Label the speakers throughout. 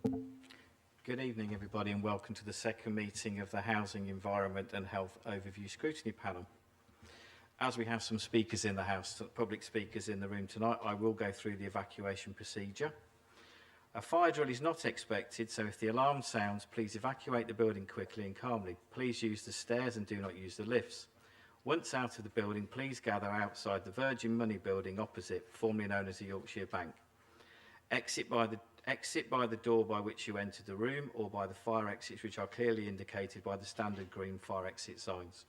Speaker 1: Good evening, everybody, and welcome to the second meeting of the Housing, Environment and Health Overview Scrutiny Panel. As we have some speakers in the House, public speakers in the room tonight, I will go through the evacuation procedure. A fire drill is not expected, so if the alarm sounds, please evacuate the building quickly and calmly. Please use the stairs and do not use the lifts. Once out of the building, please gather outside the Virgin Money building opposite, formerly known as the Yorkshire Bank. Exit by the door by which you entered the room or by the fire exits which are clearly indicated by the standard green fire exit signs.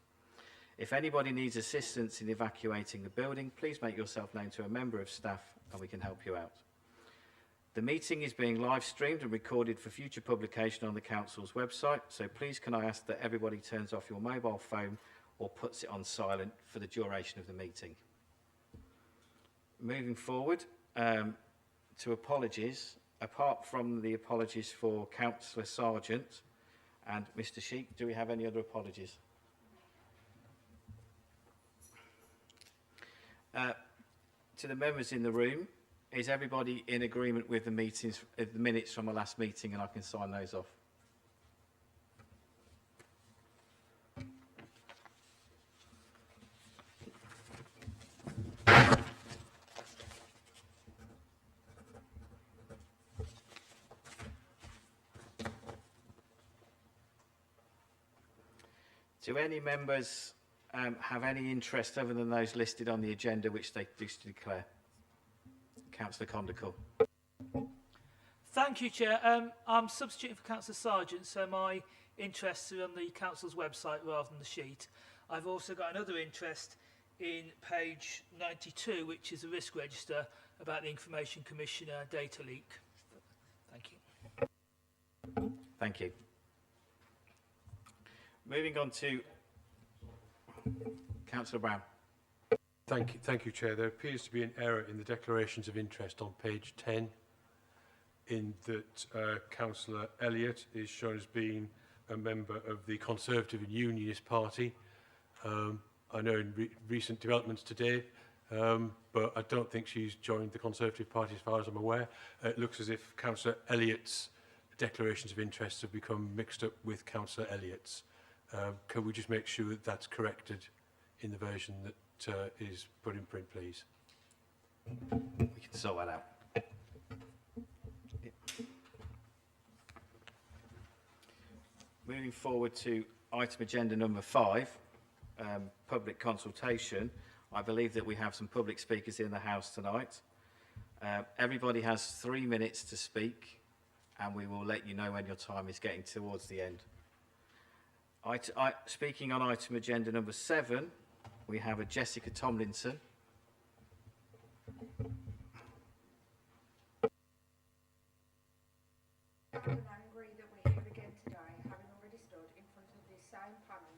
Speaker 1: If anybody needs assistance in evacuating the building, please make yourself known to a member of staff and we can help you out. The meeting is being live streamed and recorded for future publication on the Council's website, so please can I ask that everybody turns off your mobile phone or puts it on silent for the duration of the meeting. Moving forward to apologies, apart from the apologies for Councillor Sargent and Mr Sheik, do we have any other apologies? To the members in the room, is everybody in agreement with the minutes from the last meeting, and I can sign those off? Do any members have any interest other than those listed on the agenda which they wish to declare? Councillor Condicle.
Speaker 2: Thank you, Chair. I'm substituting for Councillor Sargent, so my interests are on the Council's website rather than the sheet. I've also got another interest in page 92, which is a risk register about the Information Commissioner data leak. Thank you.
Speaker 1: Thank you. Moving on to Councillor Brown.
Speaker 3: Thank you, Chair. There appears to be an error in the declarations of interest on page 10, in that Councillor Elliott is shown as being a member of the Conservative and Unionist Party. I know in recent developments today, but I don't think she's joined the Conservative Party as far as I'm aware. It looks as if Councillor Elliott's declarations of interest have become mixed up with Councillor Elliott's. Can we just make sure that that's corrected in the version that is put in print, please?
Speaker 1: We can sort that out. Moving forward to item agenda number 5, public consultation. I believe that we have some public speakers in the House tonight. Everybody has 3 minutes to speak, and we will let you know when your time is getting towards the end. Speaking on item agenda number 7, we have a Jessica Tomlinson.
Speaker 4: I'm angry that we're here again today, having already stood in front of this same panel,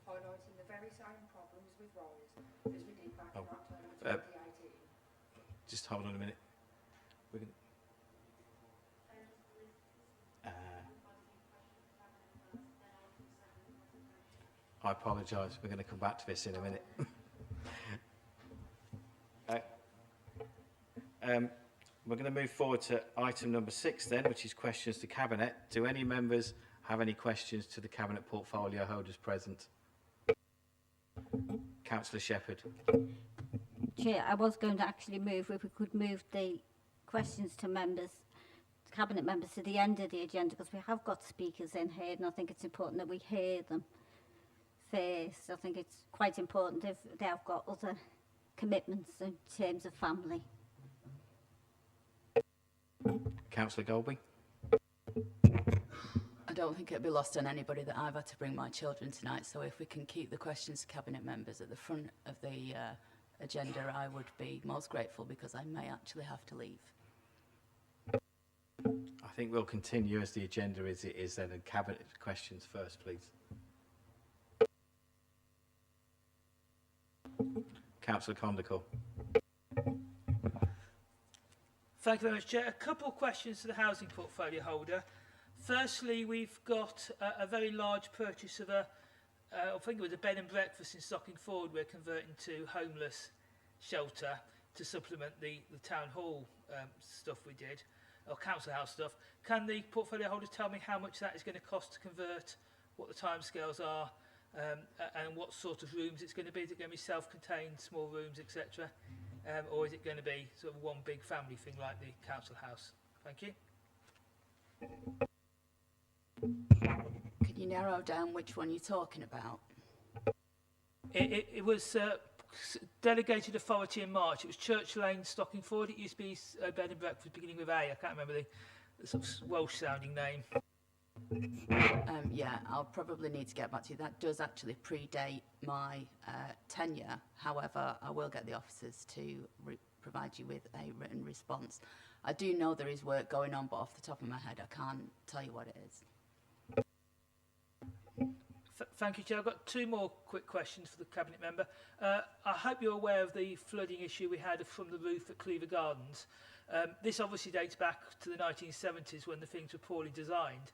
Speaker 4: highlighting the very same problems with RISE as we did back in October 2018.
Speaker 1: Just hold on a minute. We're gonna, I apologise, we're going to come back to this in a minute. We're going to move forward to item number 6 then, which is questions to Cabinet. Do any members have any questions to the Cabinet portfolio holders present? Councillor Shepherd.
Speaker 5: Chair, I was going to actually move, if we could move the questions to members, Cabinet members, to the end of the agenda, because we have got speakers in here, and I think it's important that we hear them first. I think it's quite important if they have got other commitments in terms of family.
Speaker 1: Councillor Golby.
Speaker 6: I don't think it'll be lost on anybody that I've had to bring my children tonight, so if we can keep the questions to Cabinet members at the front of the agenda, I would be most grateful, because I may actually have to leave.
Speaker 1: I think we'll continue as the agenda as it is then, and Cabinet questions first, please. Councillor Condicle.
Speaker 2: Thank you very much, Chair. A couple of questions to the housing portfolio holder. Firstly, we've got a very large purchase of I think it was a bed and breakfast in Stocking Forward we're converting to homeless shelter to supplement the town hall stuff we did. or council house stuff. Can the portfolio holders tell me how much that is going to cost to convert, what the timescales are, and what sort of rooms it's going to be? Is it going to be self-contained, small rooms, etc.? Or is it going to be sort of one big family thing like the council house? Thank you.
Speaker 6: Can you narrow down which one you're talking about?
Speaker 2: It was delegated authority in March. It was Church Lane, Stockingford. It used to be a bed and breakfast beginning with A. I can't remember the sort of Welsh-sounding name.
Speaker 6: Yeah, I'll probably need to get back to you. That does actually predate my tenure. However, I will get the officers to provide you with a written response. I do know there is work going on, but off the top of my head, I can't tell you what it is.
Speaker 2: Thank you, Chair. I've got two more quick questions for the Cabinet Member. I hope you're aware of the flooding issue we had from the roof at Cleaver Gardens. This obviously dates back to the 1970s when the things were poorly designed,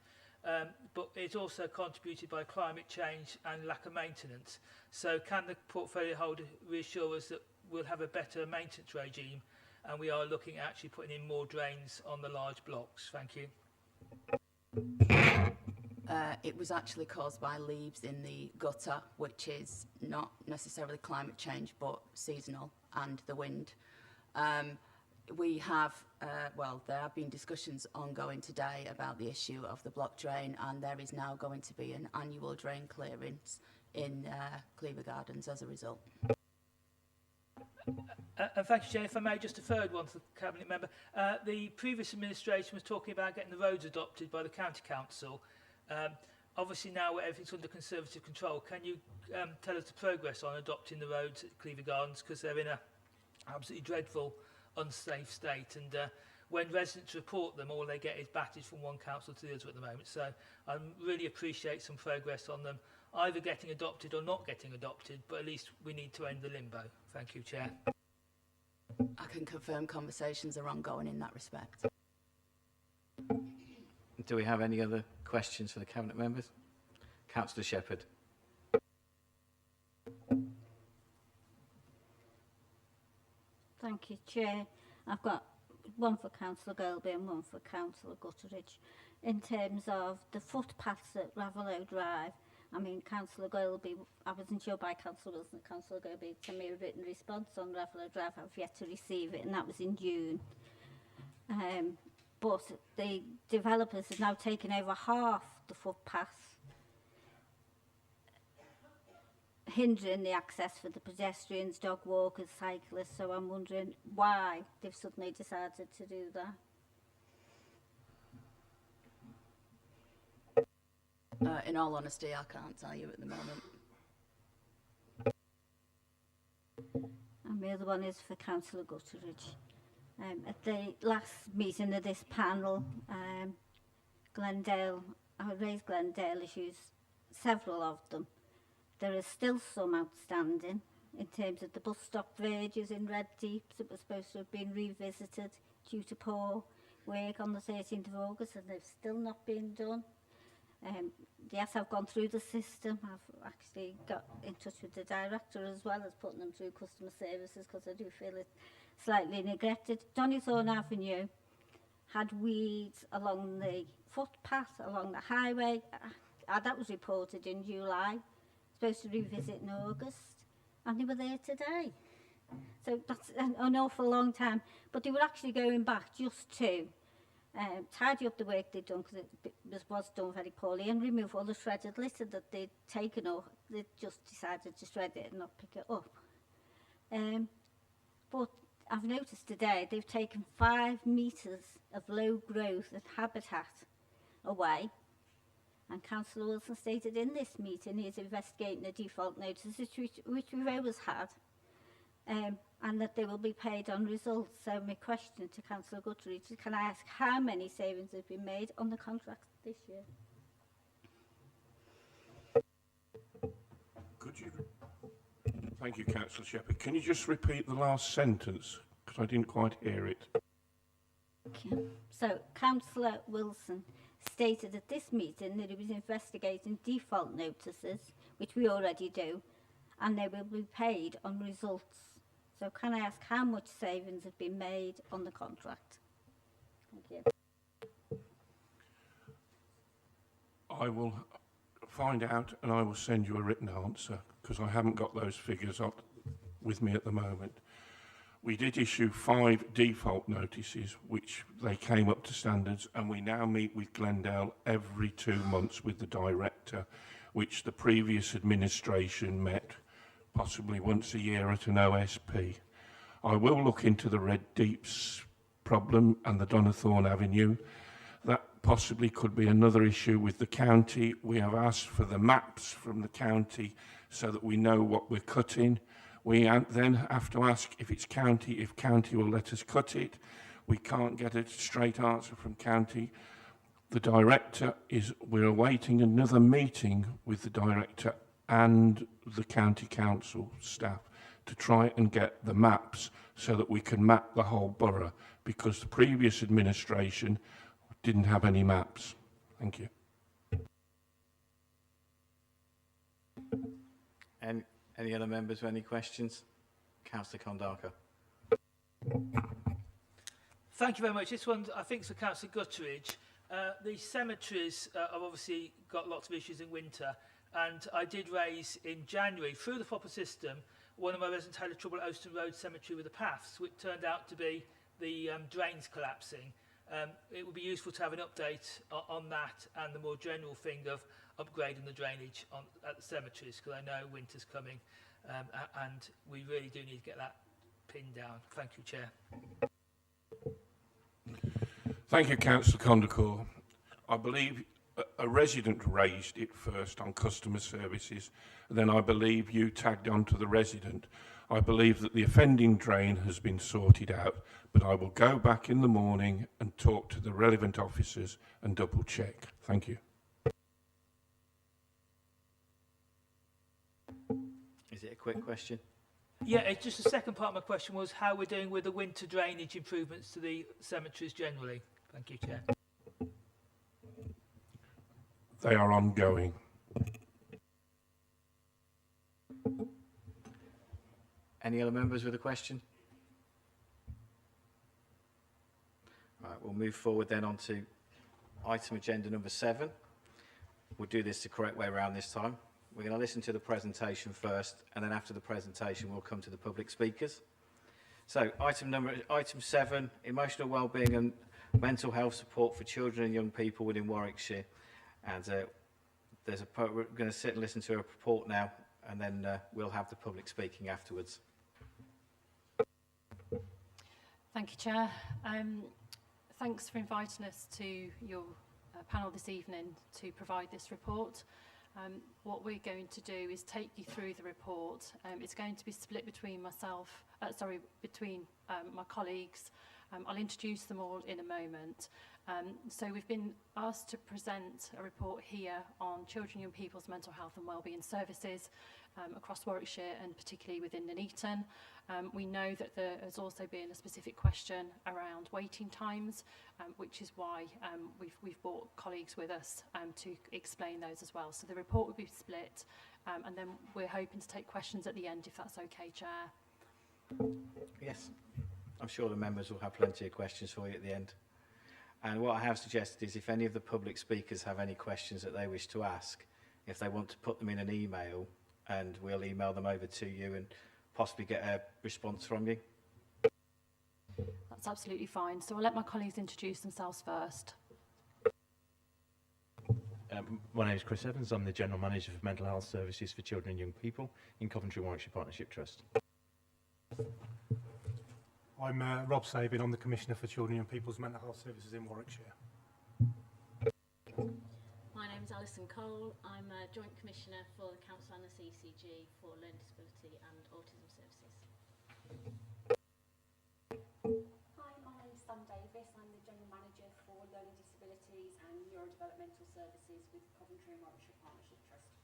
Speaker 2: but it's also contributed by climate change and lack of maintenance. So can the portfolio holder reassure us that we'll have a better maintenance regime and we are looking at actually putting in more drains on the large blocks? Thank you.
Speaker 6: It was actually caused by leaves in the gutter, which is not necessarily climate change, but seasonal, and the wind. We have, well, there have been discussions ongoing today about the issue of the block drain, and there is now going to be an annual drain clearance in Cleaver Gardens as a result.
Speaker 2: And thank you, Chair. If I may, just a third one to the Cabinet Member. The previous administration was talking about getting the roads adopted by the County Council. Obviously now everything's under Conservative control. Can you tell us the progress on adopting the roads at Cleaver Gardens, because they're in a absolutely dreadful, unsafe state, and when residents report them, all they get is battered from one council to the other at the moment. So I really appreciate some progress on them, either getting adopted or not getting adopted, but at least we need to end the limbo. Thank you, Chair.
Speaker 6: I can confirm conversations are ongoing in that respect.
Speaker 1: Do we have any other questions for the Cabinet members? Councillor Shepherd.
Speaker 5: Thank you, Chair. I've got one for Councillor Wellbeing and one for Councillor Gutteridge. In terms of the footpaths at Referral Drive, I mean, Councillor Wellbeing, I wasn't sure by Councillor Wilson that Councillor Wellbeing sent me a written response on Referral Drive. I've yet to receive it, and that was in June. But the developers have now taken over half the footpaths, hindering the access for the pedestrians, dog walkers, cyclists. So I'm wondering why they've suddenly decided to do that.
Speaker 6: In all honesty, I can't tell you at the moment.
Speaker 5: And the other one is for Councillor Gutteridge. At the last meeting of this panel, Glendale, I raised Glendale issues, several of them. There are still some outstanding in terms of the bus stop verges in Red Deep that were supposed to have been revisited due to poor work on the 13th of August, and they've still not been done. Yes, I've gone through the system. I've actually got in touch with the director as well as putting them through customer services, because I do feel it's slightly neglected. Donnythorne Avenue had weeds along the footpath, along the highway. That was reported in July. Supposed to revisit in August, and they were there today. So that's an awful long time. But they were actually going back just to tidy up the work they'd done, because it was done very poorly, and remove all the shredded litter that they'd taken off. They just decided to shred it and not pick it up. But I've noticed today they've taken 5 metres of low growth and habitat away. And Councillor Wilson stated in this meeting he is investigating the default notices, which we've always had, and that they will be paid on results. So my question to Councillor Gutteridge is, can I ask how many savings have been made on the contract this year?
Speaker 7: Could you? Thank you, Councillor Shepherd. Can you just repeat the last sentence, because I didn't quite hear it?
Speaker 5: Okay. So Councillor Wilson stated at this meeting that he was investigating default notices, which we already do, and they will be paid on results. So can I ask how much savings have been made on the contract? Thank you.
Speaker 7: I will find out and I will send you a written answer because I haven't got those figures up with me at the moment. We did issue 5 default notices, which they came up to standards, and we now meet with Glendale every 2 months with the director, which the previous administration met possibly once a year at an OSP. I will look into the Red Deeps problem and the Donathorne Avenue. That possibly could be another issue with the county. We have asked for the maps from the county so that we know what we're cutting. We then have to ask if county will let us cut it. We can't get a straight answer from county. The director we're awaiting another meeting with the director and the county council staff to try and get the maps so that we can map the whole borough, because the previous administration didn't have any maps. Thank you.
Speaker 1: Any other members with any questions? Councillor Kondaka.
Speaker 2: Thank you very much. This one, I think, is for Councillor Gutteridge. The cemeteries have obviously got lots of issues in winter, and I did raise in January, through the proper system, one of my residents had a trouble at Ouston Road Cemetery with the paths, which turned out to be the drains collapsing. It would be useful to have an update on that and the more general thing of upgrading the drainage at the cemeteries, because I know winter's coming and we really do need to get that pinned down. Thank you, Chair.
Speaker 7: Thank you, Councillor Condacor. I believe a resident raised it first on customer services, and then I believe you tagged on to the resident. I believe that the offending drain has been sorted out, but I will go back in the morning and talk to the relevant officers and double check. Thank you.
Speaker 1: Is it a quick question?
Speaker 2: Yeah, it's just the second part of my question was how we're doing with the winter drainage improvements to the cemeteries generally. Thank you, Chair.
Speaker 7: They are ongoing.
Speaker 1: Any other members with a question? Right, we'll move forward then on to item agenda number 7. We'll do this the correct way around this time. We're going to listen to the presentation first, and then after the presentation we'll come to the public speakers. So item 7, emotional wellbeing and mental health support for children and young people within Warwickshire. And we're going to sit and listen to a report now, and then we'll have the public speaking afterwards.
Speaker 8: Thank you, Chair. Thanks for inviting us to your panel this evening to provide this report. What we're going to do is take you through the report. It's going to be split between my colleagues. I'll introduce them all in a moment. So we've been asked to present a report here on children and young people's mental health and wellbeing services across Warwickshire and particularly within Nuneaton. We know that there has also been a specific question around waiting times, which is why we've brought colleagues with us to explain those as well. So the report will be split, and then we're hoping to take questions at the end, if that's okay, Chair.
Speaker 1: Yes, I'm sure the members will have plenty of questions for you at the end. And what I have suggested is if any of the public speakers have any questions that they wish to ask, if they want to put them in an email, and we'll email them over to you and possibly get a response from you.
Speaker 8: That's absolutely fine. So I'll let my colleagues introduce themselves first.
Speaker 9: My name is Chris Evans. I'm the General Manager for Mental Health Services for Children and Young People in Coventry Warwickshire Partnership Trust.
Speaker 10: I'm Rob Sabin. I'm the Commissioner for Children and Young People's Mental Health Services in Warwickshire.
Speaker 11: My name is Alison Cole. I'm a Joint Commissioner for the Council and the CCG for Learning Disability and Autism Services.
Speaker 4: Hi, my name is Sam Davis. I'm the General Manager for Learning Disabilities and Neurodevelopmental Services with Coventry and Warwickshire Partnership Trust.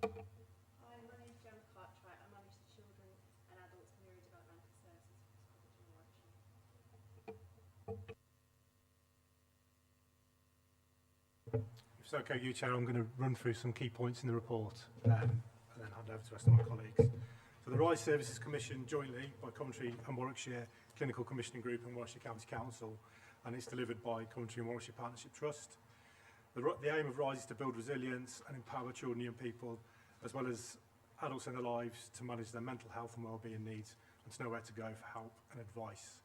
Speaker 12: Hi, my name is Gemma Cartwright. I manage the Children and Adults Neurodevelopmental Services for Coventry and Warwickshire.
Speaker 10: If it's okay with you, Chair, I'm going to run through some key points in the report and then hand over to the rest of my colleagues. So the RISE Services Commission jointly by Coventry and Warwickshire Clinical Commissioning Group and Warwickshire County Council and it's delivered by Coventry and Warwickshire Partnership Trust. The aim of RISE is to build resilience and empower children and young people, as well as adults in their lives, to manage their mental health and wellbeing needs and to know where to go for help and advice.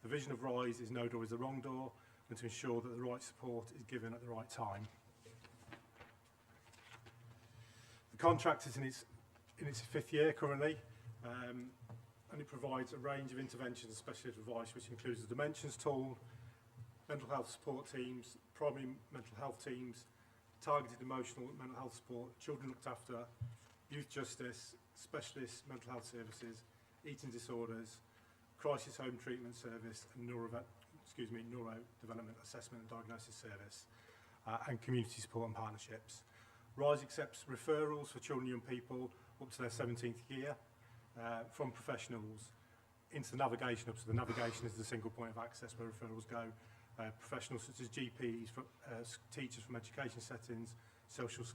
Speaker 10: The vision of RISE is no door is the wrong door, and to ensure that the right support is given at the right time. The contract is in its 5th year currently, and it provides a range of interventions and specialist advice, which includes the Dimensions tool, mental health support teams, primary mental health teams, targeted emotional mental health support, children looked after, youth justice, specialist mental health services, eating disorders, crisis home treatment service, and neurodevelopment assessment and diagnosis service, and community support and partnerships. RISE accepts referrals for children and young people up to their 17th year from professionals into the navigation hub. So the navigation is the single point of access where referrals go. Professionals such as GPs, teachers from education settings, social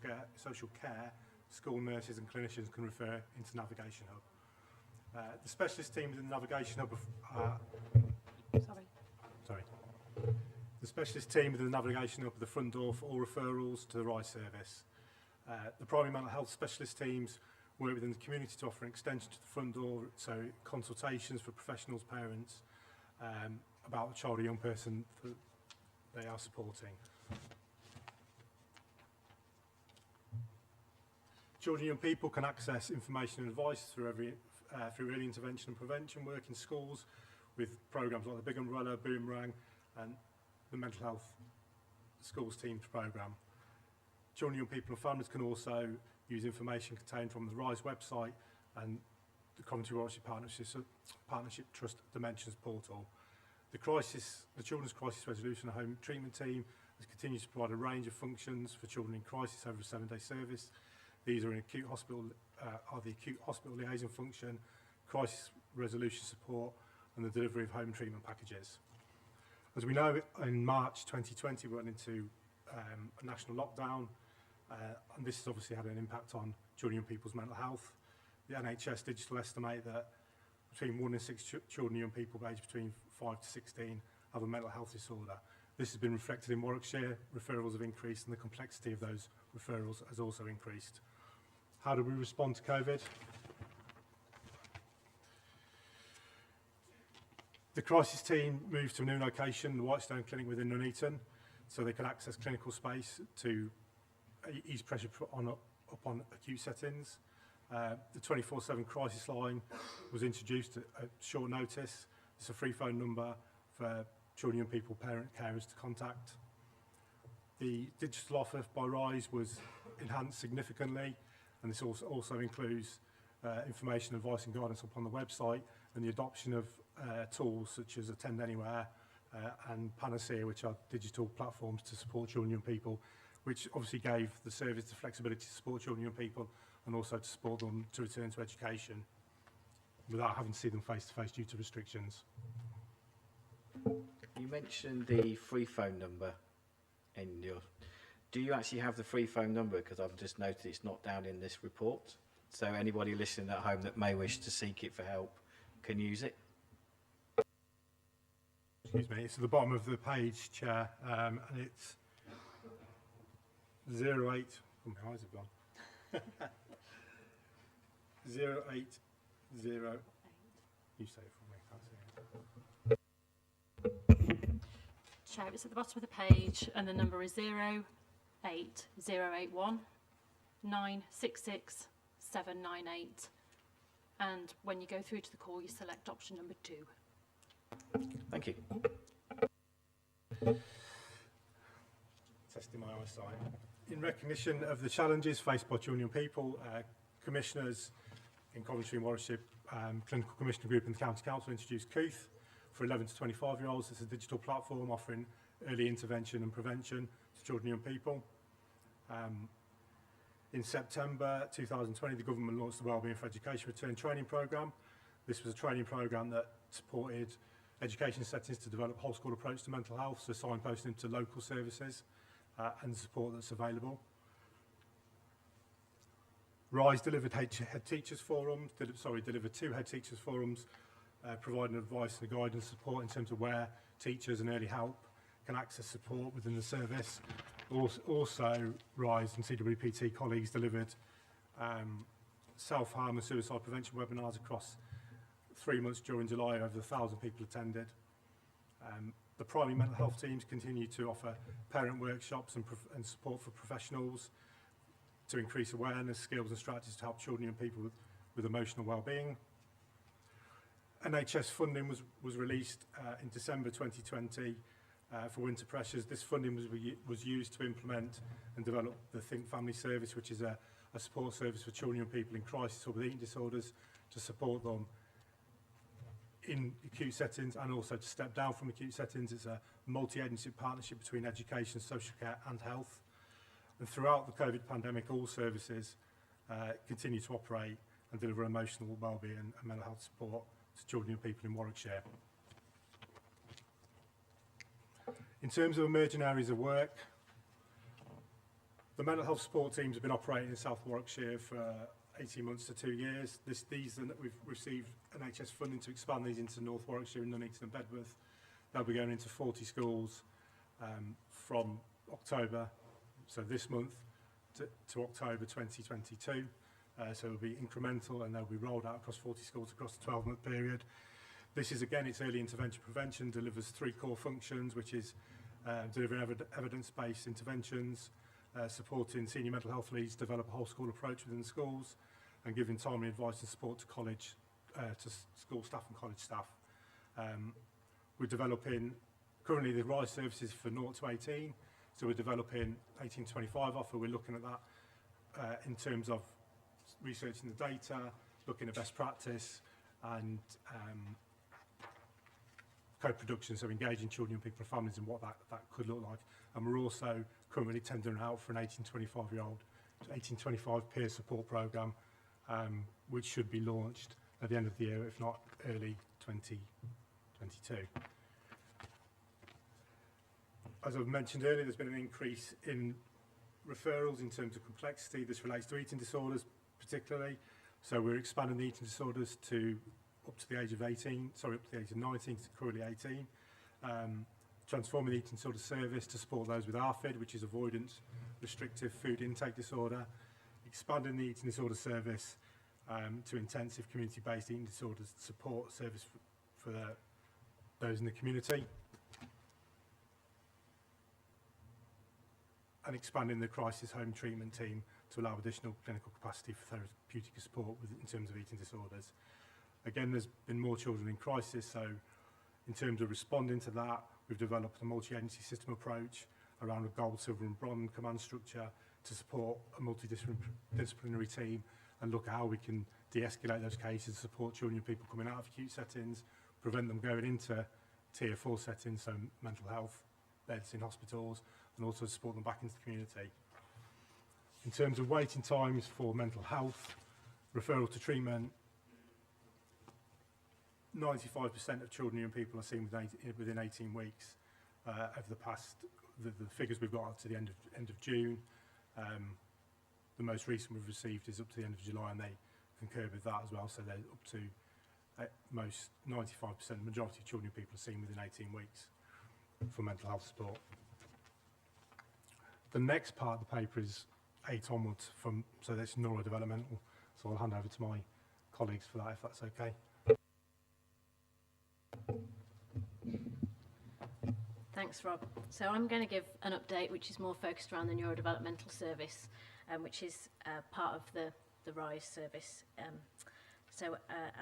Speaker 10: care, school nurses and clinicians can refer into Navigation Hub. The specialist teams in the Navigation Hub The specialist team within the Navigation Hub are the front door for all referrals to the RISE service. The primary mental health specialist teams work within the community to offer an extension to the front door, so consultations for professionals, parents, about the child or young person that they are supporting. Children and young people can access information and advice through early intervention and prevention work in schools with programmes like the Big Umbrella, Boomerang and the Mental Health Schools Teams programme. Children, young people and families can also use information contained from the RISE website and the Coventry Warwickshire Partnership Trust Dimensions portal. The Children's Crisis Resolution and Home Treatment Team has continued to provide a range of functions for children in crisis over a 7-day service. These are the acute hospital liaison function, crisis resolution support, and the delivery of home treatment packages. As we know, in March 2020, we went into a national lockdown, and this has obviously had an impact on children and young people's mental health. The NHS Digital estimate that between 1 in 6 children and young people aged between 5 to 16 have a mental health disorder. This has been reflected in Warwickshire. Referrals have increased, and the complexity of those referrals has also increased. How do we respond to COVID? The crisis team moved to a new location, the Whitestone Clinic within Nuneaton, so they could access clinical space to ease pressure upon acute settings. The 24/7 crisis line was introduced at short notice. It's a free phone number for children, young people, parent, carers to contact. The digital offer by RISE was enhanced significantly, and this also includes information, advice and guidance upon the website, and the adoption of tools such as Attend Anywhere and Panacea, which are digital platforms to support children and young people, which obviously gave the service the flexibility to support children and young people and also to support them to return to education without having to see them face to face due to restrictions.
Speaker 1: You mentioned the free phone number in your... Do you actually have the free phone number? Because I've just noted it's not down in this report. So anybody listening at home that may wish to seek it for help can use it.
Speaker 10: Excuse me, it's at the bottom of the page, Chair, and it's 08... Oh, my eyes have gone. 080... You say it for me, I can't see it.
Speaker 8: Chair, it's at the bottom of the page and the number is 08081 966 798, and when you go through to the call you select option number 2.
Speaker 1: Thank you.
Speaker 10: Testing my eyesight. In recognition of the challenges faced by children and young people, commissioners in Coventry and Warwickshire, Clinical Commissioner Group and the County Council introduced COOTH for 11 to 25-year-olds. It's a digital platform offering early intervention and prevention to children and young people. In September 2020, the government launched the Wellbeing for Education Return Training Programme. This was a training programme that supported education settings to develop a whole school approach to mental health, so signposting to local services and support that's available. RISE delivered head teachers forums, delivered 2 head teachers forums, providing advice and guidance support in terms of where teachers and early help can access support within the service. Also, RISE and CWPT colleagues delivered self-harm and suicide prevention webinars across 3 months during July. Over 1,000 people attended. The primary mental health teams continue to offer parent workshops and support for professionals to increase awareness, skills and strategies to help children and people with emotional well-being. NHS funding was released in December 2020 for winter pressures. This funding was used to implement and develop the Think Family Service, which is a support service for children and people in crisis or with eating disorders, to support them in acute settings and also to step down from acute settings. It's a multi-agency partnership between education, social care and health. And throughout the COVID pandemic, all services continue to operate and deliver emotional wellbeing and mental health support to children and people in Warwickshire. In terms of emerging areas of work, the mental health support teams have been operating in South Warwickshire for 18 months to 2 years. We've received NHS funding to expand these into North Warwickshire, Nuneaton and Bedworth. They'll be going into 40 schools from October, so this month, to October 2022. So it'll be incremental and they'll be rolled out across 40 schools across the 12-month period. This is, again, it's early intervention prevention, delivers 3 core functions, which is delivering evidence-based interventions, supporting senior mental health leads develop a whole school approach within schools, and giving timely advice and support to school staff and college staff. We're developing, currently the RISE services for 0 to 18, so we're developing 18 to 25 offer. We're looking at that in terms of researching the data, looking at best practice and co-production, so engaging children, people and families in what that could look like. And we're also currently tendering out for an 18-25 peer support programme, which should be launched at the end of the year, if not early 2022. As I've mentioned earlier, there's been an increase in referrals in terms of complexity. This relates to eating disorders particularly. So we're expanding the eating disorders to up to the age of 19, to currently 18. Transforming the eating disorder service to support those with ARFID, which is avoidance restrictive food intake disorder. Expanding the eating disorder service to intensive community-based eating disorders support service for those in the community. And expanding the crisis home treatment team to allow additional clinical capacity for therapeutic support in terms of eating disorders. Again, there's been more children in crisis, so in terms of responding to that, we've developed a multi-agency system approach around a gold, silver and bronze command structure to support a multidisciplinary team and look at how we can de-escalate those cases, support children and people coming out of acute settings, prevent them going into tier 4 settings, so mental health beds in hospitals, and also support them back into the community. In terms of waiting times for mental health, referral to treatment, 95% of children and people are seen within 18 weeks over the figures we've got up to the end of June. The most recent we've received is up to the end of July, and they concur with that as well, so they're up to most 95%, the majority of children and people are seen within 18 weeks for mental health support. The next part of the paper is 8 onwards, so that's neurodevelopmental, so I'll hand over to my colleagues for that, if that's okay.
Speaker 11: Thanks, Rob. So I'm going to give an update which is more focused around the neurodevelopmental service, which is part of the RISE service.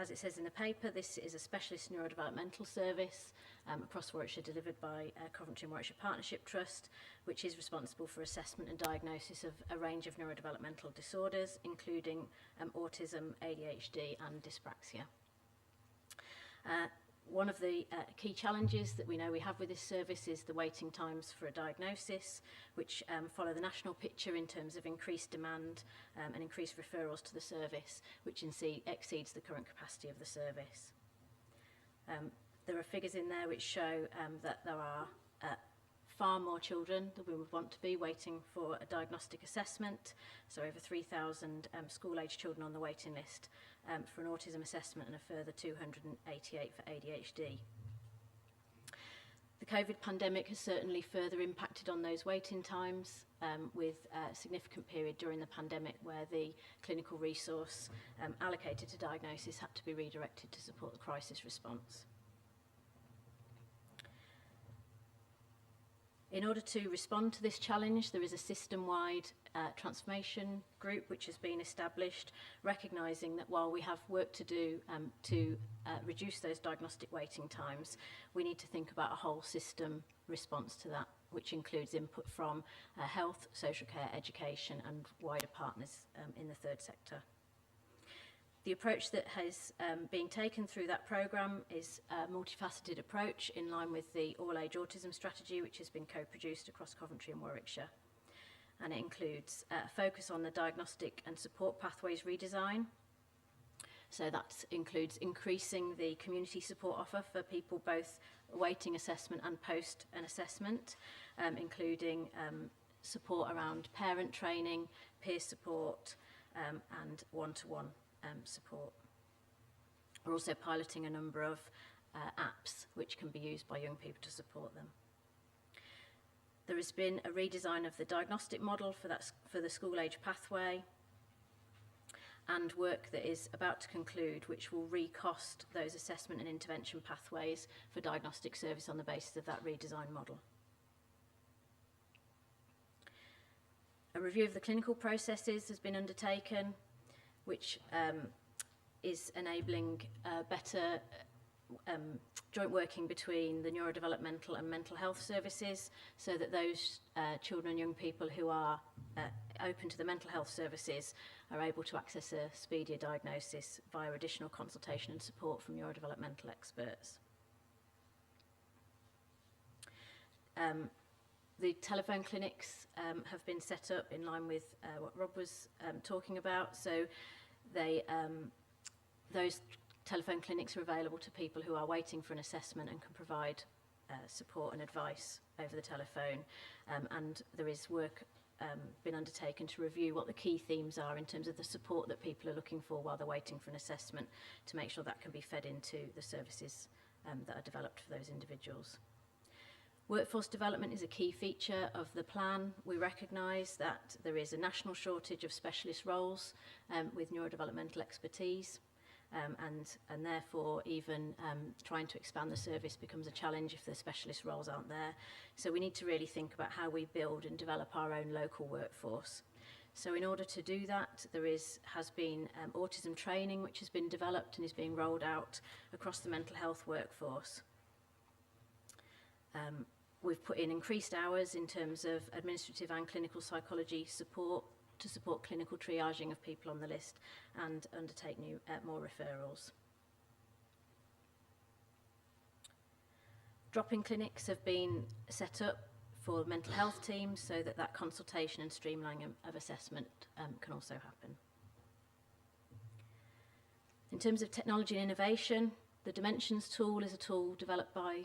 Speaker 11: As it says in the paper, this is a specialist neurodevelopmental service across Warwickshire, delivered by Coventry and Warwickshire Partnership Trust, which is responsible for assessment and diagnosis of a range of neurodevelopmental disorders, including autism, ADHD and dyspraxia. One of the key challenges that we know we have with this service is the waiting times for a diagnosis, which follow the national picture in terms of increased demand and increased referrals to the service, which exceeds the current capacity of the service. There are figures in there which show that there are far more children than we would want to be waiting for a diagnostic assessment. So over 3,000 school-aged children on the waiting list for an autism assessment, and a further 288 for ADHD. The COVID pandemic has certainly further impacted on those waiting times, with a significant period during the pandemic where the clinical resource allocated to diagnosis had to be redirected to support the crisis response. In order to respond to this challenge, there is a system-wide transformation group which has been established, recognising that while we have work to do to reduce those diagnostic waiting times, we need to think about a whole system response to that, which includes input from health, social care, education and wider partners in the third sector. The approach that has been taken through that programme is a multifaceted approach in line with the all-age autism strategy, which has been co-produced across Coventry and Warwickshire. And it includes a focus on the diagnostic and support pathways redesign. So that includes increasing the community support offer for people both awaiting assessment and post an assessment, including support around parent training, peer support and one-to-one support. We're also piloting a number of apps which can be used by young people to support them. There has been a redesign of the diagnostic model for the school age pathway, and work that is about to conclude which will recost those assessment and intervention pathways for diagnostic service on the basis of that redesign model. A review of the clinical processes has been undertaken, which is enabling better joint working between the neurodevelopmental and mental health services, so that those children and young people who are open to the mental health services are able to access a speedier diagnosis via additional consultation and support from neurodevelopmental experts. The telephone clinics have been set up in line with what Rob was talking about. So those telephone clinics are available to people who are waiting for an assessment and can provide support and advice over the telephone. And there is work been undertaken to review what the key themes are in terms of the support that people are looking for while they're waiting for an assessment, to make sure that can be fed into the services that are developed for those individuals. Workforce development is a key feature of the plan. We recognise that there is a national shortage of specialist roles with neurodevelopmental expertise, and therefore even trying to expand the service becomes a challenge if the specialist roles aren't there. So we need to really think about how we build and develop our own local workforce. So in order to do that, there has been autism training which has been developed and is being rolled out across the mental health workforce. We've put in increased hours in terms of administrative and clinical psychology support to support clinical triaging of people on the list and undertake more referrals. Drop-in clinics have been set up for mental health teams so that consultation and streamlining of assessment can also happen. In terms of technology and innovation, the Dimensions tool is a tool developed by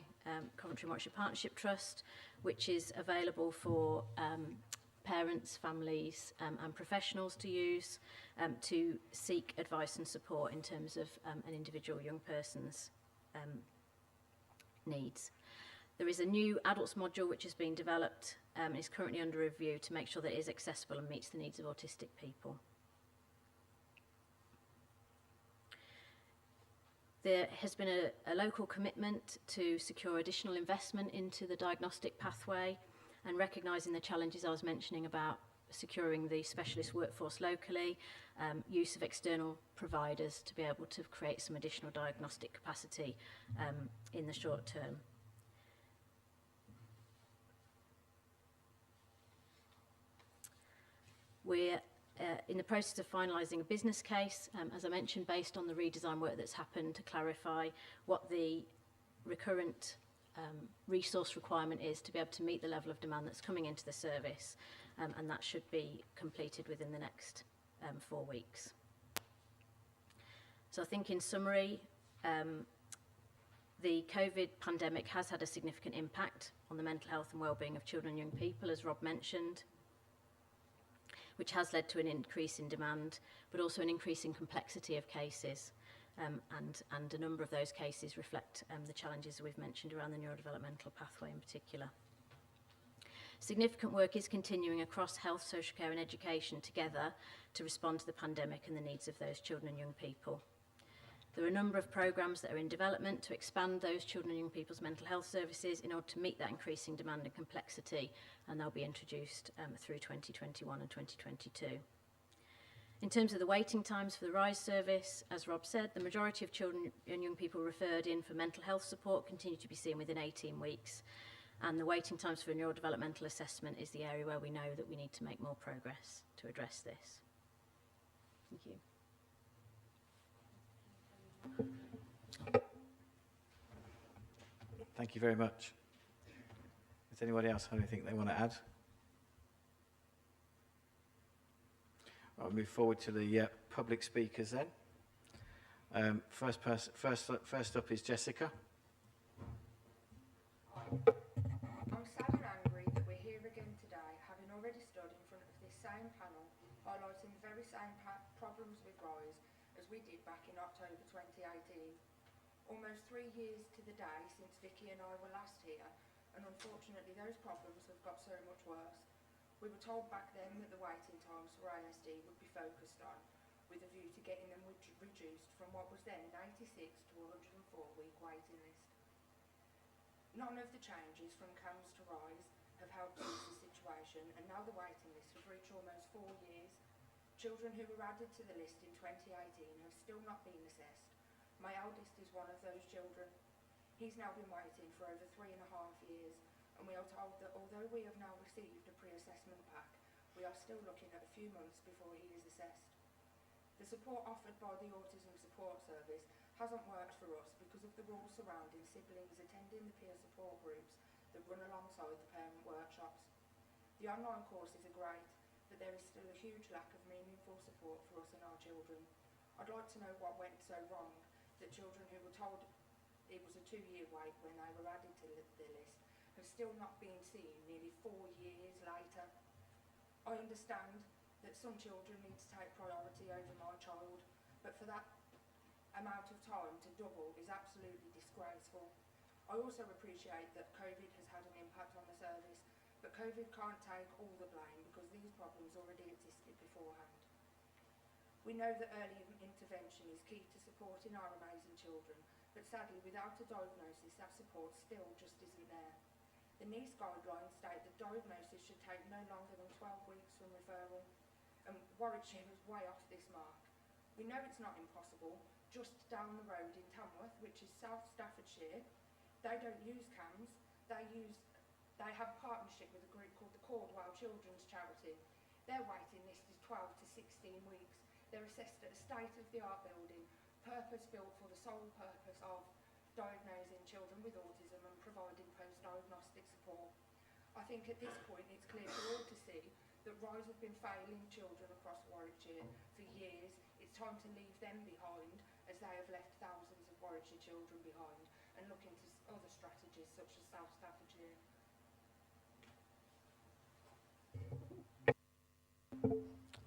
Speaker 11: Coventry and Warwickshire Partnership Trust, which is available for parents, families and professionals to use to seek advice and support in terms of an individual young person's needs. There is a new adults module which has been developed and is currently under review to make sure that it is accessible and meets the needs of autistic people. There has been a local commitment to secure additional investment into the diagnostic pathway, and recognising the challenges I was mentioning about securing the specialist workforce locally, use of external providers to be able to create some additional diagnostic capacity in the short term. We're in the process of finalising a business case, as I mentioned, based on the redesign work that's happened to clarify what the recurrent resource requirement is to be able to meet the level of demand that's coming into the service, and that should be completed within the next 4 weeks. So I think in summary, the COVID pandemic has had a significant impact on the mental health and wellbeing of children and young people, as Rob mentioned, which has led to an increase in demand, but also an increase in complexity of cases. and a number of those cases reflect the challenges we've mentioned around the neurodevelopmental pathway in particular. Significant work is continuing across health, social care and education together to respond to the pandemic and the needs of those children and young people. There are a number of programmes that are in development to expand those children and young people's mental health services in order to meet that increasing demand and complexity, and they'll be introduced through 2021 and 2022. In terms of the waiting times for the RISE service, as Rob said, the majority of children and young people referred in for mental health support continue to be seen within 18 weeks, and the waiting times for a neurodevelopmental assessment is the area where we know that we need to make more progress to address this. Thank you.
Speaker 1: Thank you very much. Does anybody else have anything they want to add? I'll move forward to the public speakers then. First up is Jessica.
Speaker 4: I'm sad and angry that we're here again today, having already stood in front of this same panel, highlighting the very same problems with RISE as we did back in October 2018. Almost 3 years to the day since Vicky and I were last here, and unfortunately those problems have got so much worse. We were told back then that the waiting times for ASD would be focused on, with a view to getting them reduced from what was then 96 to 104-week waiting list. None of the changes from CAMS to RISE have helped ease the situation, and now the waiting list has reached almost 4 years. Children who were added to the list in 2018 have still not been assessed. My eldest is one of those children. He's now been waiting for over 3.5 years, and we are told that although we have now received a pre-assessment pack, we are still looking at a few months before he is assessed. The support offered by the Autism Support Service hasn't worked for us because of the rules surrounding siblings attending the peer support groups that run alongside the parent workshops. The online courses are great, but there is still a huge lack of meaningful support for us and our children. I'd like to know what went so wrong that children who were told it was a 2-year wait when they were added to the list have still not been seen nearly 4 years later. I understand that some children need to take priority over my child, but for that amount of time to double is absolutely disgraceful. I also appreciate that COVID has had an impact on the service, but COVID can't take all the blame because these problems already existed beforehand. We know that early intervention is key to supporting our amazing children, but sadly without a diagnosis that support still just isn't there. The NICE guidelines state that diagnosis should take no longer than 12 weeks from referral, and Warwickshire is way off this mark. We know it's not impossible. Just down the road in Tamworth, which is South Staffordshire, they don't use CAMS, they have a partnership with a group called the Caldwell Children's Charity. Their waiting list is 12 to 16 weeks. They're assessed at a state-of-the-art building, purpose-built for the sole purpose of diagnosing children with autism and providing post-diagnostic support. I think at this point it's clear for all to see that RISE have been failing children across Warwickshire for years. It's time to leave them behind, as they have left thousands of Warwickshire children behind, and look into other strategies such as South Staffordshire.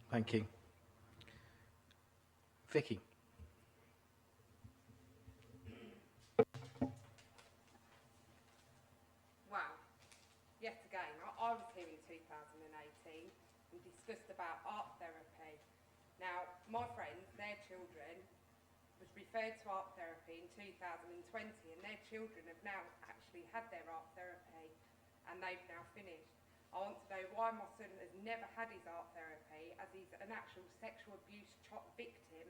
Speaker 1: Thank you. Vicky.
Speaker 13: Wow. Yet again, I was here in 2018 and discussed about art therapy. Now, my friends, their children, was referred to art therapy in 2020, and their children have now actually had their art therapy and they've now finished. I want to know why my son has never had his art therapy, as he's an actual sexual abuse victim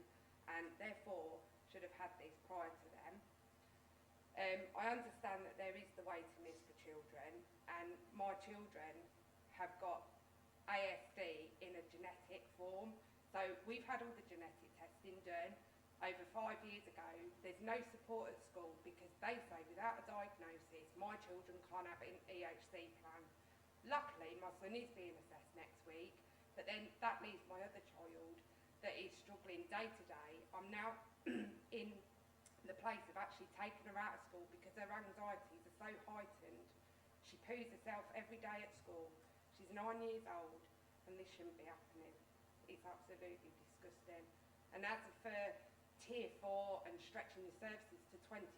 Speaker 13: and therefore should have had this prior to them. I understand that there is the waiting list for children, and my children have got ASD in a genetic form. So we've had all the genetic testing done over 5 years ago. There's no support at school because they say without a diagnosis, my children can't have an EHC plan. Luckily, my son is being assessed next week, but then that leaves my other child that is struggling day to day. I'm now in the place of actually taking her out of school because her anxieties are so heightened. She poos herself every day at school. She's 9 years old, and this shouldn't be happening. It's absolutely disgusting. And as for tier 4 and stretching the services to 25.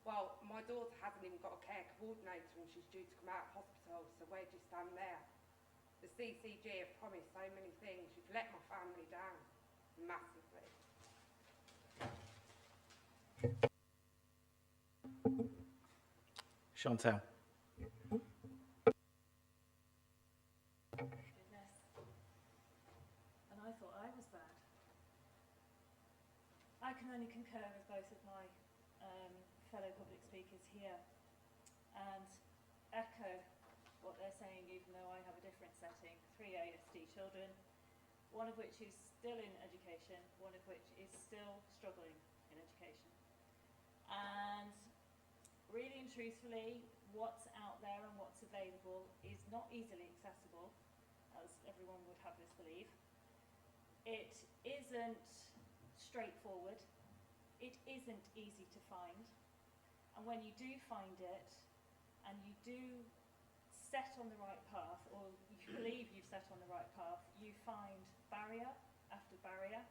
Speaker 13: Well, my daughter hasn't even got a care coordinator and she's due to come out of hospital, so where do you stand there? The CCG have promised so many things. You've let my family down massively.
Speaker 1: Chantal.
Speaker 14: Goodness. And I thought I was bad. I can only concur with both of my fellow public speakers here and echo what they're saying, even though I have a different setting. 3 ASD children, one of which is still in education, one of which is still struggling in education. And really and truthfully, what's out there and what's available is not easily accessible, as everyone would have us believe. It isn't straightforward. It isn't easy to find. And when you do find it, and you do set on the right path, or you believe you've set on the right path, you find barrier after barrier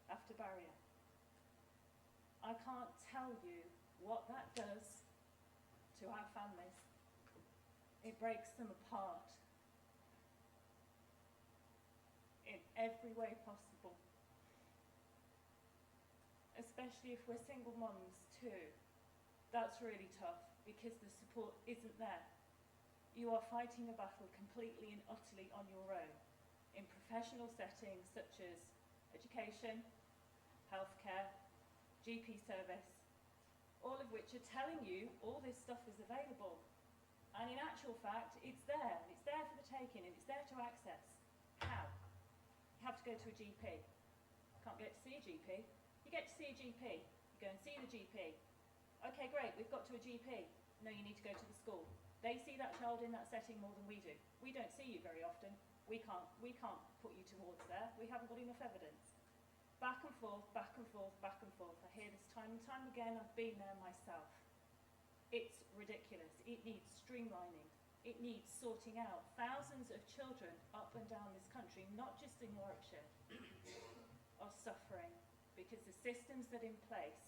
Speaker 14: after barrier. I can't tell you what that does to our families. It breaks them apart in every way possible. Especially if we're single mums too. That's really tough because the support isn't there. You are fighting a battle completely and utterly on your own in professional settings such as education, healthcare, GP service, all of which are telling you all this stuff is available. And in actual fact, it's there. It's there for the taking and it's there to access. How? You have to go to a GP. Can't get to see a GP. You get to see a GP. You go and see the GP. Okay, great, we've got to a GP. No, you need to go to the school. They see that child in that setting more than we do. We don't see you very often. We can't put you towards there. We haven't got enough evidence. Back and forth, back and forth, back and forth. I hear this time and time again. I've been there myself. It's ridiculous. It needs streamlining. It needs sorting out. Thousands of children up and down this country, not just in Warwickshire, are suffering because the systems that are in place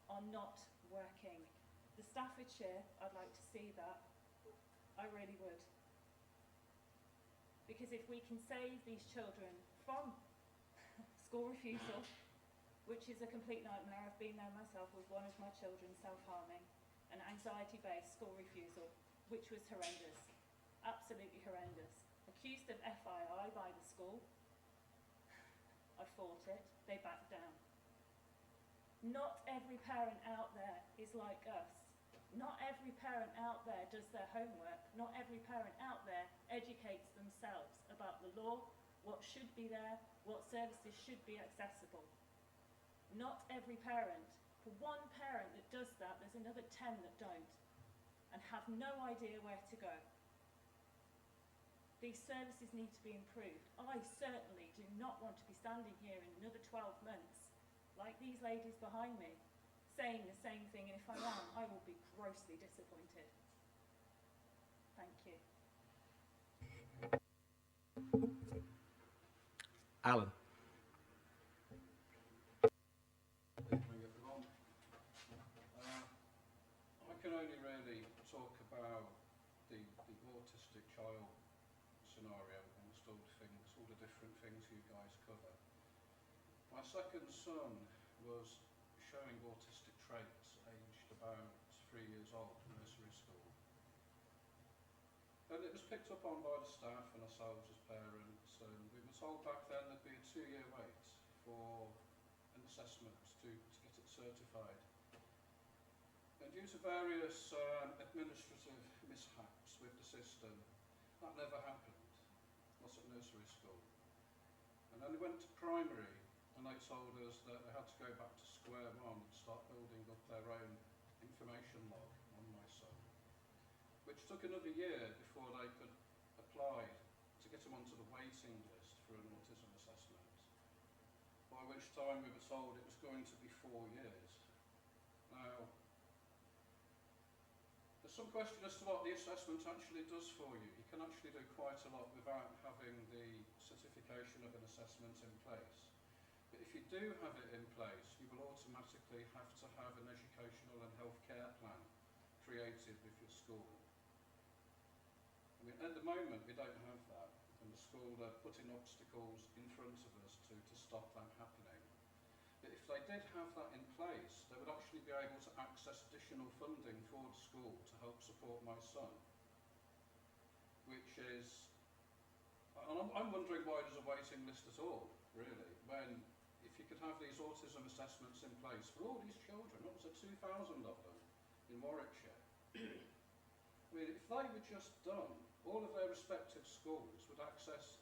Speaker 14: are not working. The Staffordshire, I'd like to see that. I really would. Because if we can save these children from school refusal, which is a complete nightmare. I've been there myself with one of my children self-harming, an anxiety-based school refusal, which was horrendous, absolutely horrendous. Accused of FII by the school. I fought it, they backed down. Not every parent out there is like us. Not every parent out there does their homework. Not every parent out there educates themselves about the law, what should be there, what services should be accessible. Not every parent. For one parent that does that, there's another 10 that don't and have no idea where to go. These services need to be improved. I certainly do not want to be standing here in another 12 months, like these ladies behind me, saying the same thing, and if I am, I will be grossly disappointed. Thank you.
Speaker 1: Alan.
Speaker 15: I can only really talk about the autistic child scenario amongst all the different things you guys cover. My second son was showing autistic traits aged about 3 years old in nursery school. And it was picked up on by the staff and ourselves as parents, and we were told back then there'd be a 2-year wait for an assessment to get it certified. And due to various administrative mishaps with the system, that never happened, not at nursery school. And then we went to primary, and they told us that they had to go back to square one and start building up their own information log on my son, which took another year before they could apply to get him onto the waiting list for an autism assessment, by which time we were told it was going to be 4 years. Now, there's some question as to what the assessment actually does for you. You can actually do quite a lot without having the certification of an assessment in place. But if you do have it in place, you will automatically have to have an educational and healthcare plan created with your school. I mean, at the moment, we don't have that, and the school are putting obstacles in front of us to stop that happening. But if they did have that in place, they would actually be able to access additional funding for the school to help support my son, which is, and I'm wondering why there's a waiting list at all, really, when if you could have these autism assessments in place for all these children, what was there, 2,000 of them in Warwickshire? I mean, if they were just done, all of their respective schools would access,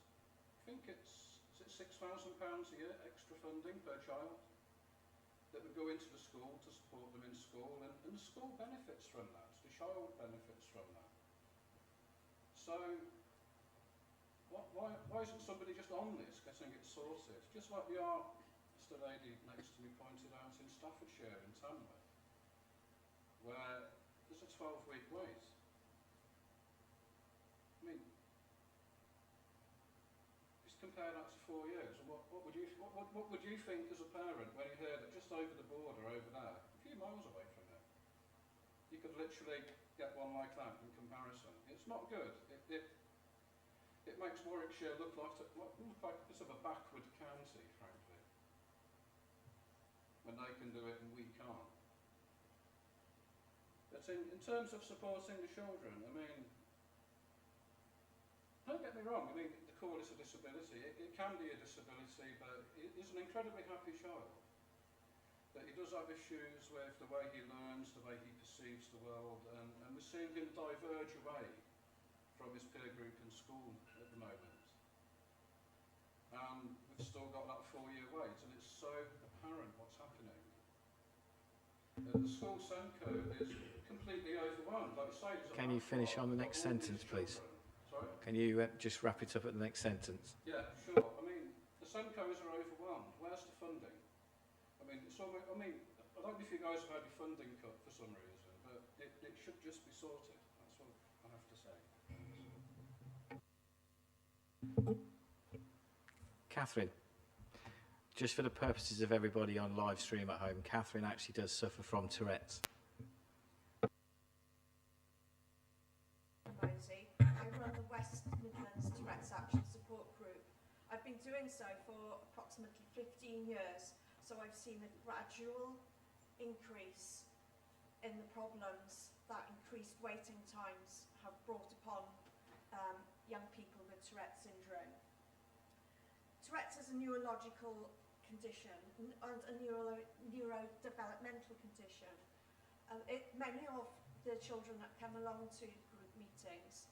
Speaker 15: I think is it £6,000 a year extra funding per child that would go into the school to support them in school, and the school benefits from that, the child benefits from that. So, why isn't somebody just on this, getting it sorted? Just like the the lady next to me pointed out in Staffordshire, in Tamworth, where there's a 12-week wait. I mean, just compare that to 4 years. And what would you think as a parent when you hear that just over the border, over there, a few miles away from it, you could literally get one like that in comparison? It's not good. It makes Warwickshire look like a bit of a backward county, frankly, when they can do it and we can't. But in terms of supporting the children, I mean, don't get me wrong, I mean, the call is a disability. It can be a disability, but he's an incredibly happy child. But he does have issues with the way he learns, the way he perceives the world, and we're seeing him diverge away from his peer group in school at the moment. And we've still got that 4-year wait, and it's so apparent what's happening. The school SENCO is completely overwhelmed. Like I say,
Speaker 1: Can you finish on the next sentence, please?
Speaker 15: Sorry?
Speaker 1: Can you just wrap it up at the next sentence?
Speaker 15: Yeah, sure. I mean, the SENCOs are overwhelmed. Where's the funding? I mean, it's almost, I mean, I don't know if you guys have had your funding cut for some reason, but it should just be sorted. That's all I have to say.
Speaker 1: Catherine, just for the purposes of everybody on live stream at home, Catherine actually does suffer from Tourette's.
Speaker 16: Rosie. I run the West Midlands Tourette's Action Support Group. I've been doing so for approximately 15 years, so I've seen a gradual increase in the problems that increased waiting times have brought upon young people with Tourette's syndrome. Tourette's is a neurological condition and a neurodevelopmental condition. Many of the children that come along to group meetings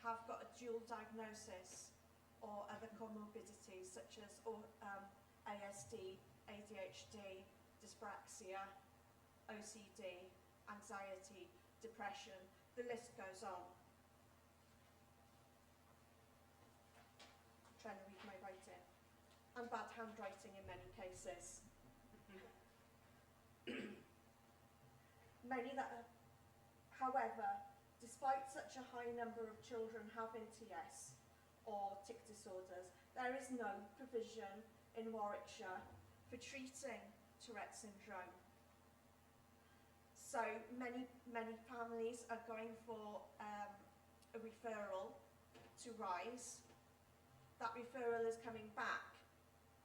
Speaker 16: have got a dual diagnosis or other comorbidities such as ASD, ADHD, dyspraxia, OCD, anxiety, depression, the list goes on. I'm trying to read my writing. And bad handwriting in many cases. However, despite such a high number of children having TS or tic disorders, there is no provision in Warwickshire for treating Tourette syndrome. So many families are going for a referral to RISE. That referral is coming back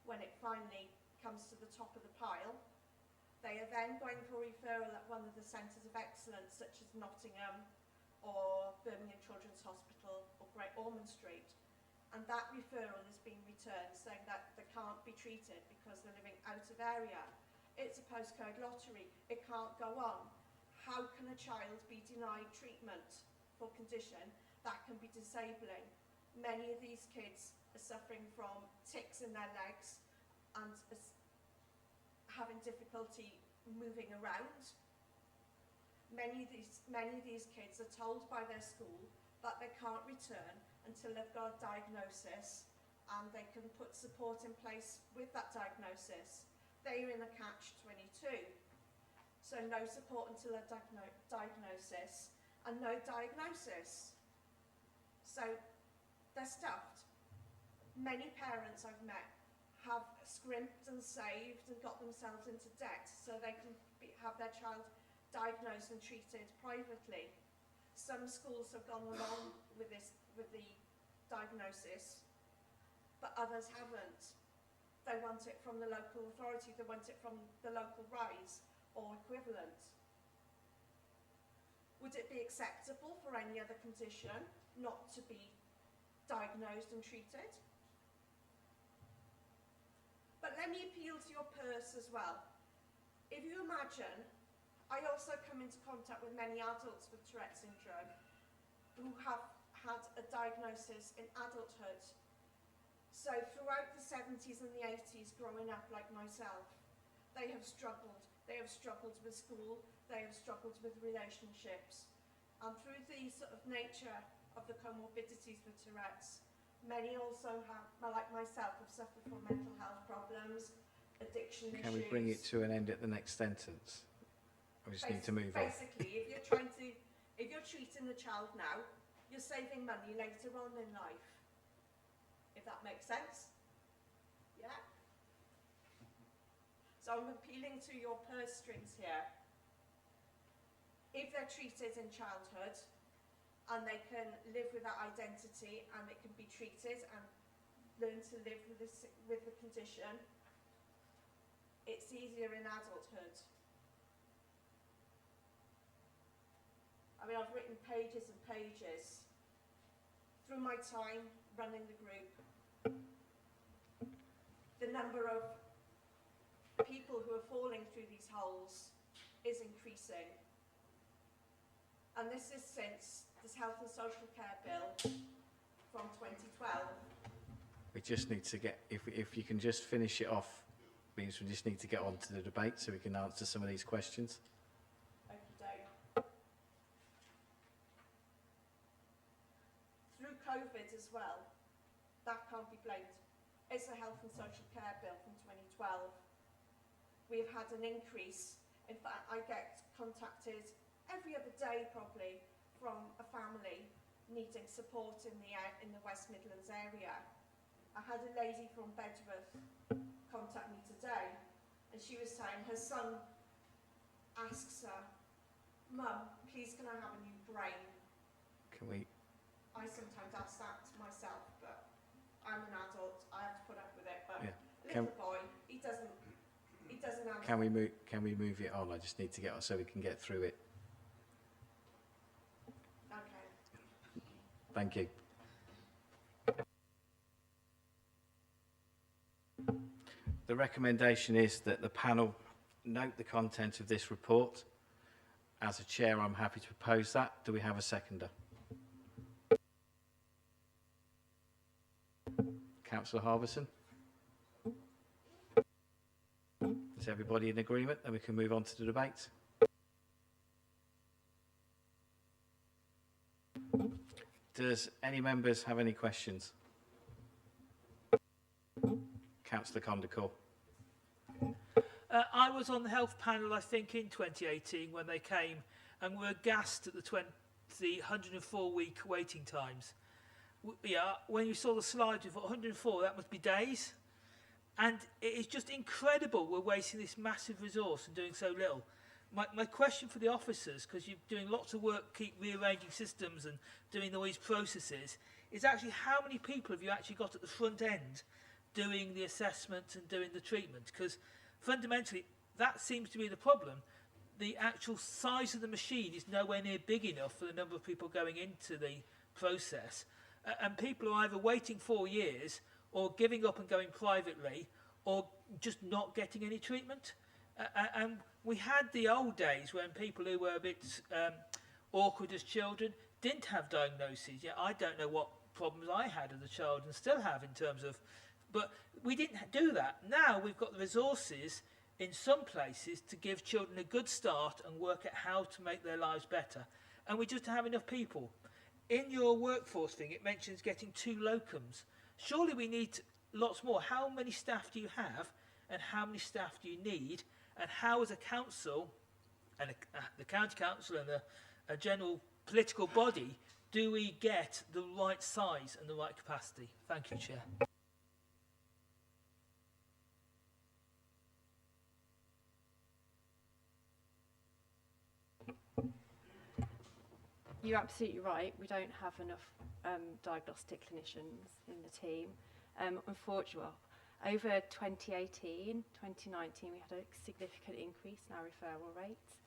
Speaker 16: when it finally comes to the top of the pile. They are then going for a referral at one of the centres of excellence such as Nottingham or Birmingham Children's Hospital or Great Ormond Street. And that referral is being returned saying that they can't be treated because they're living out of area. It's a postcode lottery. It can't go on. How can a child be denied treatment for a condition that can be disabling? Many of these kids are suffering from tics in their legs and having difficulty moving around. Many of these kids are told by their school that they can't return until they've got a diagnosis and they can put support in place with that diagnosis. They're in a catch-22. So no support until a diagnosis and no diagnosis. So they're stuffed. Many parents I've met have scrimped and saved and got themselves into debt so they can have their child diagnosed and treated privately. Some schools have gone along with the diagnosis, but others haven't. They want it from the local authority, they want it from the local RISE or equivalent. Would it be acceptable for any other condition not to be diagnosed and treated? But let me appeal to your purse as well. If you imagine, I also come into contact with many adults with Tourette syndrome who have had a diagnosis in adulthood. So throughout the 70s and the 80s, growing up like myself, they have struggled. They have struggled with school, they have struggled with relationships. And through the sort of nature of the comorbidities with Tourette's, many also have, like myself, have suffered from mental health problems, addiction issues.
Speaker 1: Can we bring it to an end at the next sentence? We just need to move on.
Speaker 16: Basically, if you're treating the child now, you're saving money later on in life. If that makes sense? Yeah? So I'm appealing to your purse strings here. If they're treated in childhood and they can live with that identity and it can be treated and learn to live with the condition, it's easier in adulthood. I mean, I've written pages and pages through my time running the group. The number of people who are falling through these holes is increasing. And this is since this Health and Social Care Bill from 2012.
Speaker 1: We just need to get, if you can just finish it off, means we just need to get on to the debate so we can answer some of these questions.
Speaker 16: Through COVID as well, that can't be blamed. It's a Health and Social Care Bill from 2012. We've had an increase. In fact, I get contacted every other day probably from a family needing support in the West Midlands area. I had a lady from Bedworth contact me today, and she was saying her son asks her, "Mum, please can I have a new brain?"
Speaker 1: Can we?
Speaker 16: I sometimes ask that to myself, but I'm an adult, I have to put up with it. But
Speaker 1: Yeah.
Speaker 16: little boy, he doesn't have.
Speaker 1: Can we move it on? I just need to get on so we can get through it.
Speaker 16: Okay.
Speaker 1: Thank you. The recommendation is that the panel note the content of this report. As a chair, I'm happy to propose that. Do we have a seconder? Councillor Harbison? Is everybody in agreement? Then we can move on to the debate. Does any members have any questions? Councillor Condacor.
Speaker 2: I was on the health panel, I think, in 2018 when they came, and were aghast at the 104-week waiting times. Yeah, when you saw the slide, you thought 104, that must be days. And it is just incredible we're wasting this massive resource and doing so little. My question for the officers, because you're doing lots of work, keep rearranging systems and doing all these processes, is actually how many people have you actually got at the front end doing the assessment and doing the treatment? Because fundamentally, that seems to be the problem. The actual size of the machine is nowhere near big enough for the number of people going into the process. And people are either waiting 4 years or giving up and going privately or just not getting any treatment. And we had the old days when people who were a bit awkward as children didn't have diagnoses. Yeah, I don't know what problems I had as a child and still have in terms of, but we didn't do that. Now we've got the resources in some places to give children a good start and work out how to make their lives better. And we just don't have enough people. In your workforce thing, it mentions getting 2 locums. Surely we need lots more. How many staff do you have and how many staff do you need? And how, as a council, and the county council and a general political body, do we get the right size and the right capacity? Thank you, Chair.
Speaker 8: You're absolutely right. We don't have enough diagnostic clinicians in the team. Unfortunately, over 2018, 2019, we had a significant increase in our referral rates.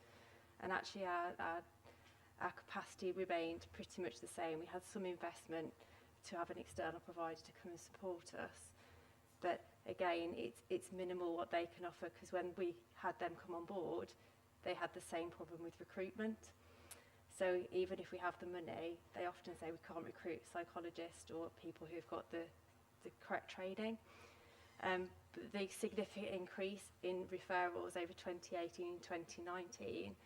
Speaker 8: And actually our capacity remained pretty much the same. We had some investment to have an external provider to come and support us. But again, it's minimal what they can offer, because when we had them come on board, they had the same problem with recruitment. So even if we have the money, they often say we can't recruit psychologists or people who've got the correct training. But the significant increase in referrals over 2018 and 2019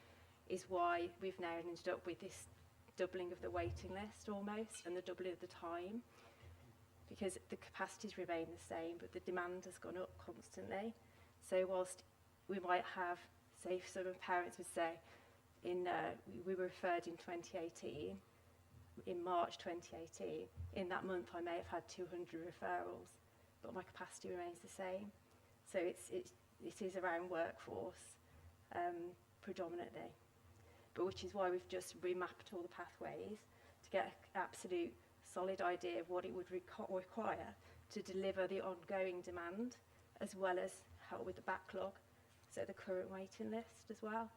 Speaker 8: is why we've now ended up with this doubling of the waiting list almost, and the doubling of the time, because the capacities remain the same, but the demand has gone up constantly. So whilst we might have, say, some parents would say, we were referred in 2018, in March 2018, in that month I may have had 200 referrals, but my capacity remains the same. So it is around workforce predominantly, but which is why we've just remapped all the pathways to get an absolute solid idea of what it would require to deliver the ongoing demand, as well as help with the backlog, so the current waiting list as well,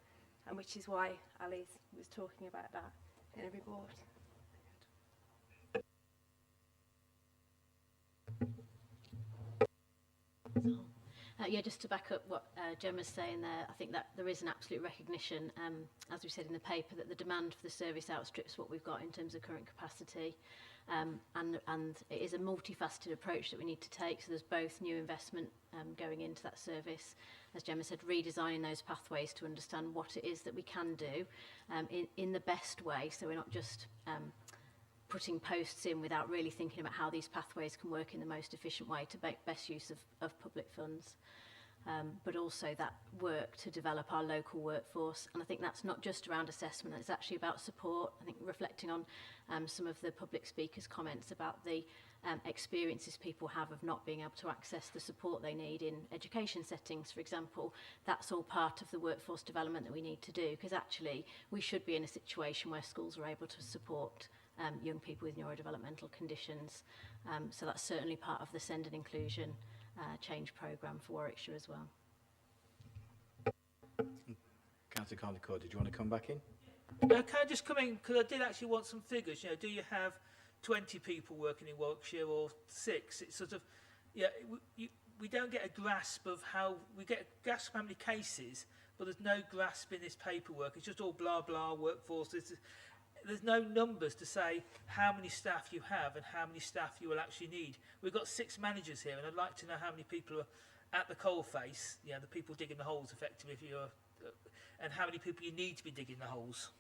Speaker 8: and which is why Ali was talking about that in a report.
Speaker 11: Yeah, just to back up what Gemma's saying there, I think that there is an absolute recognition, as we said in the paper, that the demand for the service outstrips what we've got in terms of current capacity. And it is a multifaceted approach that we need to take. So there's both new investment going into that service, as Gemma said, redesigning those pathways to understand what it is that we can do in the best way. So we're not just putting posts in without really thinking about how these pathways can work in the most efficient way to make best use of public funds. But also that work to develop our local workforce. And I think that's not just around assessment, it's actually about support. I think reflecting on some of the public speakers' comments about the experiences people have of not being able to access the support they need in education settings, for example, that's all part of the workforce development that we need to do, because actually we should be in a situation where schools are able to support young people with neurodevelopmental conditions. So that's certainly part of the Send and Inclusion change programme for Warwickshire as well.
Speaker 1: Councillor Condicourt, did you want to come back in?
Speaker 2: Can I just come in, because I did actually want some figures. You know, do you have 20 people working in Warwickshire or 6? It's sort of, yeah, we don't get a grasp of how, we get a grasp of how many cases, but there's no grasp in this paperwork. It's just all blah, blah, workforce. There's no numbers to say how many staff you have and how many staff you will actually need. We've got 6 managers here, and I'd like to know how many people are at the coalface, you know, the people digging the holes effectively, if you're, and how many people you need to be digging the holes.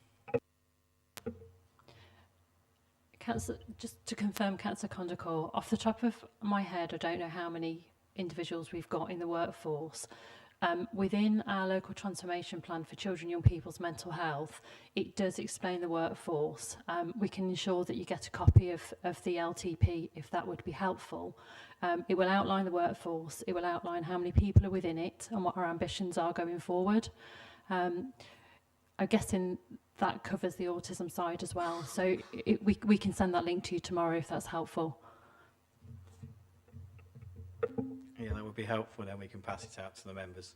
Speaker 8: Councillor, just to confirm, Councillor Condicourt, off the top of my head, I don't know how many individuals we've got in the workforce. Within our local transformation plan for children and young people's mental health, it does explain the workforce. We can ensure that you get a copy of the LTP if that would be helpful. It will outline the workforce, it will outline how many people are within it and what our ambitions are going forward. I'm guessing that covers the autism side as well. So we can send that link to you tomorrow if that's helpful.
Speaker 1: Yeah, that would be helpful, then we can pass it out to the members.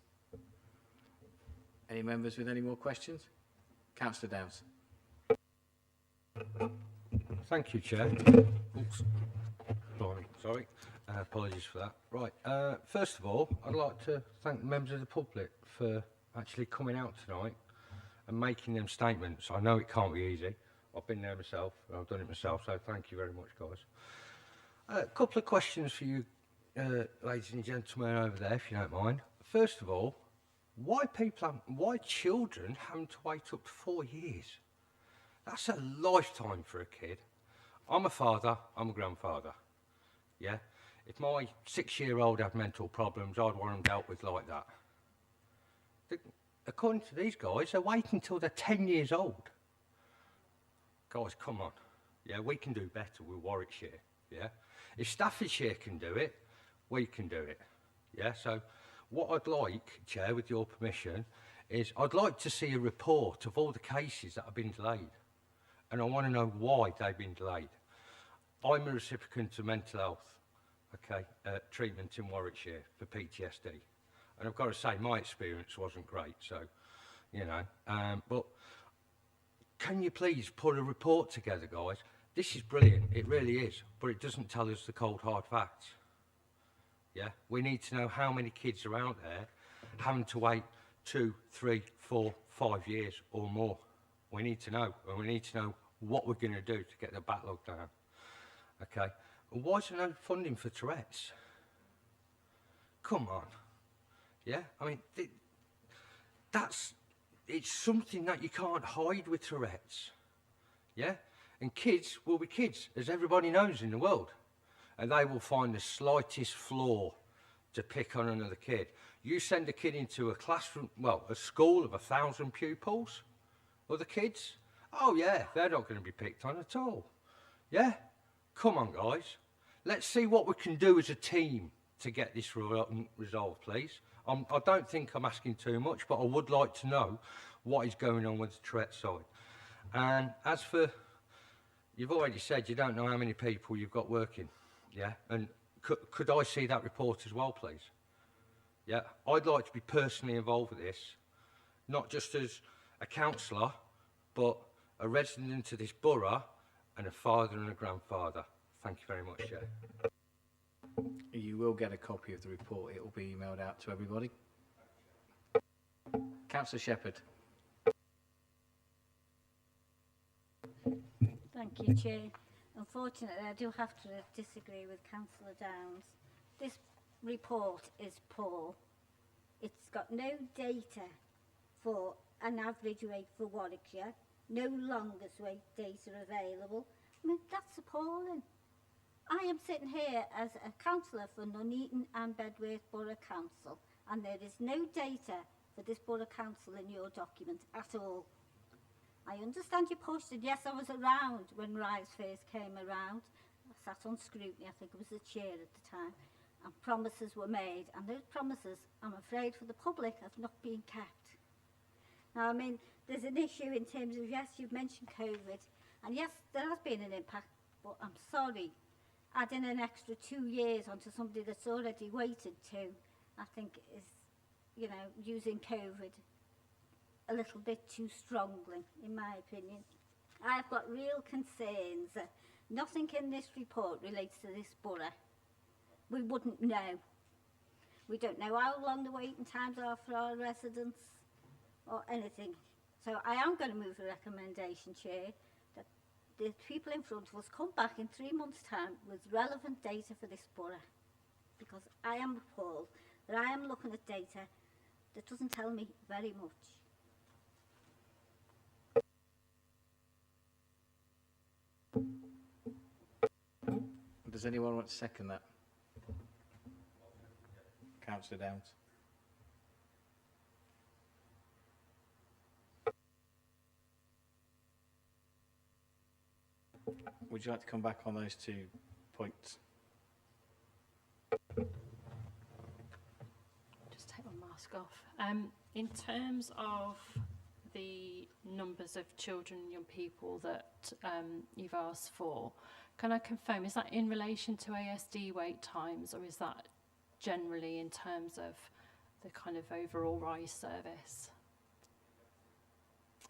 Speaker 1: Any members with any more questions? Councillor Downs.
Speaker 17: Thank you, Chair. Oops. Sorry, apologies for that. Right, first of all, I'd like to thank the members of the public for actually coming out tonight and making them statements. I know it can't be easy. I've been there myself, I've done it myself, so thank you very much, guys. A couple of questions for you, ladies and gentlemen over there, if you don't mind. First of all, why children having to wait up to 4 years? That's a lifetime for a kid. I'm a father, I'm a grandfather. Yeah, if my 6-year-old had mental problems, I'd want them dealt with like that. According to these guys, they're waiting until they're 10 years old. Guys, come on. Yeah, we can do better with Warwickshire. Yeah, if Staffordshire can do it, we can do it. Yeah, so what I'd like, Chair, with your permission, is I'd like to see a report of all the cases that have been delayed and I want to know why they've been delayed. I'm a recipient of mental health, okay, treatment in Warwickshire for PTSD. And I've got to say, my experience wasn't great, so, you know. But can you please put a report together, guys? This is brilliant, it really is, but it doesn't tell us the cold, hard facts. Yeah, we need to know how many kids are out there having to wait 2, 3, 4, 5 years or more. We need to know, and we need to know what we're going to do to get the backlog down. Okay, and why is there no funding for Tourette's? Come on. Yeah, I mean, it's something that you can't hide with Tourette's. Yeah, and kids will be kids, as everybody knows in the world. And they will find the slightest flaw to pick on another kid. You send a kid into a classroom, well, a school of 1,000 pupils, other kids, oh yeah, they're not going to be picked on at all. Yeah? Come on, guys. Let's see what we can do as a team to get this resolved, please. I don't think I'm asking too much, but I would like to know what is going on with the Tourette side. And as for, you've already said you don't know how many people you've got working. Yeah, and could I see that report as well, please? Yeah, I'd like to be personally involved with this, not just as a councillor, but a resident of this borough and a father and a grandfather. Thank you very much, Chair.
Speaker 1: You will get a copy of the report. It will be emailed out to everybody. Councillor Shepherd.
Speaker 5: Thank you, Chair. Unfortunately, I do have to disagree with Councillor Downs. This report is poor. It's got no data for an average rate for Warwickshire, no longest rate data available. I mean, that's appalling. I am sitting here as a councillor for Nuneaton and Bedworth Borough Council, and there is no data for this Borough Council in your document at all. I understand you posted, yes, I was around when Rise first came around. I sat on scrutiny, I think it was the chair at the time, and promises were made, and those promises, I'm afraid for the public, have not been kept. Now, I mean, there's an issue in terms of, yes, you've mentioned COVID, and yes, there has been an impact, but I'm sorry, adding an extra 2 years onto somebody that's already waited to, I think is, you know, using COVID a little bit too strongly, in my opinion. I've got real concerns. Nothing in this report relates to this borough. We wouldn't know. We don't know how long the waiting times are for our residents or anything. So I am going to move a recommendation, Chair, that the people in front of us come back in 3 months' time with relevant data for this borough. Because I am appalled that I am looking at data that doesn't tell me very much.
Speaker 1: Does anyone want to second that? Councillor Downs. Would you like to come back on those 2 points?
Speaker 8: Just take my mask off. In terms of the numbers of children and young people that you've asked for, can I confirm, is that in relation to ASD wait times, or is that generally in terms of the kind of overall RISE service?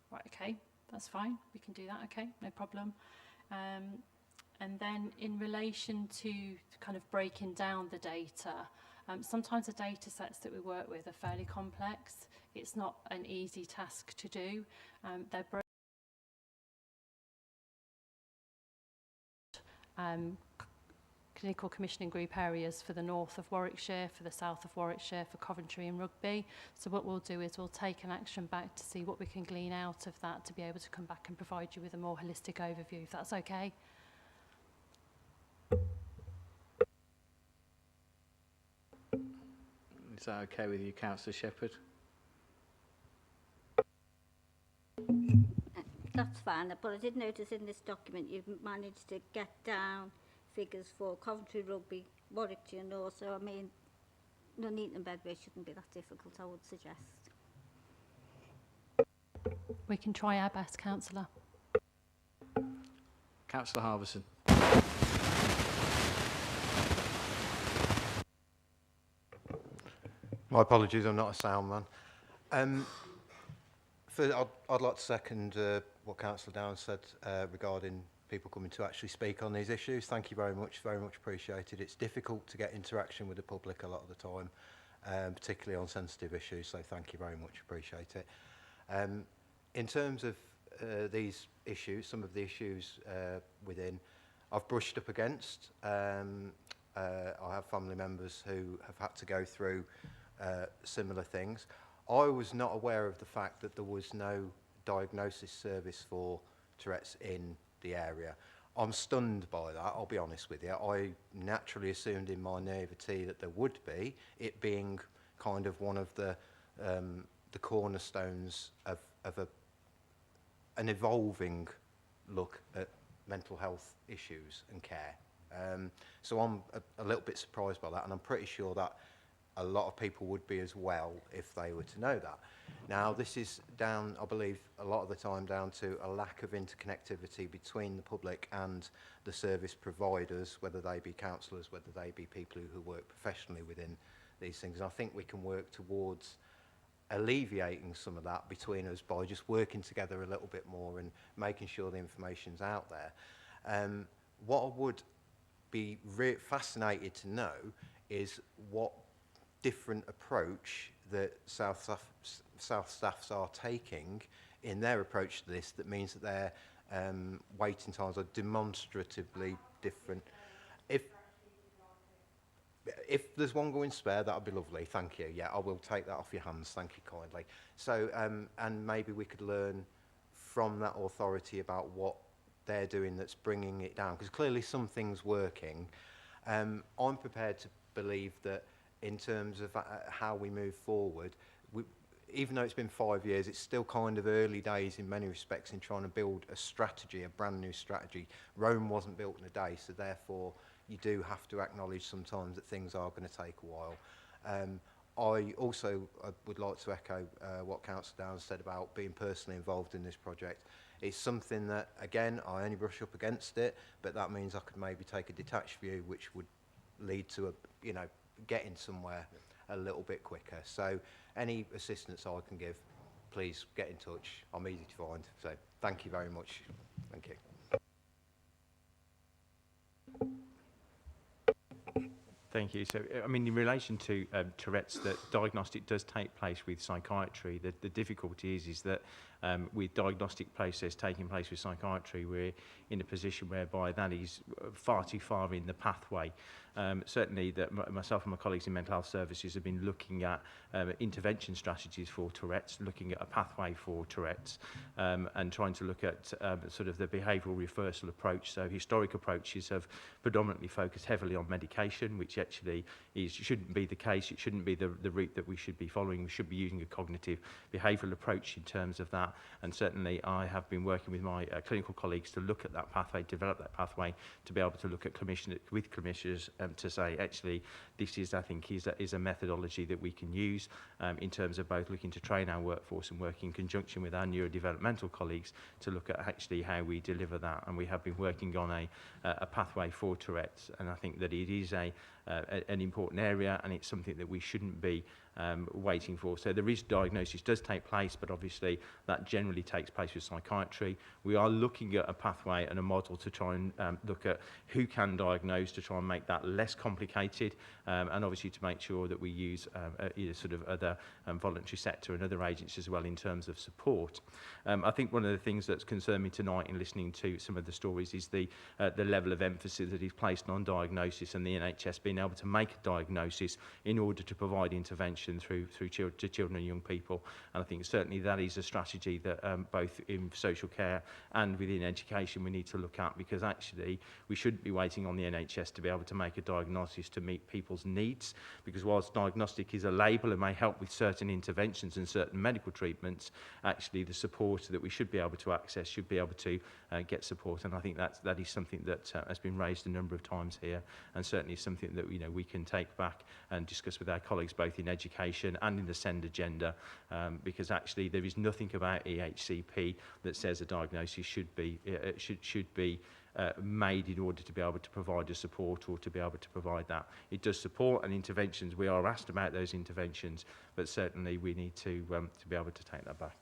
Speaker 8: Right, okay, that's fine, we can do that, okay, no problem. And then in relation to kind of breaking down the data, sometimes the data sets that we work with are fairly complex. It's not an easy task to do. They're clinical commissioning group areas for the north of Warwickshire, for the south of Warwickshire, for Coventry and Rugby. So what we'll do is we'll take an action back to see what we can glean out of that to be able to come back and provide you with a more holistic overview, if that's okay.
Speaker 1: Is that okay with you, Councillor Shepherd?
Speaker 5: That's fine, but I did notice in this document you've managed to get down figures for Coventry, Rugby, Warwickshire and also, I mean, Nuneaton and Bedworth shouldn't be that difficult, I would suggest.
Speaker 8: We can try our best, Councillor.
Speaker 1: Councillor Harbison.
Speaker 18: My apologies, I'm not a sound man. I'd like to second what Councillor Downs said regarding people coming to actually speak on these issues. Thank you very much appreciated. It's difficult to get interaction with the public a lot of the time, particularly on sensitive issues, so thank you very much, appreciate it. In terms of these issues, some of the issues within, I've brushed up against. I have family members who have had to go through similar things. I was not aware of the fact that there was no diagnosis service for Tourette's in the area. I'm stunned by that, I'll be honest with you. I naturally assumed in my naivety that there would be, it being kind of one of the cornerstones of an evolving look at mental health issues and care. So I'm a little bit surprised by that, and I'm pretty sure that a lot of people would be as well if they were to know that. Now, this is down, I believe, a lot of the time down to a lack of interconnectivity between the public and the service providers, whether they be counsellors, whether they be people who work professionally within these things. And I think we can work towards alleviating some of that between us by just working together a little bit more and making sure the information's out there. What I would be fascinated to know is what different approach that South staffs are taking in their approach to this that means that their waiting times are demonstratively different. If there's one going spare, that would be lovely, thank you. Yeah, I will take that off your hands, thank you kindly. So, and maybe we could learn from that authority about what they're doing that's bringing it down, because clearly something's working. I'm prepared to believe that in terms of how we move forward, even though it's been 5 years, it's still kind of early days in many respects in trying to build a strategy, a brand new strategy. Rome wasn't built in a day, so therefore you do have to acknowledge sometimes that things are going to take a while. I also would like to echo what Councillor Downs said about being personally involved in this project. It's something that, again, I only brush up against it, but that means I could maybe take a detached view, which would lead to getting somewhere a little bit quicker. So any assistance I can give, please get in touch. I'm easy to find. So thank you very much. Thank you.
Speaker 9: Thank you. So, I mean, in relation to Tourette's, that diagnostic does take place with psychiatry. The difficulty is that with diagnostic process taking place with psychiatry, we're in a position whereby that is far too far in the pathway. Certainly that myself and my colleagues in mental health services have been looking at intervention strategies for Tourette's, looking at a pathway for Tourette's, and trying to look at sort of the behavioural reversal approach. So historic approaches have predominantly focused heavily on medication, which actually shouldn't be the case. It shouldn't be the route that we should be following. We should be using a cognitive behavioural approach in terms of that. And certainly I have been working with my clinical colleagues to look at that pathway, develop that pathway, to be able to look at with clinicians to say, actually, this is, I think, is a methodology that we can use in terms of both looking to train our workforce and working in conjunction with our neurodevelopmental colleagues to look at actually how we deliver that. And we have been working on a pathway for Tourette's, and I think that it is an important area, and it's something that we shouldn't be waiting for. So there is diagnosis does take place, but obviously that generally takes place with psychiatry. We are looking at a pathway and a model to try and look at who can diagnose, to try and make that less complicated, and obviously to make sure that we use sort of other voluntary sector and other agents as well in terms of support. I think one of the things that's concerned me tonight in listening to some of the stories is the level of emphasis that is placed on diagnosis and the NHS being able to make a diagnosis in order to provide intervention through children and young people. And I think certainly that is a strategy that both in social care and within education we need to look at, because actually we shouldn't be waiting on the NHS to be able to make a diagnosis to meet people's needs, because whilst diagnostic is a label and may help with certain interventions and certain medical treatments, actually the support that we should be able to access should be able to get support. And I think that is something that has been raised a number of times here, and certainly something that that we can take back and discuss with our colleagues both in education and in the SEND agenda, because actually there is nothing about EHCP that says a diagnosis should be made in order to be able to provide a support or to be able to provide that. It does support and interventions. We are asked about those interventions, but certainly we need to be able to take that back.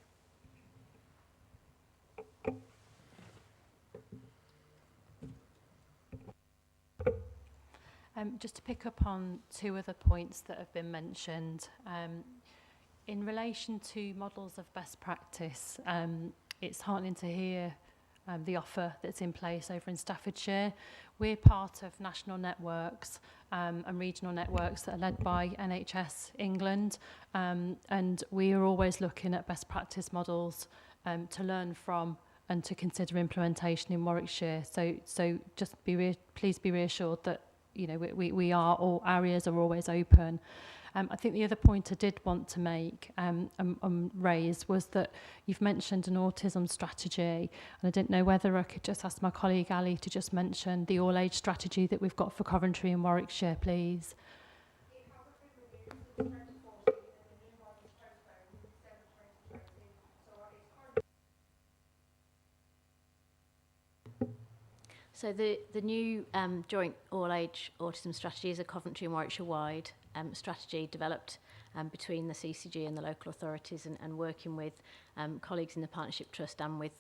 Speaker 8: Just to pick up on two other points that have been mentioned. In relation to models of best practice, it's heartening to hear the offer that's in place over in Staffordshire. We're part of national networks and regional networks that are led by NHS England, and we are always looking at best practice models to learn from and to consider implementation in Warwickshire. So just please be reassured that we are, all our ears are always open. I think the other point I did want to make raise was that you've mentioned an autism strategy, and I didn't know whether I could just ask my colleague Ali to just mention the all-age strategy that we've got for Coventry and Warwickshire, please.
Speaker 11: So the new joint all-age autism strategy is a Coventry and Warwickshire-wide strategy developed between the CCG and the local authorities, and working with colleagues in the Partnership Trust and with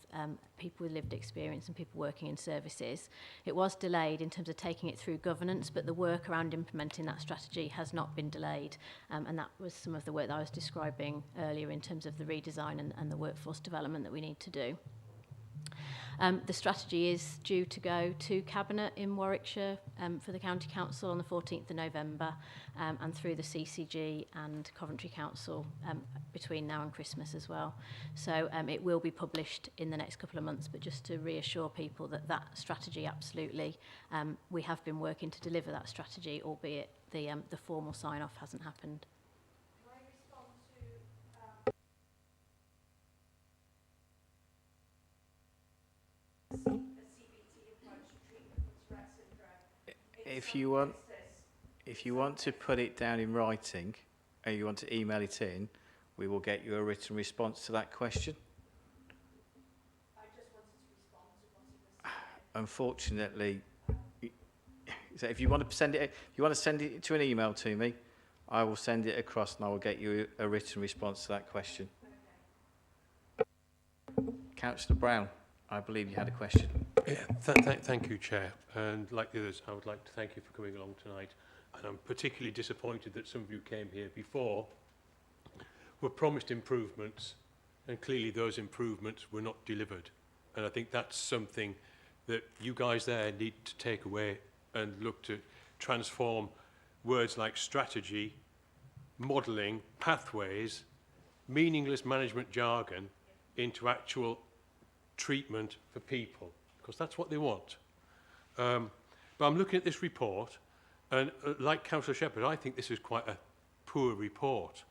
Speaker 11: people with lived experience and people working in services. It was delayed in terms of taking it through governance, but the work around implementing that strategy has not been delayed, and that was some of the work that I was describing earlier in terms of the redesign and the workforce development that we need to do. The strategy is due to go to Cabinet in Warwickshire for the County Council on the 14th of November, and through the CCG and Coventry Council between now and Christmas as well. So it will be published in the next couple of months, but just to reassure people that that strategy, absolutely, we have been working to deliver that strategy, albeit the formal sign-off hasn't happened.
Speaker 1: If you want to put it down in writing, and you want to email it in, we will get you a written response to that question.
Speaker 14: I just wanted to respond to what he was saying.
Speaker 1: Unfortunately, so if you want to send it to an email to me, I will send it across and I will get you a written response to that question. Okay. Councillor Brown, I believe you had a question.
Speaker 3: Yeah, thank you, Chair. And like the others, I would like to thank you for coming along tonight. And I'm particularly disappointed that some of you came here before, were promised improvements, and clearly those improvements were not delivered. And I think that's something that you guys there need to take away and look to transform words like strategy, modelling, pathways, meaningless management jargon into actual treatment for people, because that's what they want. But I'm looking at this report, and like Councillor Shepherd, I think this is quite a poor report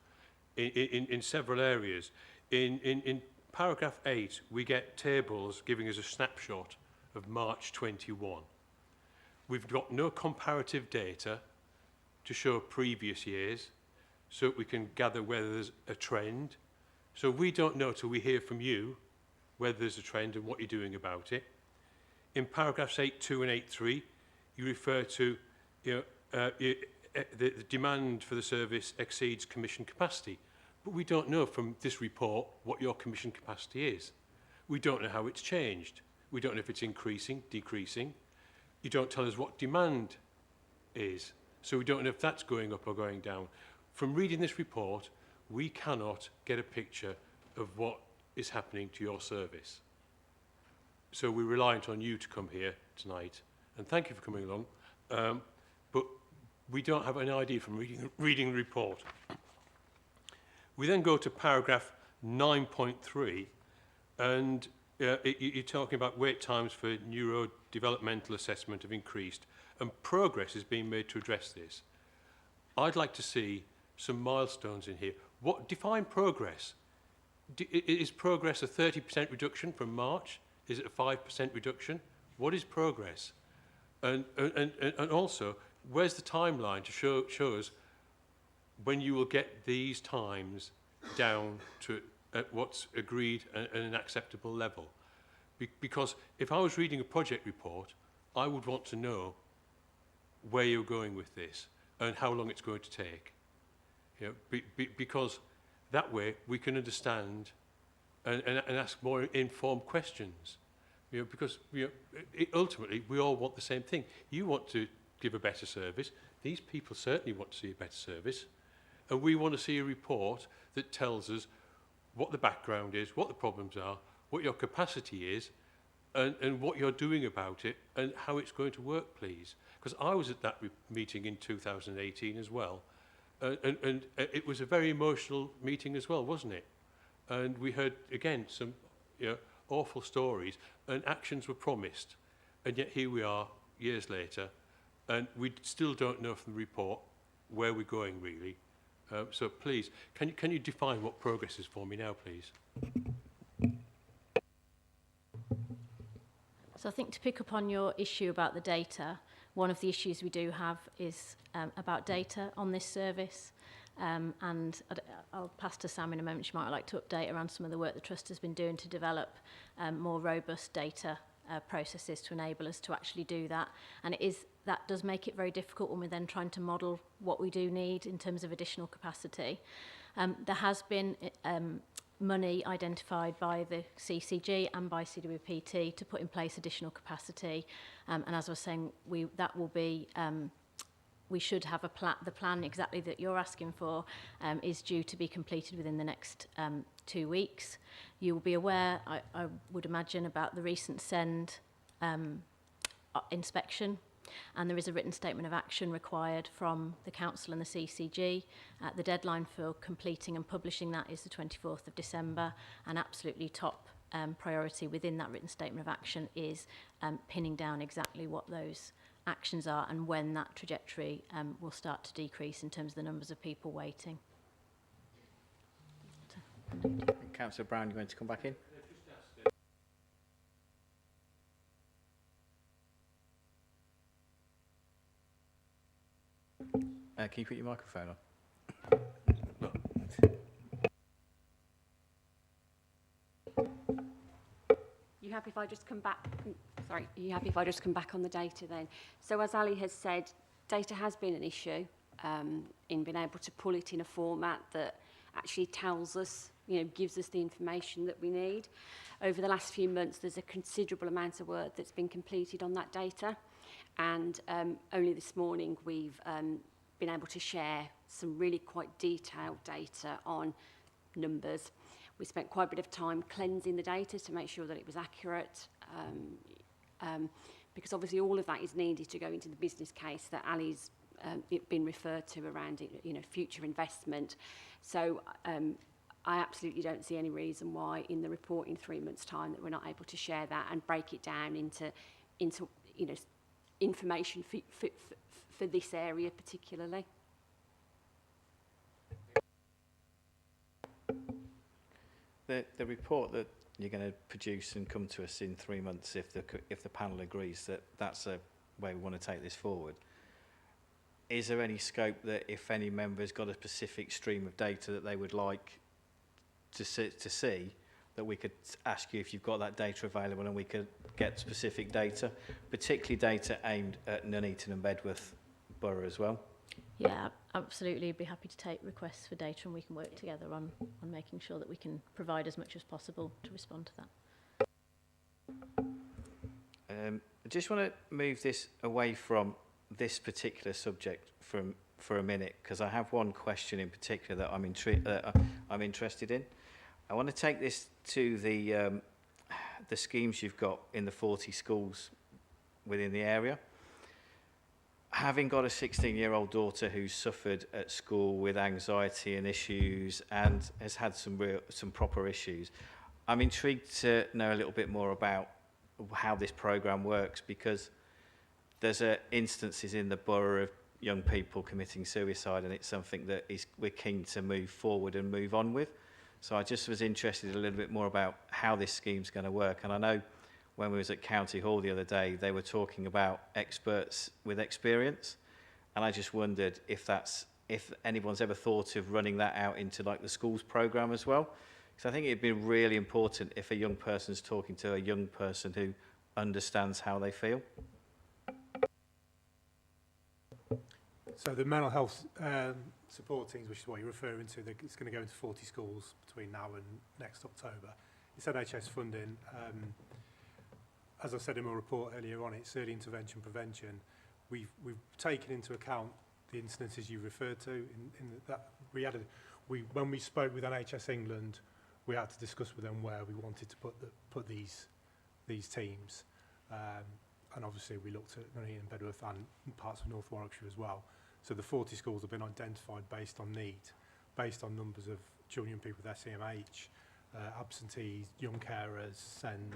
Speaker 3: in several areas. In paragraph 8, we get tables giving us a snapshot of March 21. We've got no comparative data to show previous years, so we can gather whether there's a trend. So we don't know till we hear from you whether there's a trend and what you're doing about it. In paragraphs 8.2 and 8.3, you refer to the demand for the service exceeds commission capacity. But we don't know from this report what your commission capacity is. We don't know how it's changed. We don't know if it's increasing, decreasing. You don't tell us what demand is. So we don't know if that's going up or going down. From reading this report, we cannot get a picture of what is happening to your service. So we're reliant on you to come here tonight. And thank you for coming along. But we don't have any idea from reading the report. We then go to paragraph 9.3, and you're talking about wait times for neurodevelopmental assessment have increased, and progress is being made to address this. I'd like to see some milestones in here. What define progress? Is progress a 30% reduction from March? Is it a 5% reduction? What is progress? And also, where's the timeline to show us when you will get these times down to what's agreed at an acceptable level? Because if I was reading a project report, I would want to know where you're going with this and how long it's going to take. You know, because that way we can understand and ask more informed questions. You know, because ultimately we all want the same thing. You want to give a better service. These people certainly want to see a better service. And we want to see a report that tells us what the background is, what the problems are, what your capacity is, and what you're doing about it, and how it's going to work, please. Because I was at that meeting in 2018 as well, and it was a very emotional meeting as well, wasn't it? And we heard, again, some awful stories, and actions were promised. And yet here we are, years later, and we still don't know from the report where we're going, really. So please, can you define what progress is for me now, please?
Speaker 11: So I think to pick up on your issue about the data, one of the issues we do have is about data on this service. And I'll pass to Sam in a moment. She might like to update around some of the work the Trust has been doing to develop more robust data processes to enable us to actually do that. And that does make it very difficult when we're then trying to model what we do need in terms of additional capacity. There has been money identified by the CCG and by CWPT to put in place additional capacity. And as I was saying, that will be... we should have the plan exactly that you're asking for is due to be completed within the next 2 weeks. You will be aware, I would imagine, about the recent SEND inspection, and there is a written statement of action required from the Council and the CCG. The deadline for completing and publishing that is the 24th of December, and absolutely top priority within that written statement of action is pinning down exactly what those actions are and when that trajectory will start to decrease in terms of the numbers of people waiting.
Speaker 1: Councillor Brown, you going to come back in? Can you put your microphone on?
Speaker 19: You happy if I just come back? Sorry, are you happy if I just come back on the data then? So as Ali has said, data has been an issue in being able to pull it in a format that actually tells us, gives us the information that we need. Over the last few months, there's a considerable amount of work that's been completed on that data. And only this morning, we've been able to share some really quite detailed data on numbers. We spent quite a bit of time cleansing the data to make sure that it was accurate, because obviously all of that is needed to go into the business case that Ali's been referred to around future investment. So I absolutely don't see any reason why in the report in 3 months' time that we're not able to share that and break it down into information for this area particularly.
Speaker 1: The report that you're going to produce and come to us in 3 months, if the panel agrees that that's a way we want to take this forward, is there any scope that if any member's got a specific stream of data that they would like to see, that we could ask you if you've got that data available and we could get specific data, particularly data aimed at Nuneaton and Bedworth Borough as well?
Speaker 11: Yeah, absolutely. I'd be happy to take requests for data and we can work together on making sure that we can provide as much as possible to respond to that.
Speaker 1: I just want to move this away from this particular subject for a minute, because I have one question in particular that I'm interested in. I want to take this to the schemes you've got in the 40 schools within the area. Having got a 16-year-old daughter who's suffered at school with anxiety and issues and has had some proper issues, I'm intrigued to know a little bit more about how this programme works, because there's instances in the borough of young people committing suicide, and it's something that we're keen to move forward and move on with. So I just was interested a little bit more about how this scheme's going to work. And I know when we was at County Hall the other day, they were talking about experts with experience. And I just wondered if anyone's ever thought of running that out into like the schools program as well. Because I think it'd be really important if a young person's talking to a young person who understands how they feel.
Speaker 10: So the mental health support teams, which is what you're referring to, it's going to go into 40 schools between now and next October. It's NHS funding. As I said in my report earlier on, it's early intervention prevention. We've taken into account the instances you referred to. When we spoke with NHS England, we had to discuss with them where we wanted to put these teams. And obviously we looked at Nuneaton, Bedworth and parts of North Warwickshire as well. So the 40 schools have been identified based on need, based on numbers of children and people with SEMH, absentees, young carers, SEND,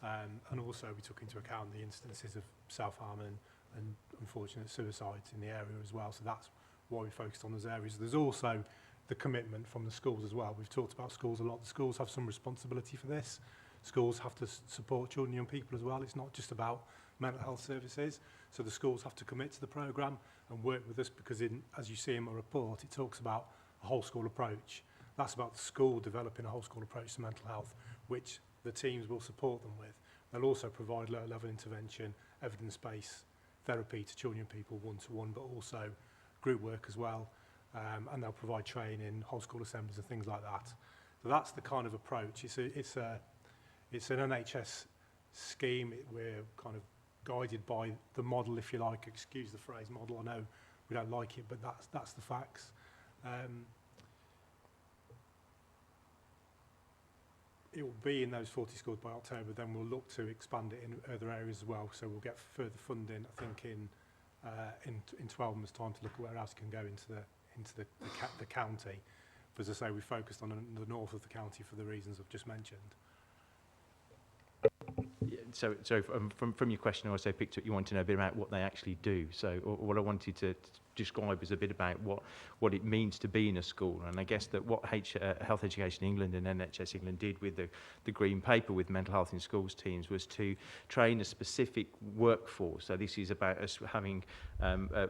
Speaker 10: and also we took into account the instances of self-harm and unfortunate suicides in the area as well. So that's why we focused on those areas. There's also the commitment from the schools as well. We've talked about schools a lot. The schools have some responsibility for this. Schools have to support children and young people as well. It's not just about mental health services. So the schools have to commit to the programme and work with us because, as you see in my report, it talks about a whole school approach. That's about the school developing a whole school approach to mental health, which the teams will support them with. They'll also provide low-level intervention, evidence-based therapy to children and people one-to-one, but also group work as well. And they'll provide training, whole school assemblies and things like that. So that's the kind of approach. It's an NHS scheme. We're kind of guided by the model, if you like. Excuse the phrase model. I know we don't like it, but that's the facts. It will be in those 40 schools by October. Then we'll look to expand it in other areas as well. So we'll get further funding, I think, in 12 months' time to look at where else it can go into the county. But as I say, we focused on the north of the county for the reasons I've just mentioned.
Speaker 9: So from your question, I also picked up you want to know a bit about what they actually do. So what I wanted to describe is a bit about what it means to be in a school. And I guess that what Health Education England and NHS England did with the Green Paper with mental health in schools teams was to train a specific workforce. So this is about us having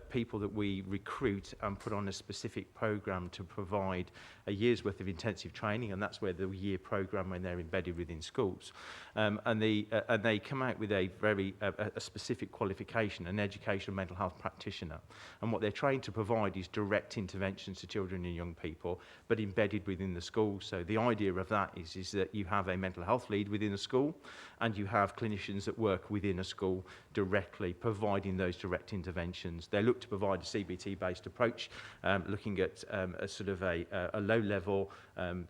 Speaker 9: people that we recruit and put on a specific programme to provide a year's worth of intensive training, and that's where the year programme when they're embedded within schools. And they come out with a very specific qualification, an educational mental health practitioner. And what they're trained to provide is direct interventions to children and young people, but embedded within the school. So the idea of that is that you have a mental health lead within a school, and you have clinicians that work within a school directly, providing those direct interventions. They look to provide a CBT-based approach, looking at a sort of a low-level,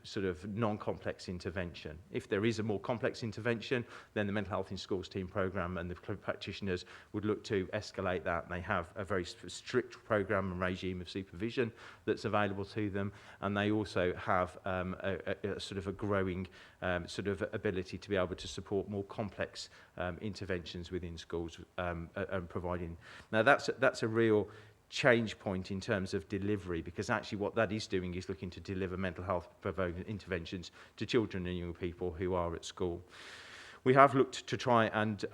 Speaker 9: sort of non-complex intervention. If there is a more complex intervention, then the mental health in schools team programme and the practitioners would look to escalate that. They have a very strict programme and regime of supervision that's available to them, and they also have a sort of a growing sort of ability to be able to support more complex interventions within schools and providing. Now that's a real change point in terms of delivery, because actually what that is doing is looking to deliver mental health interventions to children and young people who are at school. We have looked to try and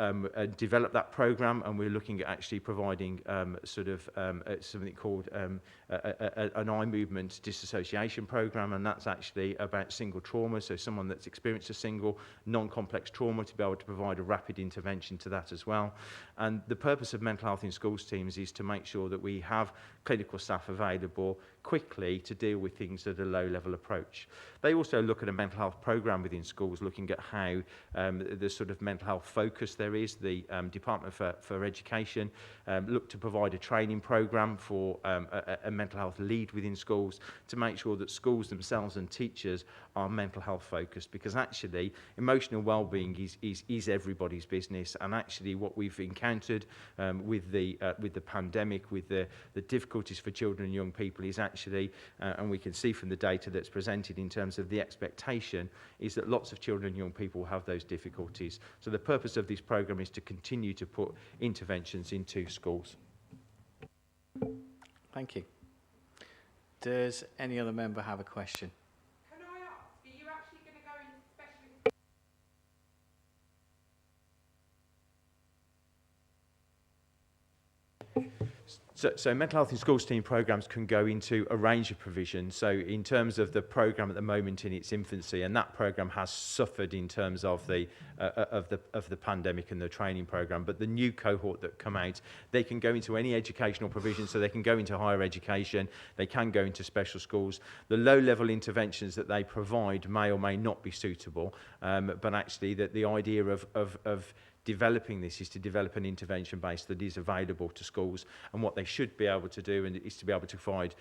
Speaker 9: develop that programme, and we're looking at actually providing something called an eye movement disassociation programme, and that's actually about single trauma, so someone that's experienced a single non-complex trauma to be able to provide a rapid intervention to that as well. And the purpose of mental health in schools teams is to make sure that we have clinical staff available quickly to deal with things at a low-level approach. They also look at a mental health programme within schools, looking at how the sort of mental health focus there is. The Department for Education look to provide a training programme for a mental health lead within schools to make sure that schools themselves and teachers are mental health focused, because actually emotional well-being is everybody's business. And actually what we've encountered with the pandemic, with the difficulties for children and young people is actually, and we can see from the data that's presented in terms of the expectation, is that lots of children and young people have those difficulties. So the purpose of this programme is to continue to put interventions into schools.
Speaker 1: Thank you. Does any other member have a question?
Speaker 13: Can I ask, are you actually going to go into specialist?
Speaker 9: So mental health in schools team programmes can go into a range of provisions. So in terms of the programme at the moment in its infancy, and that programme has suffered in terms of the pandemic and the training programme, but the new cohort that come out, they can go into any educational provision. So they can go into higher education, they can go into special schools. The low-level interventions that they provide may or may not be suitable, but actually the idea of developing this is to develop an intervention base that is available to schools, and what they should be able to do is to be able to provide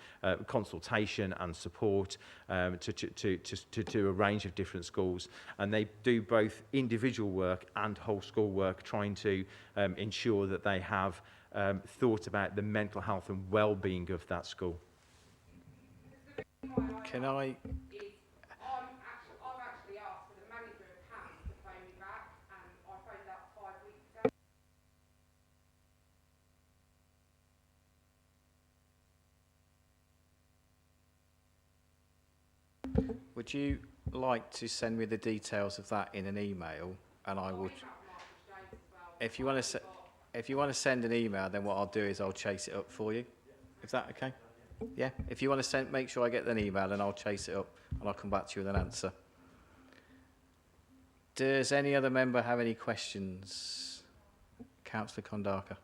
Speaker 9: consultation and support to a range of different schools, and they do both individual work and whole school work, trying to ensure that they have thought about the mental health and well-being of that school.
Speaker 1: Can I?
Speaker 13: I've actually asked for the manager of CAMS to phone me back, and I phoned up 5 weeks ago.
Speaker 1: Would you like to send me the details of that in an email, and I would. If you want to send an email, then what I'll do is I'll chase it up for you. Is that okay? Yeah. If you want to make sure I get an email, and I'll chase it up, and I'll come back to you with an answer. Does any other member have any questions? Councillor Kondaka.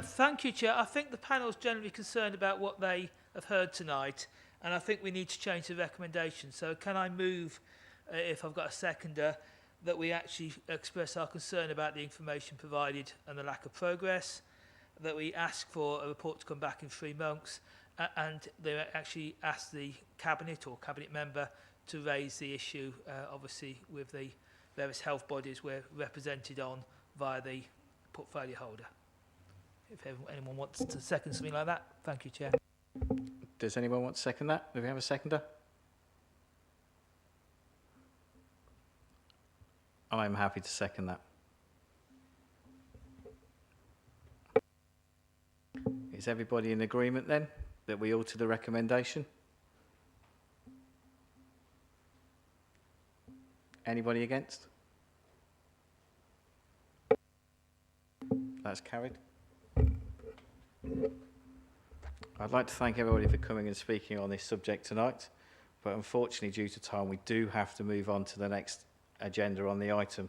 Speaker 2: Thank you, Chair. I think the panel is generally concerned about what they have heard tonight, and I think we need to change the recommendation. So can I move, if I've got a seconder, that we actually express our concern about the information provided and the lack of progress, that we ask for a report to come back in 3 months, and they actually ask the Cabinet or Cabinet member to raise the issue, obviously, with the various health bodies we're represented on via the portfolio holder. If anyone wants to second something like that, thank you, Chair.
Speaker 1: Does anyone want to second that? Do we have a seconder? I'm happy to second that. Is everybody in agreement then that we alter the recommendation? Anybody against? That's carried. I'd like to thank everybody for coming and speaking on this subject tonight, but unfortunately due to time we do have to move on to the next agenda on the item,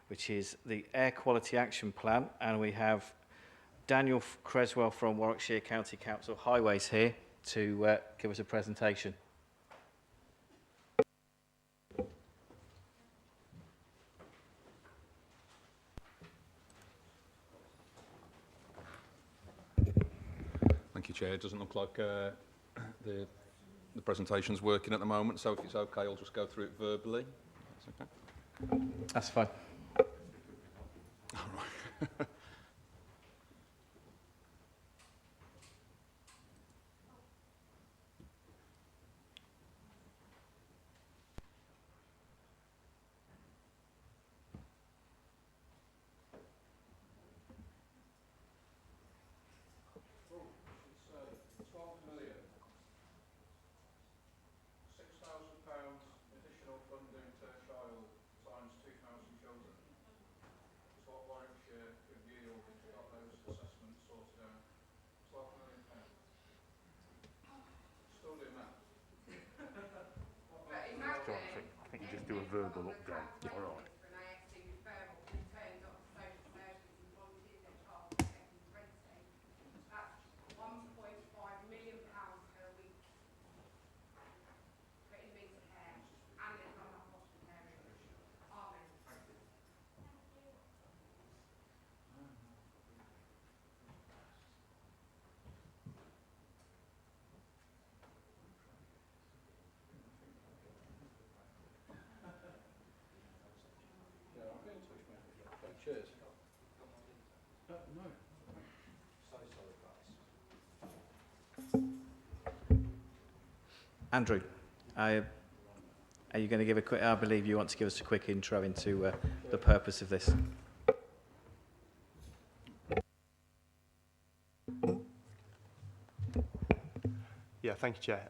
Speaker 1: which is the Air Quality Action Plan, and we have Daniel Creswell from Warwickshire County Council Highways here to give us a presentation.
Speaker 20: Thank you, Chair. It doesn't look like the presentation's working at the moment, so if it's okay, I'll just go through it verbally. That's okay.
Speaker 1: That's fine.
Speaker 20: All right.
Speaker 7: Verbal update. All right.
Speaker 20: Cheers.
Speaker 10: No.
Speaker 1: Andrew, are you going to give a quick, I believe you want to give us a quick intro into the purpose of this.
Speaker 21: Yeah, thank you, Chair.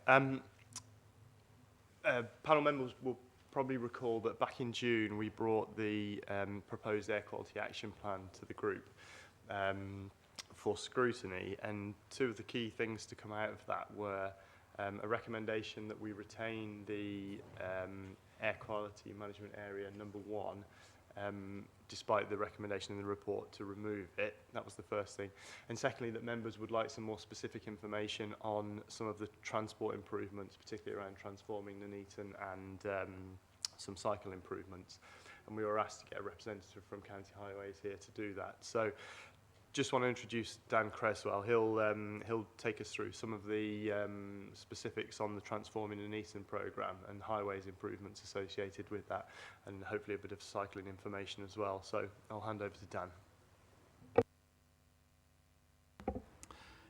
Speaker 21: Panel members will probably recall that back in June we brought the proposed Air Quality Action Plan to the group. for scrutiny, and two of the key things to come out of that were a recommendation that we retain the air quality management area number 1, despite the recommendation in the report to remove it. That was the first thing. And secondly, that members would like some more specific information on some of the transport improvements, particularly around transforming Nuneaton and some cycle improvements. And we were asked to get a representative from County Highways here to do that. So just want to introduce Dan Creswell. He'll take us through some of the specifics on the Transforming Nuneaton programme and highways improvements associated with that, and hopefully a bit of cycling information as well. So I'll hand over to Dan.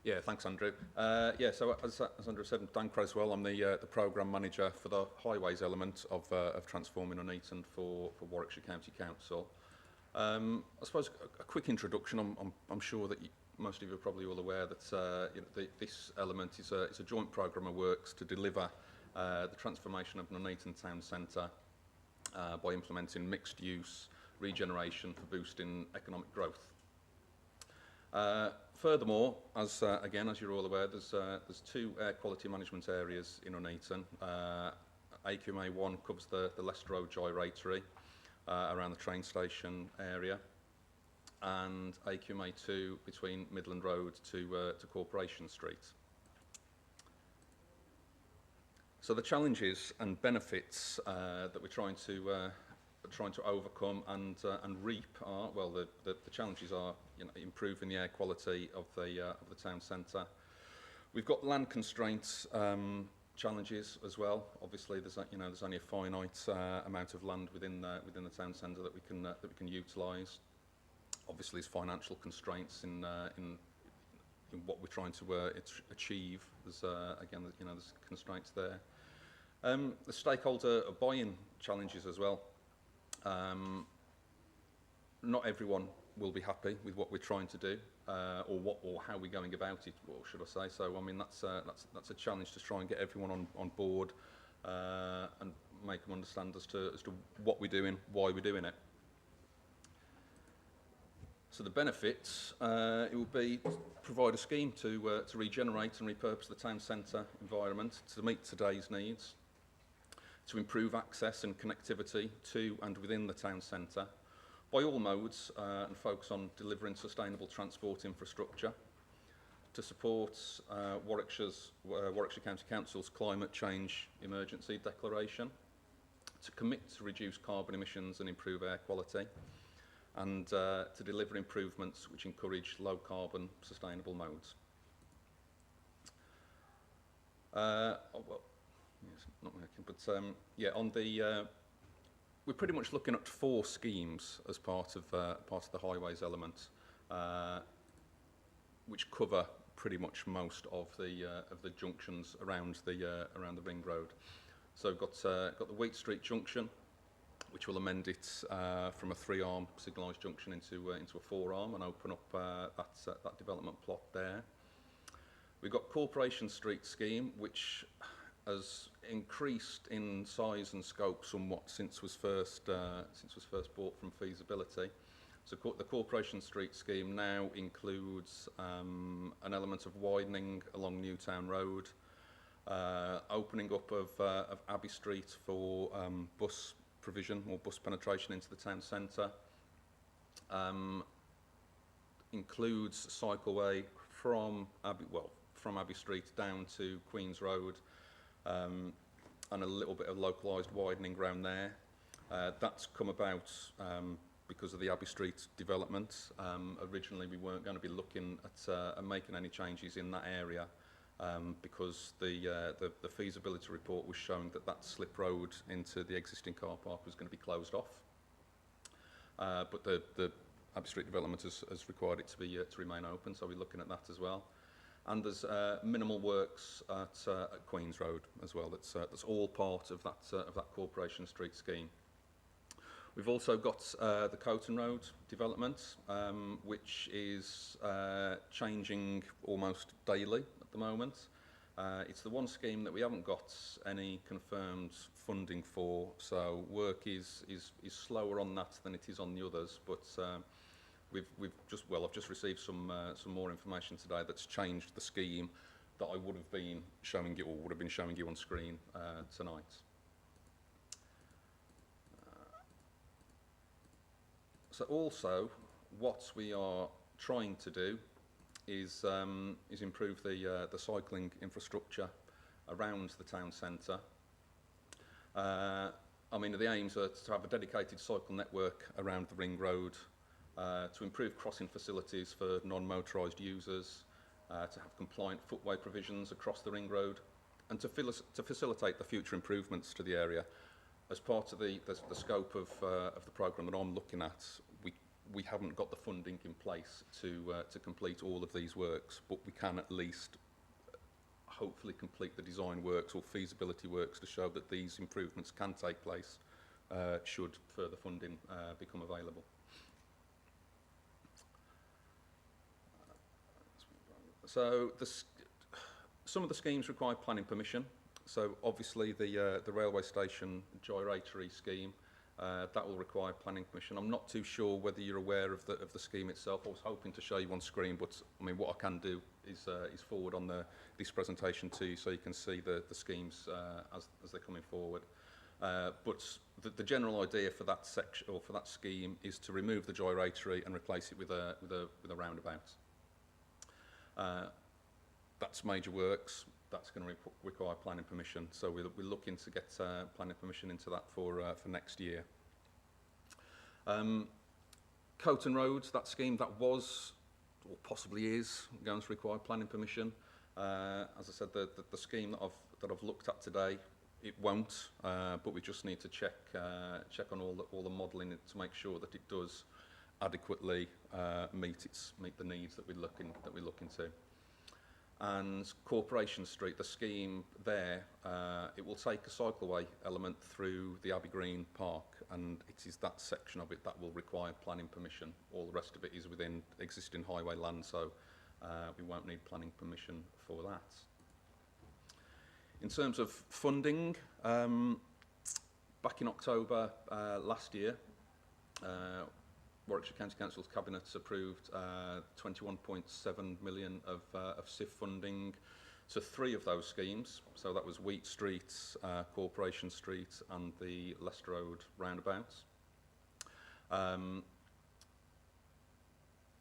Speaker 20: Yeah, thanks, Andrew. So as Andrew said, I'm Dan Creswell. I'm the programme manager for the highways element of Transforming Nuneaton for Warwickshire County Council. I suppose a quick introduction. I'm sure that most of you are probably all aware that this element is a joint programme of works to deliver the transformation of Nuneaton Town Centre by implementing mixed use regeneration for boosting economic growth. Furthermore, as you're all aware, there's 2 air quality management areas in Nuneaton. AQMA 1 covers the Leicester Road gyratory around the train station area, and AQMA 2 between Midland Road to Corporation Street. So the challenges and benefits that we're trying to overcome and reap are, well, the challenges are, improving the air quality of the town centre. We've got land constraints challenges as well. Obviously, there's only a finite amount of land within the town centre that we can utilise. Obviously, there's financial constraints in what we're trying to achieve. There's there's constraints there. The stakeholder buy-in challenges as well. Not everyone will be happy with what we're trying to do, or how we're going about it, or should I say. So, I mean, that's a challenge to try and get everyone on board and make them understand as to what we're doing, why we're doing it. So the benefits, it will be provide a scheme to regenerate and repurpose the town centre environment to meet today's needs, to improve access and connectivity to and within the town centre by all modes, and focus on delivering sustainable transport infrastructure, to support Warwickshire County Council's climate change emergency declaration, to commit to reduce carbon emissions and improve air quality, and to deliver improvements which encourage low carbon sustainable modes. It's not working, but on the we're pretty much looking at 4 schemes as part of the highways element, which cover pretty much most of the junctions around the ring road. So we've got the Wheat Street junction, which will amend it from a 3-arm signalised junction into a 4-arm and open up that development plot there. We've got Corporation Street scheme, which has increased in size and scope somewhat since was first brought from feasibility. So the Corporation Street scheme now includes an element of widening along Newtown Road, opening up of Abbey Street for bus provision or bus penetration into the town centre, includes cycleway from Abbey Street down to Queen's Road, and a little bit of localised widening around there. That's come about because of the Abbey Street development. Originally, we weren't going to be looking at making any changes in that area because the feasibility report was showing that slip road into the existing car park was going to be closed off. But the Abbey Street development has required it to remain open, so we're looking at that as well. And there's minimal works at Queen's Road as well. That's all part of that Corporation Street scheme. We've also got the Coton Road development, which is changing almost daily at the moment. It's the one scheme that we haven't got any confirmed funding for, so work is slower on that than it is on the others. But I've just received some more information today that's changed the scheme that I would have been showing you, or would have been showing you on screen tonight. So also, what we are trying to do is improve the cycling infrastructure around the town centre. I mean, the aims are to have a dedicated cycle network around the ring road, to improve crossing facilities for non-motorised users, to have compliant footway provisions across the ring road, and to facilitate the future improvements to the area. As part of the scope of the programme that I'm looking at, we haven't got the funding in place to complete all of these works, but we can at least hopefully complete the design works or feasibility works to show that these improvements can take place should further funding become available. So some of the schemes require planning permission. So obviously the railway station gyratory scheme, that will require planning permission. I'm not too sure whether you're aware of the scheme itself. I was hoping to show you on screen, but I mean, what I can do is forward on this presentation to you so you can see the schemes as they're coming forward. But the general idea for that section, or for that scheme, is to remove the gyratory and replace it with a roundabout. That's major works. That's going to require planning permission. So we're looking to get planning permission into that for next year. Coton Road, that scheme, that was, or possibly is, going to require planning permission. As I said, the scheme that I've looked at today, it won't, but we just need to check on all the modelling to make sure that it does adequately meet the needs that we're looking to. And Corporation Street, the scheme there, it will take a cycleway element through the Abbey Green Park, and it is that section of it that will require planning permission. All the rest of it is within existing highway land, so we won't need planning permission for that. In terms of funding, back in October last year, Warwickshire County Council's Cabinet approved 21.7 million of SIF funding to 3 of those schemes. So that was Wheat Street, Corporation Street and the Leicester Road roundabouts.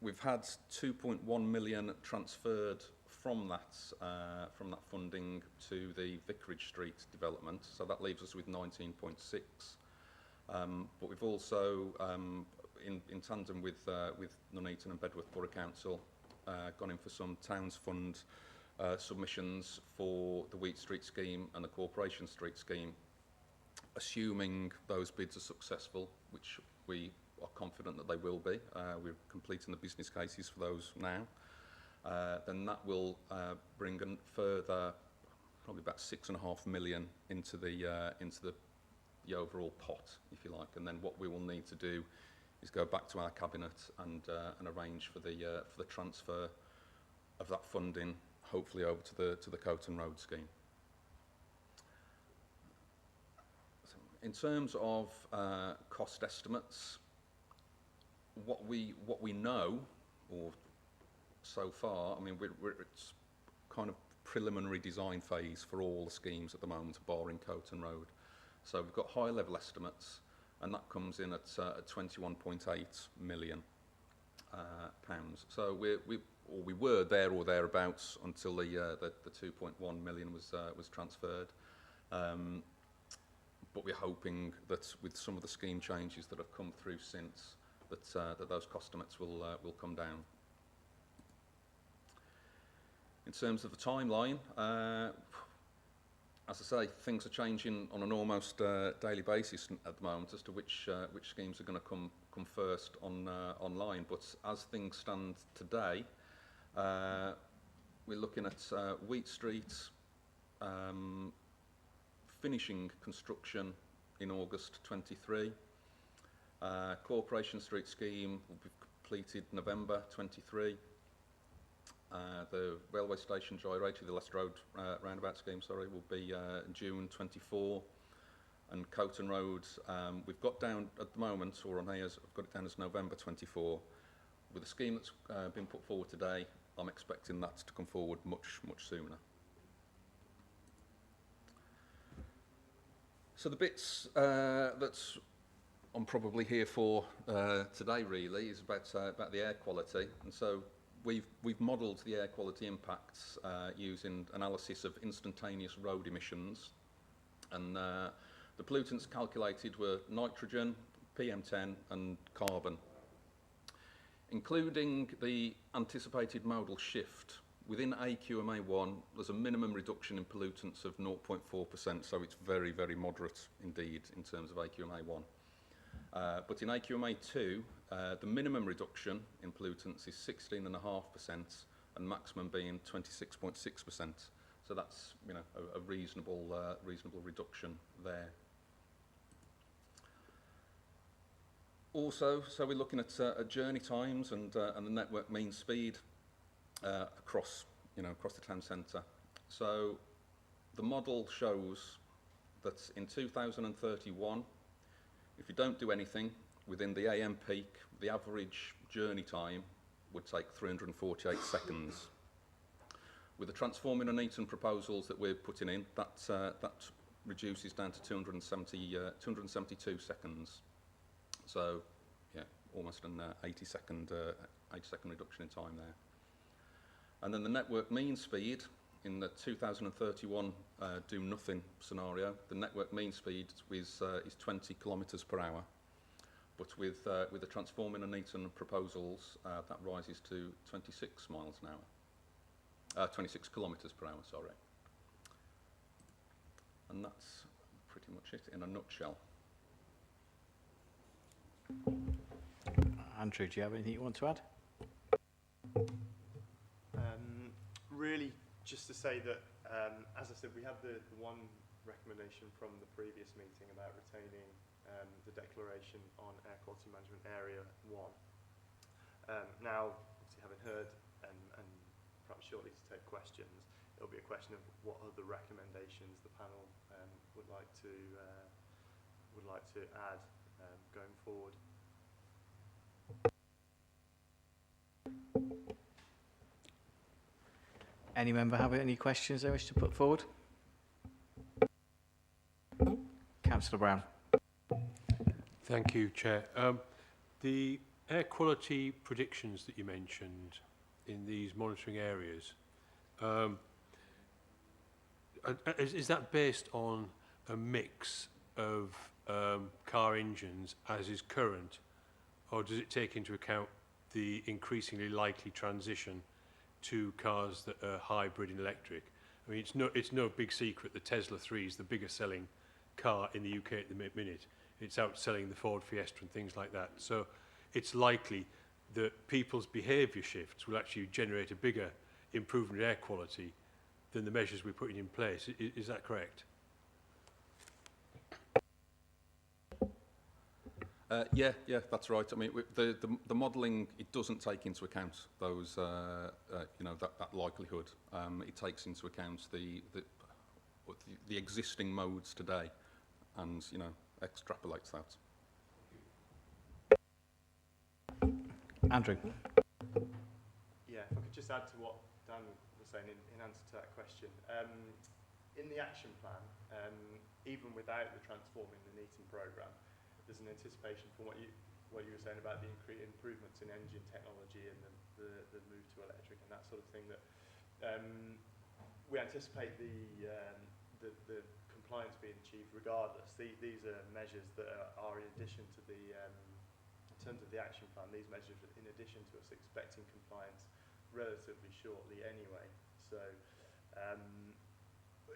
Speaker 20: We've had 2.1 million transferred from that funding to the Vicarage Street development. So that leaves us with 19.6. But we've also in tandem with Nuneaton and Bedworth Borough Council, gone in for some Towns Fund submissions for the Wheat Street scheme and the Corporation Street scheme. Assuming those bids are successful, which we are confident that they will be, we're completing the business cases for those now, then that will bring a further probably about 6.5 million into the overall pot, if you like. And then what we will need to do is go back to our cabinet and arrange for the transfer of that funding, hopefully over to the Coton Road scheme. So in terms of cost estimates, what we know, or so far, I mean, it's kind of preliminary design phase for all the schemes at the moment, barring Coton Road. So we've got high level estimates, and that comes in at 21.8 million pounds. So we were there or thereabouts until the 2.1 million was transferred. But we're hoping that with some of the scheme changes that have come through since, that those cost estimates will come down. In terms of the timeline, as I say, things are changing on an almost daily basis at the moment as to which schemes are going to come first online. But as things stand today, we're looking at Wheat Street finishing construction in August 23. Corporation Street scheme will be completed November 23. The railway station gyratory, the Leicester Road roundabout scheme, will be June 24. And Coton Road, we've got down at the moment, or on here, I've got it down as November 24. with the scheme that's been put forward today, I'm expecting that to come forward much sooner. So the bits that I'm probably here for today really is about the air quality, and so we've modelled the air quality impacts using analysis of instantaneous road emissions, and the pollutants calculated were nitrogen, PM10 and carbon. Including the anticipated modal shift, within AQMA1 there's a minimum reduction in pollutants of 0.4%, so it's very, very moderate indeed in terms of AQMA1. But in AQMA2, the minimum reduction in pollutants is 16.5% and maximum being 26.6%. So that's, you know, a reasonable reduction there. Also, so we're looking at journey times and the network mean speed across the town centre. So the model shows that in 2031, if you don't do anything within the AM peak, the average journey time would take 348 seconds. With the Transforming Nuneaton proposals that we're putting in, that reduces down to 272 seconds. So, yeah, almost an 80-second reduction in time there. And then the network mean speed in the 2031 do nothing scenario. The network mean speed is 20 kilometres per hour, but with the Transforming Nuneaton proposals, that rises to 26 miles an hour, 26 kilometres per hour. Sorry. And that's pretty much it in a nutshell.
Speaker 1: Andrew, do you have anything you want to add?
Speaker 21: Really, just to say that, as I said, we had the one recommendation from the previous meeting about retaining the declaration on Air Quality Management Area 1. Now, obviously, having heard and perhaps shortly to take questions, it'll be a question of what other recommendations the panel would like to add going forward.
Speaker 1: Any member have any questions they wish to put forward? Councillor Brown.
Speaker 3: Thank you, Chair. The air quality predictions that you mentioned in these monitoring areas, is that based on a mix of car engines as is current, or does it take into account the increasingly likely transition to cars that are hybrid and electric? I mean, it's no big secret that Tesla 3 is the biggest selling car in the UK at the minute. It's outselling the Ford Fiesta and things like that. So it's likely that people's behaviour shifts will actually generate a bigger improvement in air quality than the measures we're putting in place. Is that correct?
Speaker 20: Yeah, that's right. I mean, the modelling, it doesn't take into account those, that likelihood. It takes into account the existing modes today, and extrapolates that.
Speaker 1: Andrew.
Speaker 21: Yeah, if I could just add to what Dan was saying in answer to that question. In the action plan, even without the Transforming Nuneaton programme, there's an anticipation from what you were saying about the improvements in engine technology and the move to electric and that sort of thing, that we anticipate the compliance being achieved regardless. These are measures that are in addition to the, in terms of the action plan, these measures are in addition to us expecting compliance relatively shortly anyway. So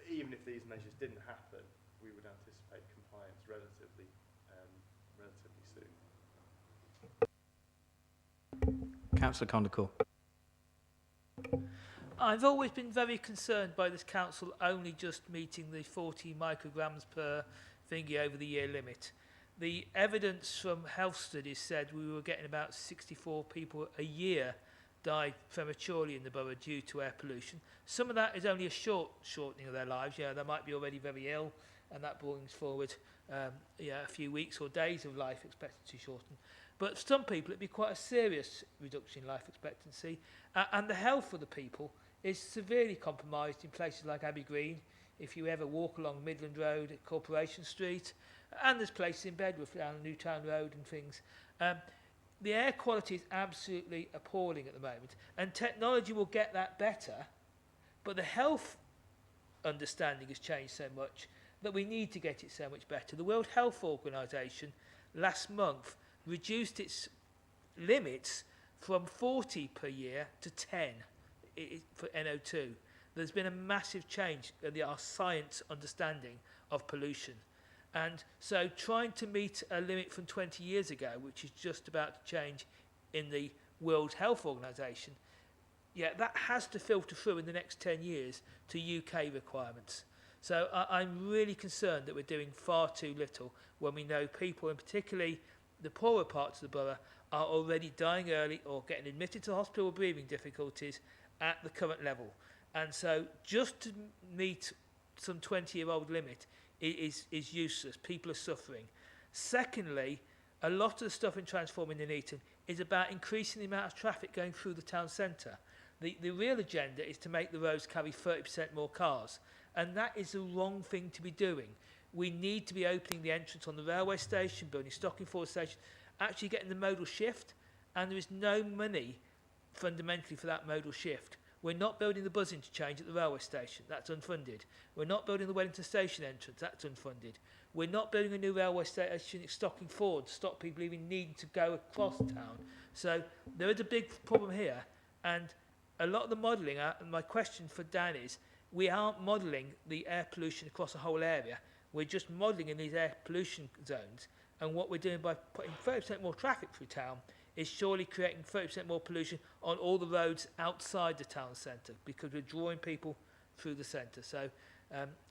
Speaker 21: even if these measures didn't happen, we would anticipate compliance relatively soon.
Speaker 1: Councillor Condical.
Speaker 2: I've always been very concerned by this council only just meeting the 40 micrograms per thingy over the year limit. The evidence from health studies said we were getting about 64 people a year die prematurely in the borough due to air pollution. Some of that is only a shortening of their lives. Yeah, they might be already very ill, and that brings forward yeah, a few weeks or days of life expectancy shortened. But for some people, it'd be quite a serious reduction in life expectancy, and the health of the people is severely compromised in places like Abbey Green. If you ever walk along Midland Road at Corporation Street, and there's places in Bedworth down Newtown Road and things. The air quality is absolutely appalling at the moment, and technology will get that better, but the health understanding has changed so much that we need to get it so much better. The World Health Organization last month reduced its limits from 40 per year to 10 for NO2. There's been a massive change in our science understanding of pollution. And so trying to meet a limit from 20 years ago, which is just about to change in the World Health Organization, yeah, that has to filter through in the next 10 years to UK requirements. So I'm really concerned that we're doing far too little when we know people, and particularly the poorer parts of the borough, are already dying early or getting admitted to the hospital with breathing difficulties at the current level. And so just to meet some 20-year-old limit is useless. People are suffering. Secondly, a lot of the stuff in transforming Nuneaton is about increasing the amount of traffic going through the town centre. The real agenda is to make the roads carry 30% more cars, and that is the wrong thing to be doing. We need to be opening the entrance on the railway station, building stocking forward station, actually getting the modal shift, and there is no money fundamentally for that modal shift. We're not building the bus interchange at the railway station, that's unfunded. We're not building the Wellington station entrance, that's unfunded. We're not building a new railway station at Stocking Forward to stop people even needing to go across town. So there is a big problem here, and a lot of the modelling, and my question for Dan is, we aren't modelling the air pollution across the whole area, we're just modelling in these air pollution zones, and what we're doing by putting 30% more traffic through town is surely creating 30% more pollution on all the roads outside the town centre, because we're drawing people through the centre. So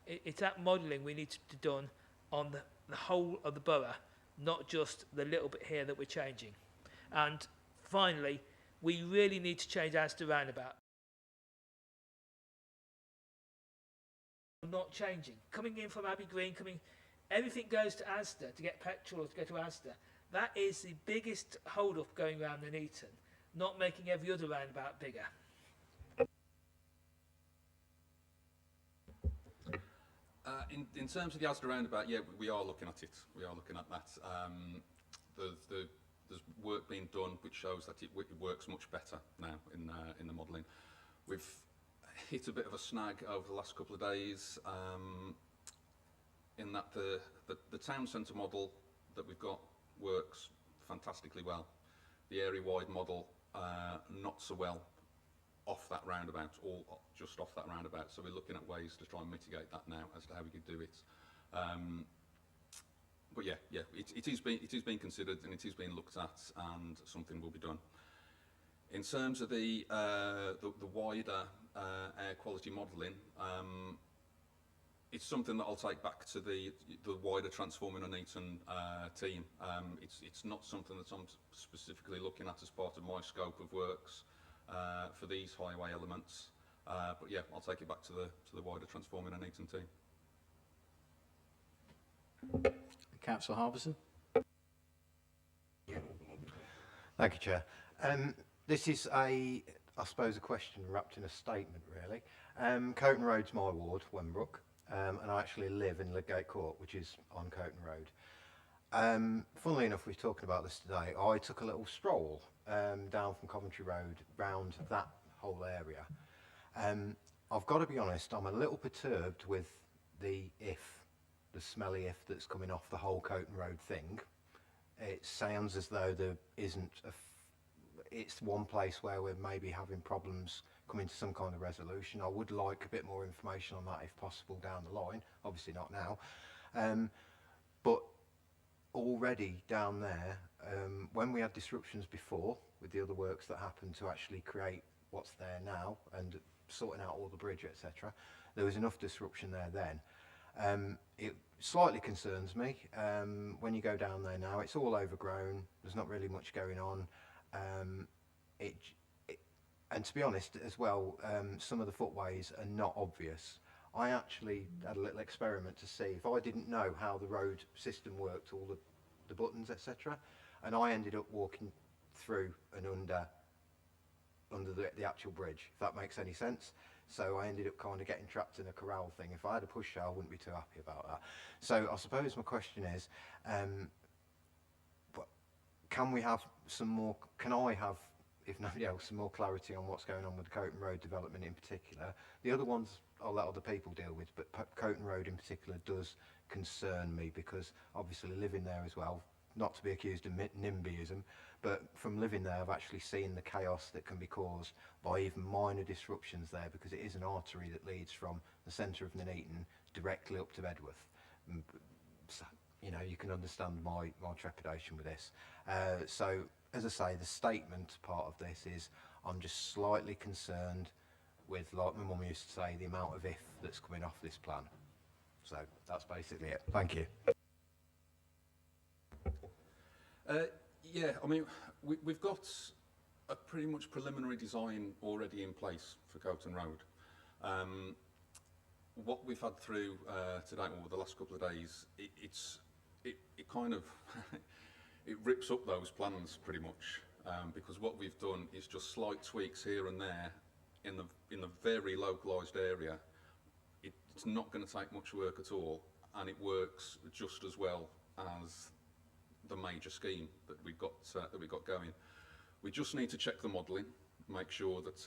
Speaker 2: it's that modelling we need to do done on the whole of the borough, not just the little bit here that we're changing. And finally, we really need to change Asda roundabout. Not changing. Coming in from Abbey Green, everything goes to Asda to get petrol or to go to Asda. That is the biggest hold-up going around Nuneaton, not making every other roundabout bigger.
Speaker 20: In terms of the Asda roundabout, yeah, we are looking at it. We are looking at that. There's work being done which shows that it works much better now in the modelling. We've hit a bit of a snag over the last couple of days in that the town centre model that we've got works fantastically well. The area-wide model, not so well off that roundabout, or just off that roundabout. So we're looking at ways to try and mitigate that now as to how we could do it. But yeah, it is being considered and it is being looked at, and something will be done. In terms of the wider air quality modelling, it's something that I'll take back to the wider Transforming Nuneaton team. It's not something that I'm specifically looking at as part of my scope of works for these highway elements. But yeah, I'll take it back to the wider Transforming Nuneaton team.
Speaker 1: Councillor Harbison.
Speaker 18: Thank you, Chair. This is I suppose, a question wrapped in a statement, really. Coton Road's my ward, Wenbrook, and I actually live in Ludgate Court, which is on Coton Road. Funnily enough, we're talking about this today. I took a little stroll down from Coventry Road round that whole area. I've got to be honest, I'm a little perturbed with the smelly if that's coming off the whole Coton Road thing. It sounds as though there isn't it's one place where we're maybe having problems coming to some kind of resolution. I would like a bit more information on that if possible down the line, obviously not now. But already down there, when we had disruptions before with the other works that happened to actually create what's there now and sorting out all the bridge, etc., there was enough disruption there then. It slightly concerns me when you go down there now. It's all overgrown. There's not really much going on. And to be honest as well, some of the footways are not obvious. I actually had a little experiment to see if I didn't know how the road system worked, all the buttons, etc. And I ended up walking through and under the actual bridge, if that makes any sense. So I ended up kind of getting trapped in a corral thing. If I had a push I wouldn't be too happy about that. So I suppose my question is, can we have some more, can I have, if nobody else, some more clarity on what's going on with the Coton Road development in particular? The other ones I'll let other people deal with, but Coton Road in particular does concern me, because obviously living there as well, not to be accused of NIMBYism, but from living there I've actually seen the chaos that can be caused by even minor disruptions there, because it is an artery that leads from the centre of Nuneaton directly up to Bedworth. So, you know, you can understand my trepidation with this. So, as I say, the statement part of this is I'm just slightly concerned with, like my mum used to say, the amount of if that's coming off this plan. So that's basically it. Thank you.
Speaker 20: Yeah, I mean, we've got a pretty much preliminary design already in place for Coton Road. What we've had through today, or the last couple of days, it kind of it rips up those plans pretty much, because what we've done is just slight tweaks here and there in the very localised area. It's not going to take much work at all, and it works just as well as the major scheme that we got going. We just need to check the modelling, make sure that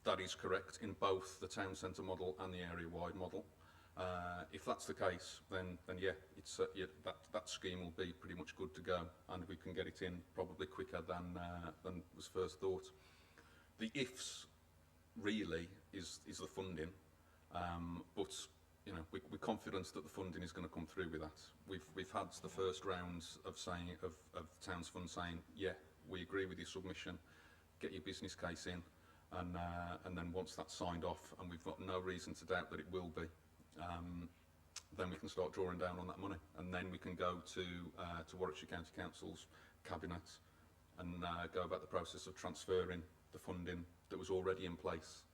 Speaker 20: that is correct in both the town centre model and the area-wide model. If that's the case, then yeah, it's that scheme will be pretty much good to go, and we can get it in probably quicker than was first thought. The ifs really is the funding, but you know, we're confident that the funding is going to come through with that. We've had the first rounds of Towns Fund saying, yeah, we agree with your submission, get your business case in, and then once that's signed off, and we've got no reason to doubt that it will be, then we can start drawing down on that money, and then we can go to Warwickshire County Council's cabinet and go about the process of transferring the funding that was already in place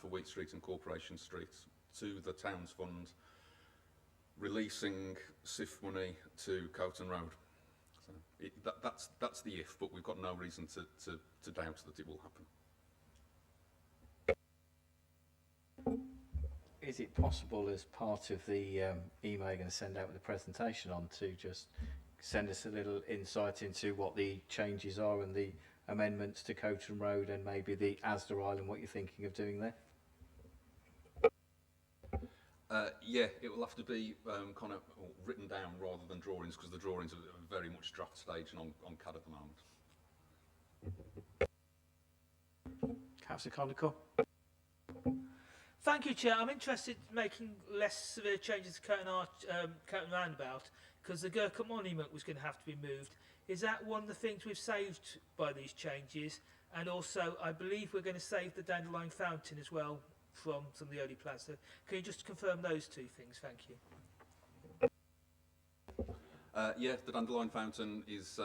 Speaker 20: for Wheat Street and Corporation Street to the Towns Fund, releasing SIF money to Coton Road. So that's the if, but we've got no reason to doubt that it will happen.
Speaker 1: Is it possible, as part of the email you're going to send out with the presentation on, to just send us a little insight into what the changes are and the amendments to Coton Road, and maybe the Asda Island, what you're thinking of doing there?
Speaker 20: Yeah, it will have to be kind of written down rather than drawings, because the drawings are very much draft stage and on CAD at the moment.
Speaker 1: Councillor Condicle.
Speaker 2: Thank you, Chair. I'm interested in making less severe changes to Coton Roundabout, because the Gurkha Monument was going to have to be moved. Is that one of the things we've saved by these changes? And also, I believe we're going to save the Dandelion Fountain as well from some of the early plans. So can you just confirm those two things? Thank you.
Speaker 20: Yeah, the Dandelion Fountain is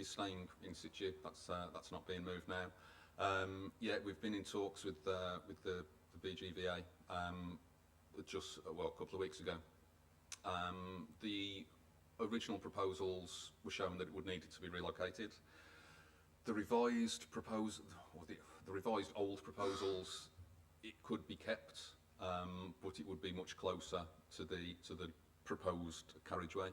Speaker 20: staying in situ. That's not being moved now. Yeah, we've been in talks with the BGVA just a couple of weeks ago. The original proposals were showing that it would need it to be relocated. The revised the revised old proposals, it could be kept, but it would be much closer to the proposed carriageway.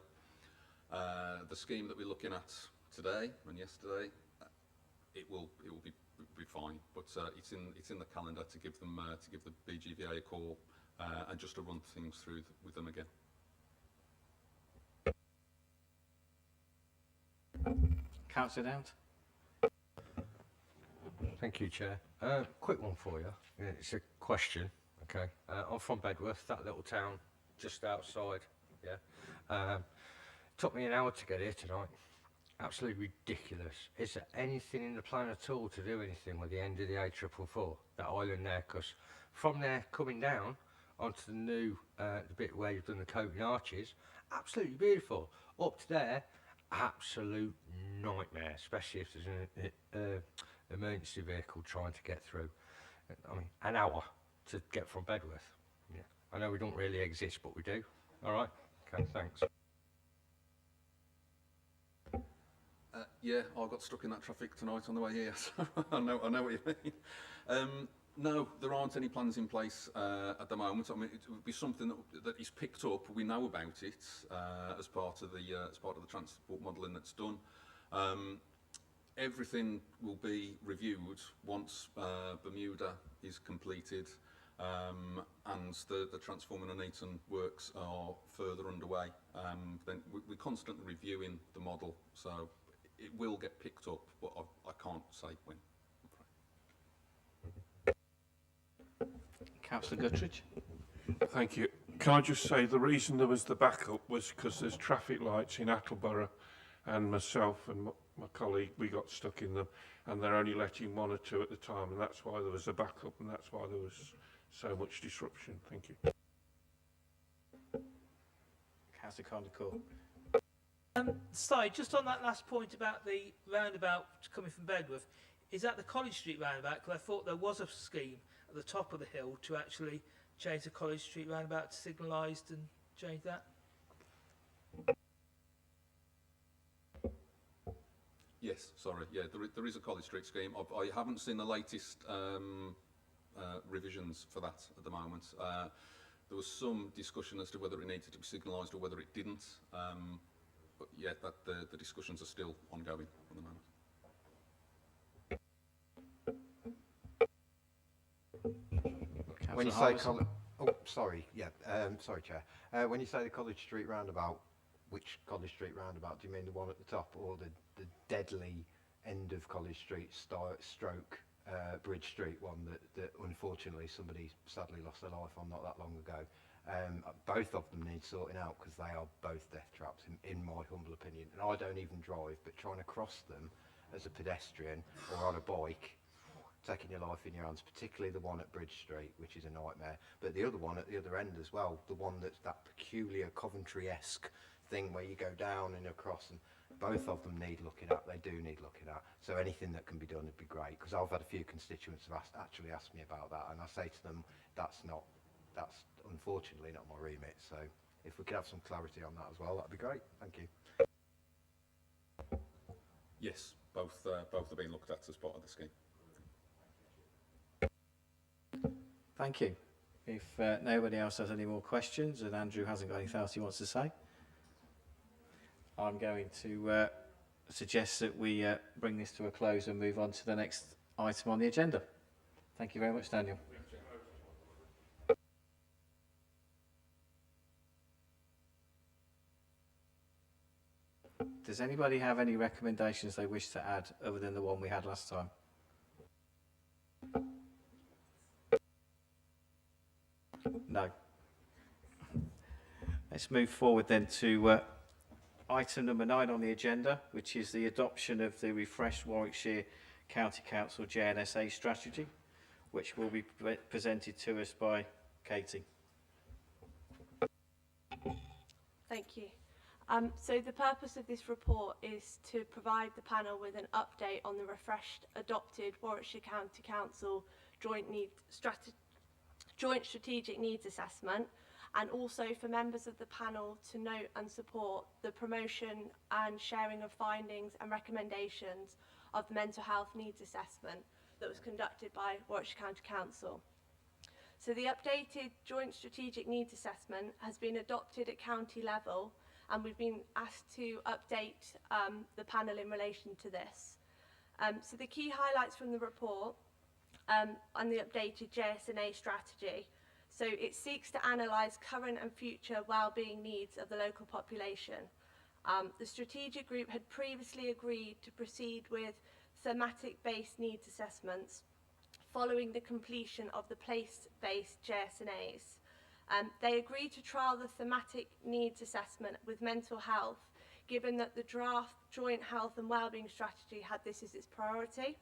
Speaker 20: The scheme that we're looking at today and yesterday, it will be fine, but it's in the calendar to give the BGVA a call and just to run things through with them again.
Speaker 1: Councillor Downs.
Speaker 17: Thank you, Chair. Quick one for you. Yeah, it's a question. Okay. I'm from Bedworth, that little town just outside. Yeah. Took me an hour to get here tonight. Absolutely ridiculous. Is there anything in the plan at all to do anything with the end of the A444, that island there? Because from there coming down onto the new the bit where you've done the Coton Arches, absolutely beautiful. Up to there, absolute nightmare, especially if there's an emergency vehicle trying to get through. I mean, an hour to get from Bedworth. Yeah. I know we don't really exist, but we do. All right. Okay, thanks.
Speaker 20: Yeah, I got stuck in that traffic tonight on the way here, so I know what you mean. No, there aren't any plans in place at the moment. I mean, it would be something that is picked up. We know about it as part of the transport modelling that's done. Everything will be reviewed once Bermuda is completed and the Transforming Nuneaton works are further underway. Then we're constantly reviewing the model, so it will get picked up, but I can't say when.
Speaker 1: Councillor Guttridge.
Speaker 7: Thank you. Can I just say the reason there was the backup was because there's traffic lights in Attleborough, and myself and my colleague, we got stuck in them, and they're only letting 1 or 2 at the time, and that's why there was a backup, and that's why there was so much disruption. Thank you.
Speaker 1: Councillor Condicourt.
Speaker 2: Sorry, just on that last point about the roundabout coming from Bedworth, is that the College Street roundabout? Because I thought there was a scheme at the top of the hill to actually change the College Street roundabout to signalised and change that.
Speaker 20: Yes, sorry. Yeah, there is a College Street scheme. I haven't seen the latest revisions for that at the moment. There was some discussion as to whether it needed to be signalised or whether it didn't. But yeah, the discussions are still ongoing at the moment.
Speaker 18: When you say sorry, Chair. When you say the College Street roundabout, which College Street roundabout? Do you mean the one at the top, or the deadly end of College Street stroke Bridge Street one that unfortunately somebody sadly lost their life on not that long ago? Both of them need sorting out because they are both death traps in my humble opinion. And I don't even drive, but trying to cross them as a pedestrian or on a bike, taking your life in your hands, particularly the one at Bridge Street, which is a nightmare. But the other one at the other end as well, the one that's that peculiar Coventry-esque thing where you go down and across, and both of them need looking at. They do need looking at. So anything that can be done would be great, because I've had a few constituents have actually asked me about that, and I say to them, that's unfortunately not my remit. So if we could have some clarity on that as well, that'd be great. Thank you.
Speaker 20: Yes, both are being looked at as part of the scheme.
Speaker 1: Thank you. If nobody else has any more questions and Andrew hasn't got anything else he wants to say, I'm going to suggest that we bring this to a close and move on to the next item on the agenda. Thank you very much, Daniel. Does anybody have any recommendations they wish to add other than the one we had last time? No. Let's move forward then to item number 9 on the agenda, which is the adoption of the refreshed Warwickshire County Council JNSA strategy, which will be presented to us by Katie.
Speaker 12: Thank you. So the purpose of this report is to provide the panel with an update on the refreshed adopted Warwickshire County Council Joint Strategic Needs Assessment, and also for members of the panel to note and support the promotion and sharing of findings and recommendations of the mental health needs assessment that was conducted by Warwickshire County Council. So the updated Joint Strategic Needs Assessment has been adopted at county level, and we've been asked to update the panel in relation to this. So the key highlights from the report and the updated JSNA strategy. So it seeks to analyse current and future wellbeing needs of the local population. The strategic group had previously agreed to proceed with thematic-based needs assessments following the completion of the place-based JSNAs. They agreed to trial the thematic needs assessment with mental health, given that the draft joint health and wellbeing strategy had this as its priority.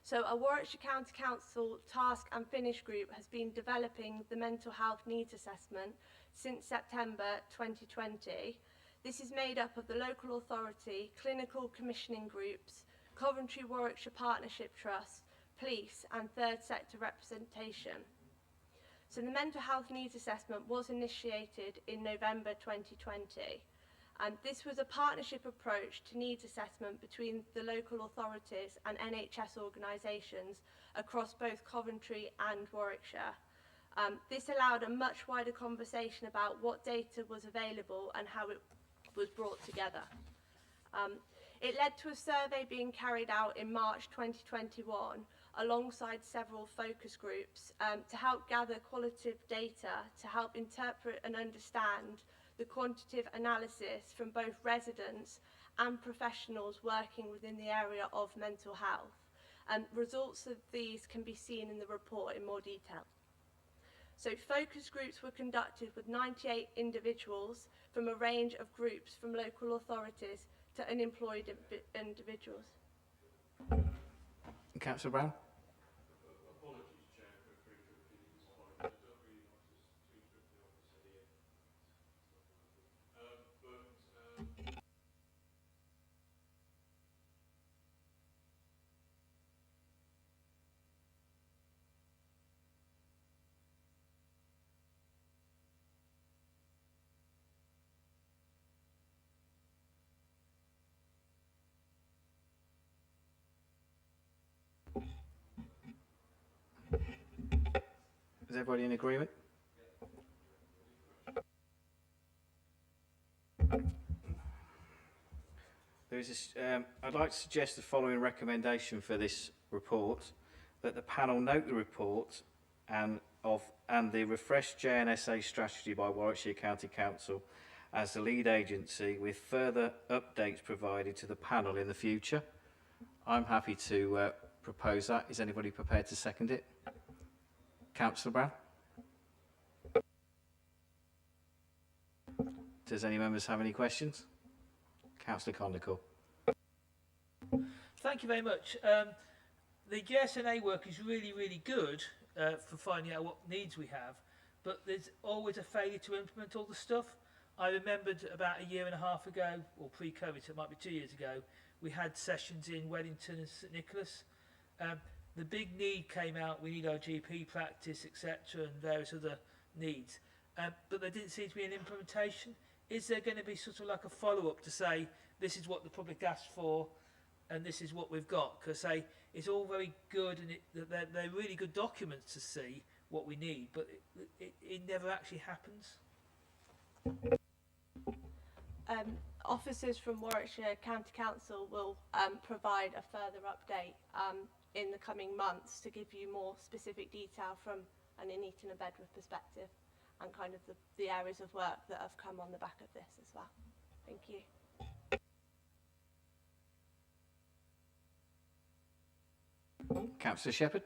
Speaker 12: So a Warwickshire County Council task and finish group has been developing the mental health needs assessment since September 2020. This is made up of the local authority, clinical commissioning groups, Coventry Warwickshire Partnership Trust, police and third sector representation. So the mental health needs assessment was initiated in November 2020. And this was a partnership approach to needs assessment between the local authorities and NHS organisations across both Coventry and Warwickshire. This allowed a much wider conversation about what data was available and how it was brought together. It led to a survey being carried out in March 2021 alongside several focus groups to help gather qualitative data to help interpret and understand the quantitative analysis from both residents and professionals working within the area of mental health. Results of these can be seen in the report in more detail. So focus groups were conducted with 98 individuals from a range of groups from local authorities to unemployed individuals.
Speaker 1: Councillor Brown? Is everybody in agreement? There is I'd like to suggest the following recommendation for this report: that the panel note the report and the refreshed JNSA strategy by Warwickshire County Council as the lead agency, with further updates provided to the panel in the future. I'm happy to propose that. Is anybody prepared to second it? Councillor Brown? Does any members have any questions? Councillor Condicle.
Speaker 2: Thank you very much. The JSNA work is really, really good for finding out what needs we have, but there's always a failure to implement all the stuff. I remembered about a year and a half ago, or pre-COVID, so it might be 2 years ago, we had sessions in Wellington and St Nicholas. The big need came out, we need our GP practice, etc., and various other needs. But there didn't seem to be an implementation. Is there going to be sort of like a follow-up to say, this is what the public asked for, and this is what we've got? Because it's all very good, and they're really good documents to see what we need, but it never actually happens.
Speaker 12: Officers from Warwickshire County Council will provide a further update in the coming months to give you more specific detail from an Nuneaton and Bedworth perspective, and kind of the areas of work that have come on the back of this as well. Thank you.
Speaker 1: Councillor Shepherd.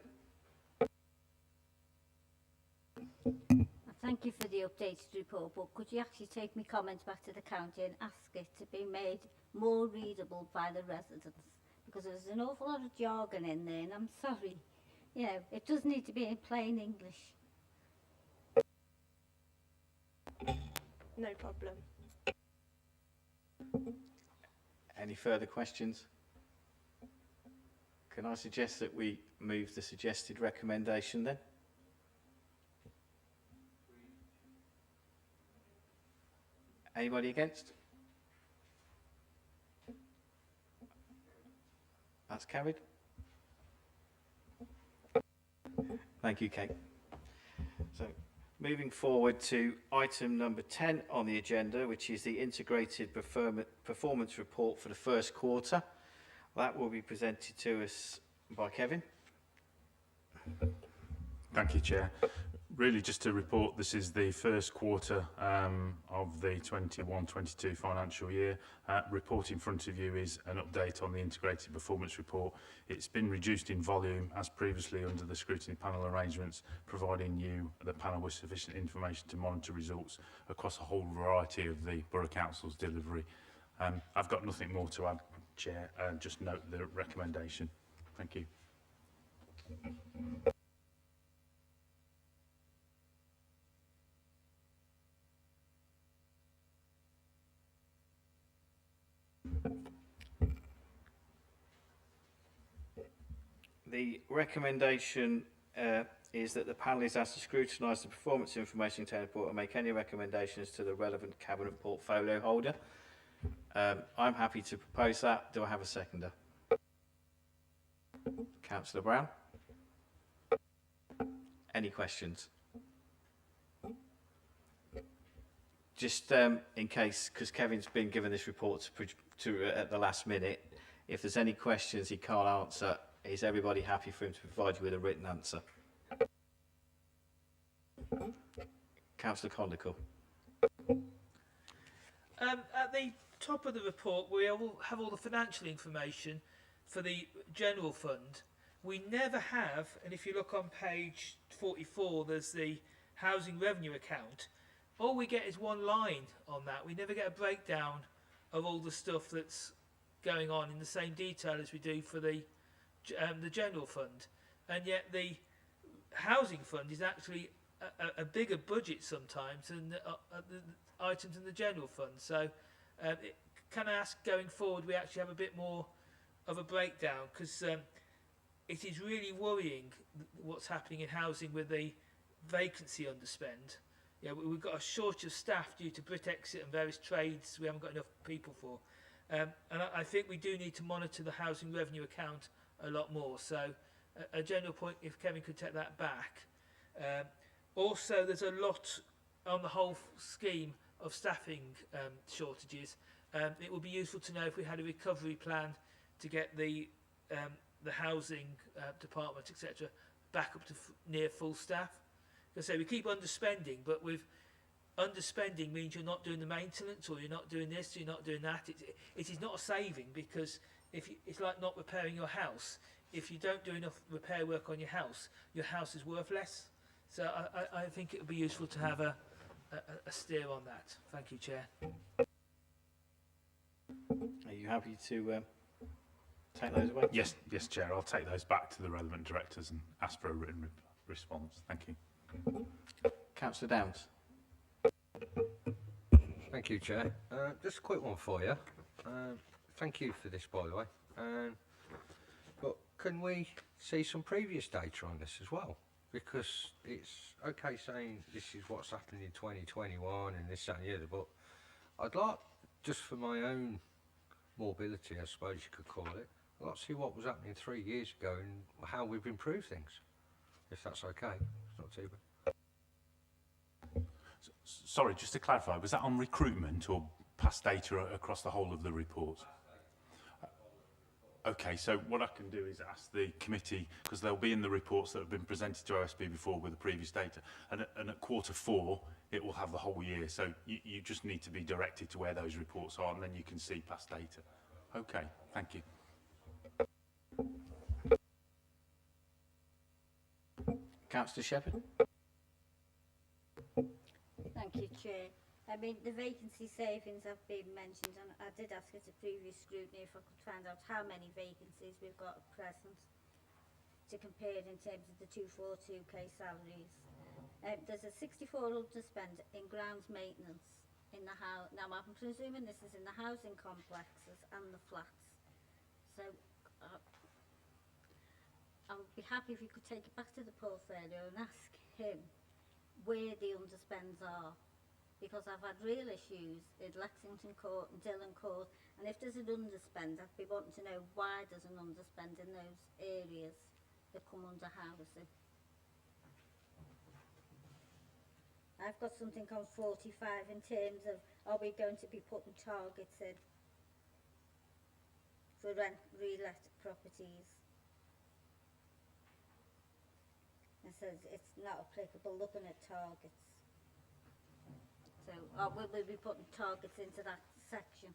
Speaker 5: Thank you for the updated report, but could you actually take my comments back to the county and ask it to be made more readable by the residents? Because there's an awful lot of jargon in there, and I'm sorry, you know, it does need to be in plain English.
Speaker 12: No problem.
Speaker 1: Any further questions? Can I suggest that we move the suggested recommendation then? Anybody against? That's carried. Thank you, Kate. So, moving forward to item number 10 on the agenda, which is the integrated performance report for the first quarter. That will be presented to us by Kevin.
Speaker 6: Thank you, Chair. Really just to report, this is the first quarter of the 21-22 financial year. Report in front of you is an update on the integrated performance report. It's been reduced in volume as previously under the scrutiny panel arrangements, providing you, the panel, with sufficient information to monitor results across a whole variety of the Borough Council's delivery. I've got nothing more to add, Chair, just note the recommendation. Thank you.
Speaker 1: The recommendation is that the panel is asked to scrutinise the performance information contained in the report and make any recommendations to the relevant cabinet portfolio holder. I'm happy to propose that. Do I have a seconder? Councillor Brown? Any questions? Just in case, because Kevin's been given this report at the last minute, if there's any questions he can't answer, is everybody happy for him to provide you with a written answer? Councillor Condicle.
Speaker 2: At the top of the report, we will have all the financial information for the general fund. We never have, and if you look on page 44, there's the housing revenue account. All we get is one line on that. We never get a breakdown of all the stuff that's going on in the same detail as we do for the general fund. And yet the housing fund is actually a bigger budget sometimes than the items in the general fund. So can I ask, going forward, we actually have a bit more of a breakdown, because it is really worrying what's happening in housing with the vacancy underspend. Yeah, we've got a shortage of staff due to Brexit and various trades we haven't got enough people for. And I think we do need to monitor the housing revenue account a lot more. So a general point, if Kevin could take that back. Also, there's a lot on the whole scheme of staffing shortages. It would be useful to know if we had a recovery plan to get the housing department, etc., back up to near full staff. Because we keep underspending, but with underspending means you're not doing the maintenance, or you're not doing this, or you're not doing that. It is not a saving, because it's like not repairing your house. If you don't do enough repair work on your house is worth less. So I think it would be useful to have a steer on that. Thank you, Chair.
Speaker 1: Are you happy to take those away?
Speaker 6: Yes, Chair. I'll take those back to the relevant directors and ask for a written response. Thank you.
Speaker 1: Councillor Downs.
Speaker 17: Thank you, Chair. Just a quick one for you. Thank you for this, by the way. But can we see some previous data on this as well? Because it's okay saying this is what's happened in 2021 and this, that and the other, but I'd like, just for my own mobility, I suppose you could call it, I'd like to see what was happening 3 years ago and how we've improved things, if that's okay. It's not too bad.
Speaker 6: Sorry, just to clarify, was that on recruitment or past data across the whole of the report? Okay, so what I can do is ask the committee, because they'll be in the reports that have been presented to OSP before with the previous data, and at Q4 it will have the whole year, so you just need to be directed to where those reports are, and then you can see past data. Okay, thank you.
Speaker 1: Councillor Shepherd.
Speaker 5: Thank you, Chair. I mean, the vacancy savings have been mentioned, and I did ask at a previous scrutiny if I could find out how many vacancies we've got at present to compare in terms of the 242k salaries. There's a 64 underspend in grounds maintenance in the house. Now, I'm presuming this is in the housing complexes and the flats. So I would be happy if you could take it back to the portfolio and ask him where the underspends are. Because I've had real issues in Lexington Court and Dillon Court, and if there's an underspend, I'd be wanting to know why there's an underspend in those areas that come under housing. I've got something on 45 in terms of, are we going to be putting targets in for re-let properties? It says it's not applicable looking at targets. So will we be putting targets into that section?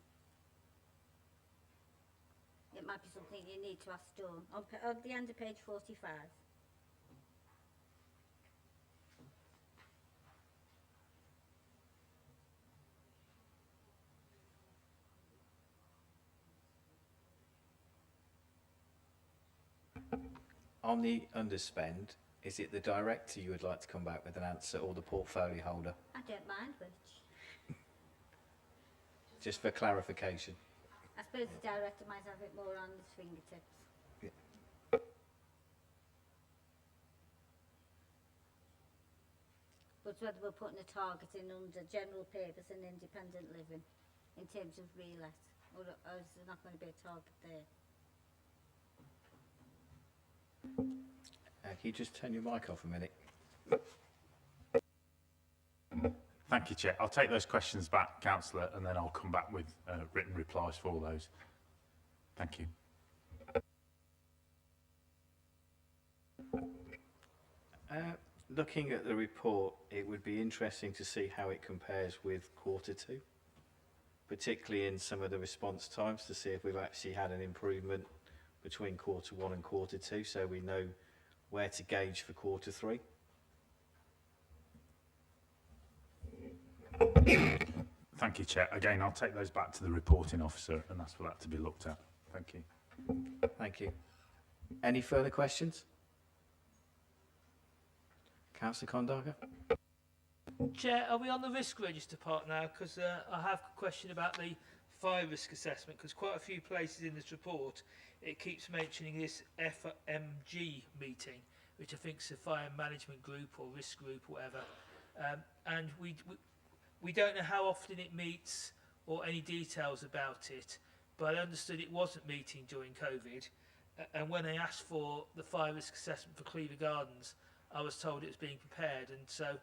Speaker 5: It might be something you need to ask Dawn. On the end of page 45.
Speaker 1: On the underspend, is it the director you would like to come back with an answer, or the portfolio holder?
Speaker 5: I don't mind which.
Speaker 1: Just for clarification.
Speaker 5: I suppose the director might have it more on his fingertips. but whether we're putting a target in under general purpose and independent living in terms of relet, or is there not going to be a target there?
Speaker 1: Can you just turn your mic off a minute?
Speaker 6: Thank you, Chair. I'll take those questions back, Councillor, and then I'll come back with written replies for all those. Thank you.
Speaker 1: Looking at the report, it would be interesting to see how it compares with Q2, particularly in some of the response times, to see if we've actually had an improvement between Q1 and Q2, so we know where to gauge for Q3.
Speaker 6: Thank you, Chair. Again, I'll take those back to the reporting officer and ask for that to be looked at. Thank you.
Speaker 1: Thank you. Any further questions? Councillor Condarga?
Speaker 2: Chair, are we on the risk register part now? Because I have a question about the fire risk assessment, because quite a few places in this report it keeps mentioning this FMG meeting, which I think is a fire management group or risk group or whatever, and we don't know how often it meets or any details about it, but I understood it wasn't meeting during COVID, and when I asked for the fire risk assessment for Cleaver Gardens, I was told it was being prepared, and so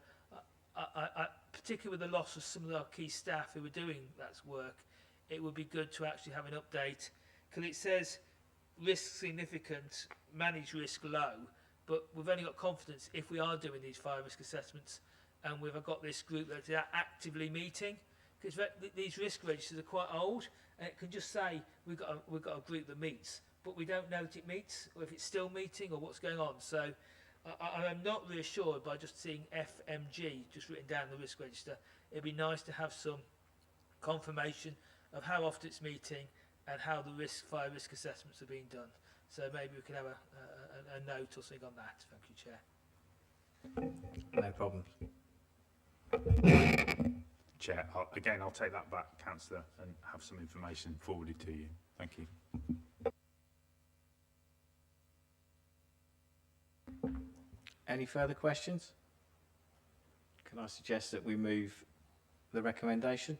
Speaker 2: I particularly with the loss of some of our key staff who were doing that work, it would be good to actually have an update, because it says risk significant, manage risk low, but we've only got confidence if we are doing these fire risk assessments and we've got this group that's actively meeting, because these risk registers are quite old and it can just say we've got a group that meets, but we don't know if it meets or if it's still meeting or what's going on. So I am not reassured by just seeing FMG just written down in the risk register. It'd be nice to have some confirmation of how often it's meeting and how the fire risk assessments are being done. So maybe we could have a note or something on that. Thank you, Chair.
Speaker 1: No problems.
Speaker 6: Chair, I'll take that back, Councillor, and have some information forwarded to you. Thank you.
Speaker 1: Any further questions? Can I suggest that we move the recommendation?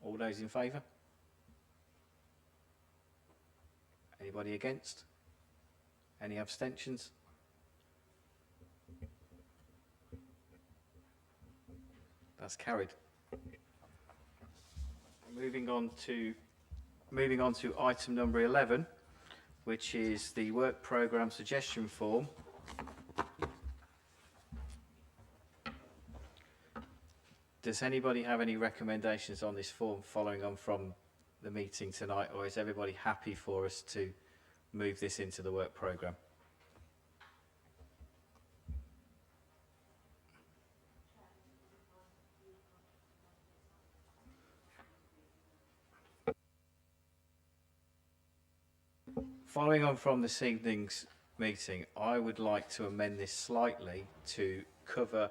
Speaker 1: All those in favour? Anybody against? Any abstentions? That's carried. Moving on to item number 11, which is the work programme suggestion form. Does anybody have any recommendations on this form following on from the meeting tonight, or is everybody happy for us to move this into the work programme? Following on from this evening's meeting, I would like to amend this slightly to cover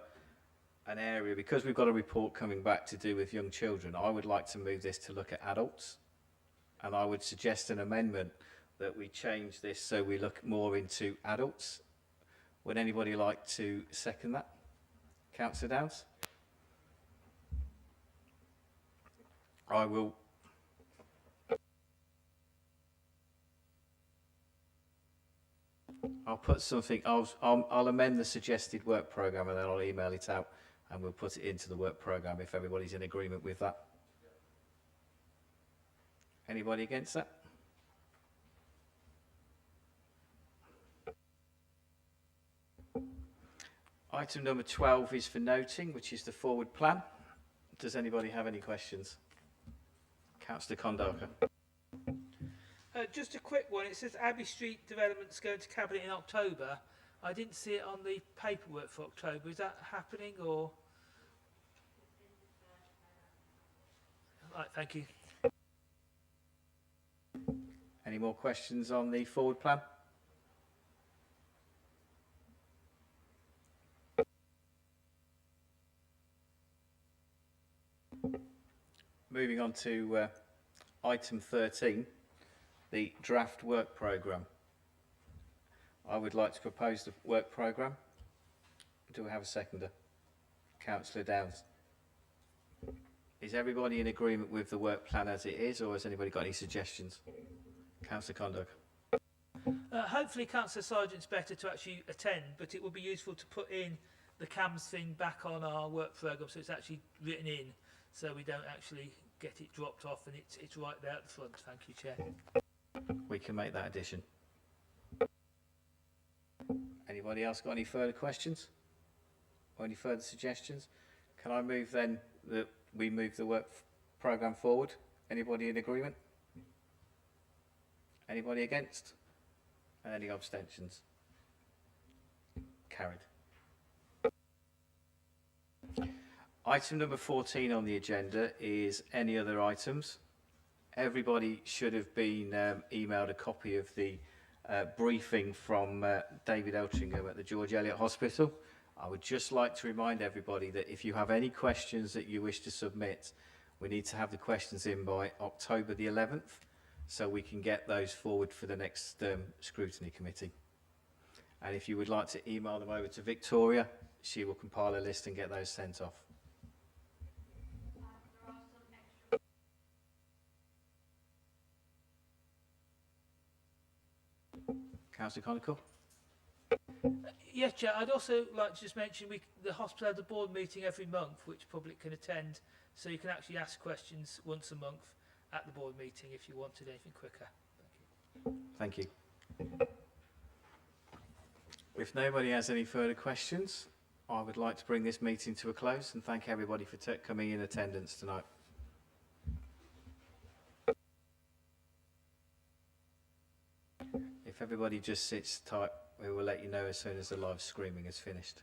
Speaker 1: an area, because we've got a report coming back to do with young children. I would like to move this to look at adults, and I would suggest an amendment that we change this so we look more into adults. Would anybody like to second that? Councillor Downs? I will. I'll put something. I'll amend the suggested work programme and then I'll email it out and we'll put it into the work programme if everybody's in agreement with that. Anybody against that? Item number 12 is for noting, which is the forward plan. Does anybody have any questions? Councillor Condarga.
Speaker 2: Just a quick one. It says Abbey Street development's going to Cabinet in October. I didn't see it on the paperwork for October. Is that happening or? Right, thank you.
Speaker 1: Any more questions on the forward plan? Moving on to item 13, the draft work programme. I would like to propose the work programme. Do we have a seconder? Councillor Downs. Is everybody in agreement with the work plan as it is, or has anybody got any suggestions? Councillor Conduct.
Speaker 2: Hopefully Councillor Sargent's better to actually attend, but it would be useful to put in the CAMS thing back on our work programme so it's actually written in, so we don't actually get it dropped off and it's right there at the front. Thank you, Chair.
Speaker 1: We can make that addition. Anybody else got any further questions? Or any further suggestions? Can I move then that we move the work programme forward? Anybody in agreement? Anybody against? And any abstentions? Carried. Item number 14 on the agenda is any other items. Everybody should have been emailed a copy of the briefing from David Eltringham at the George Eliot Hospital. I would just like to remind everybody that if you have any questions that you wish to submit, we need to have the questions in by October the 11th, so we can get those forward for the next scrutiny committee. And if you would like to email them over to Victoria, she will compile a list and get those sent off. Councillor Conical.
Speaker 2: Yes, Chair. I'd also like to just mention the hospital has a board meeting every month which public can attend, so you can actually ask questions once a month at the board meeting if you wanted anything quicker.
Speaker 1: Thank you. If nobody has any further questions, I would like to bring this meeting to a close and thank everybody for coming in attendance tonight. If everybody just sits tight, we will let you know as soon as the live streaming is finished.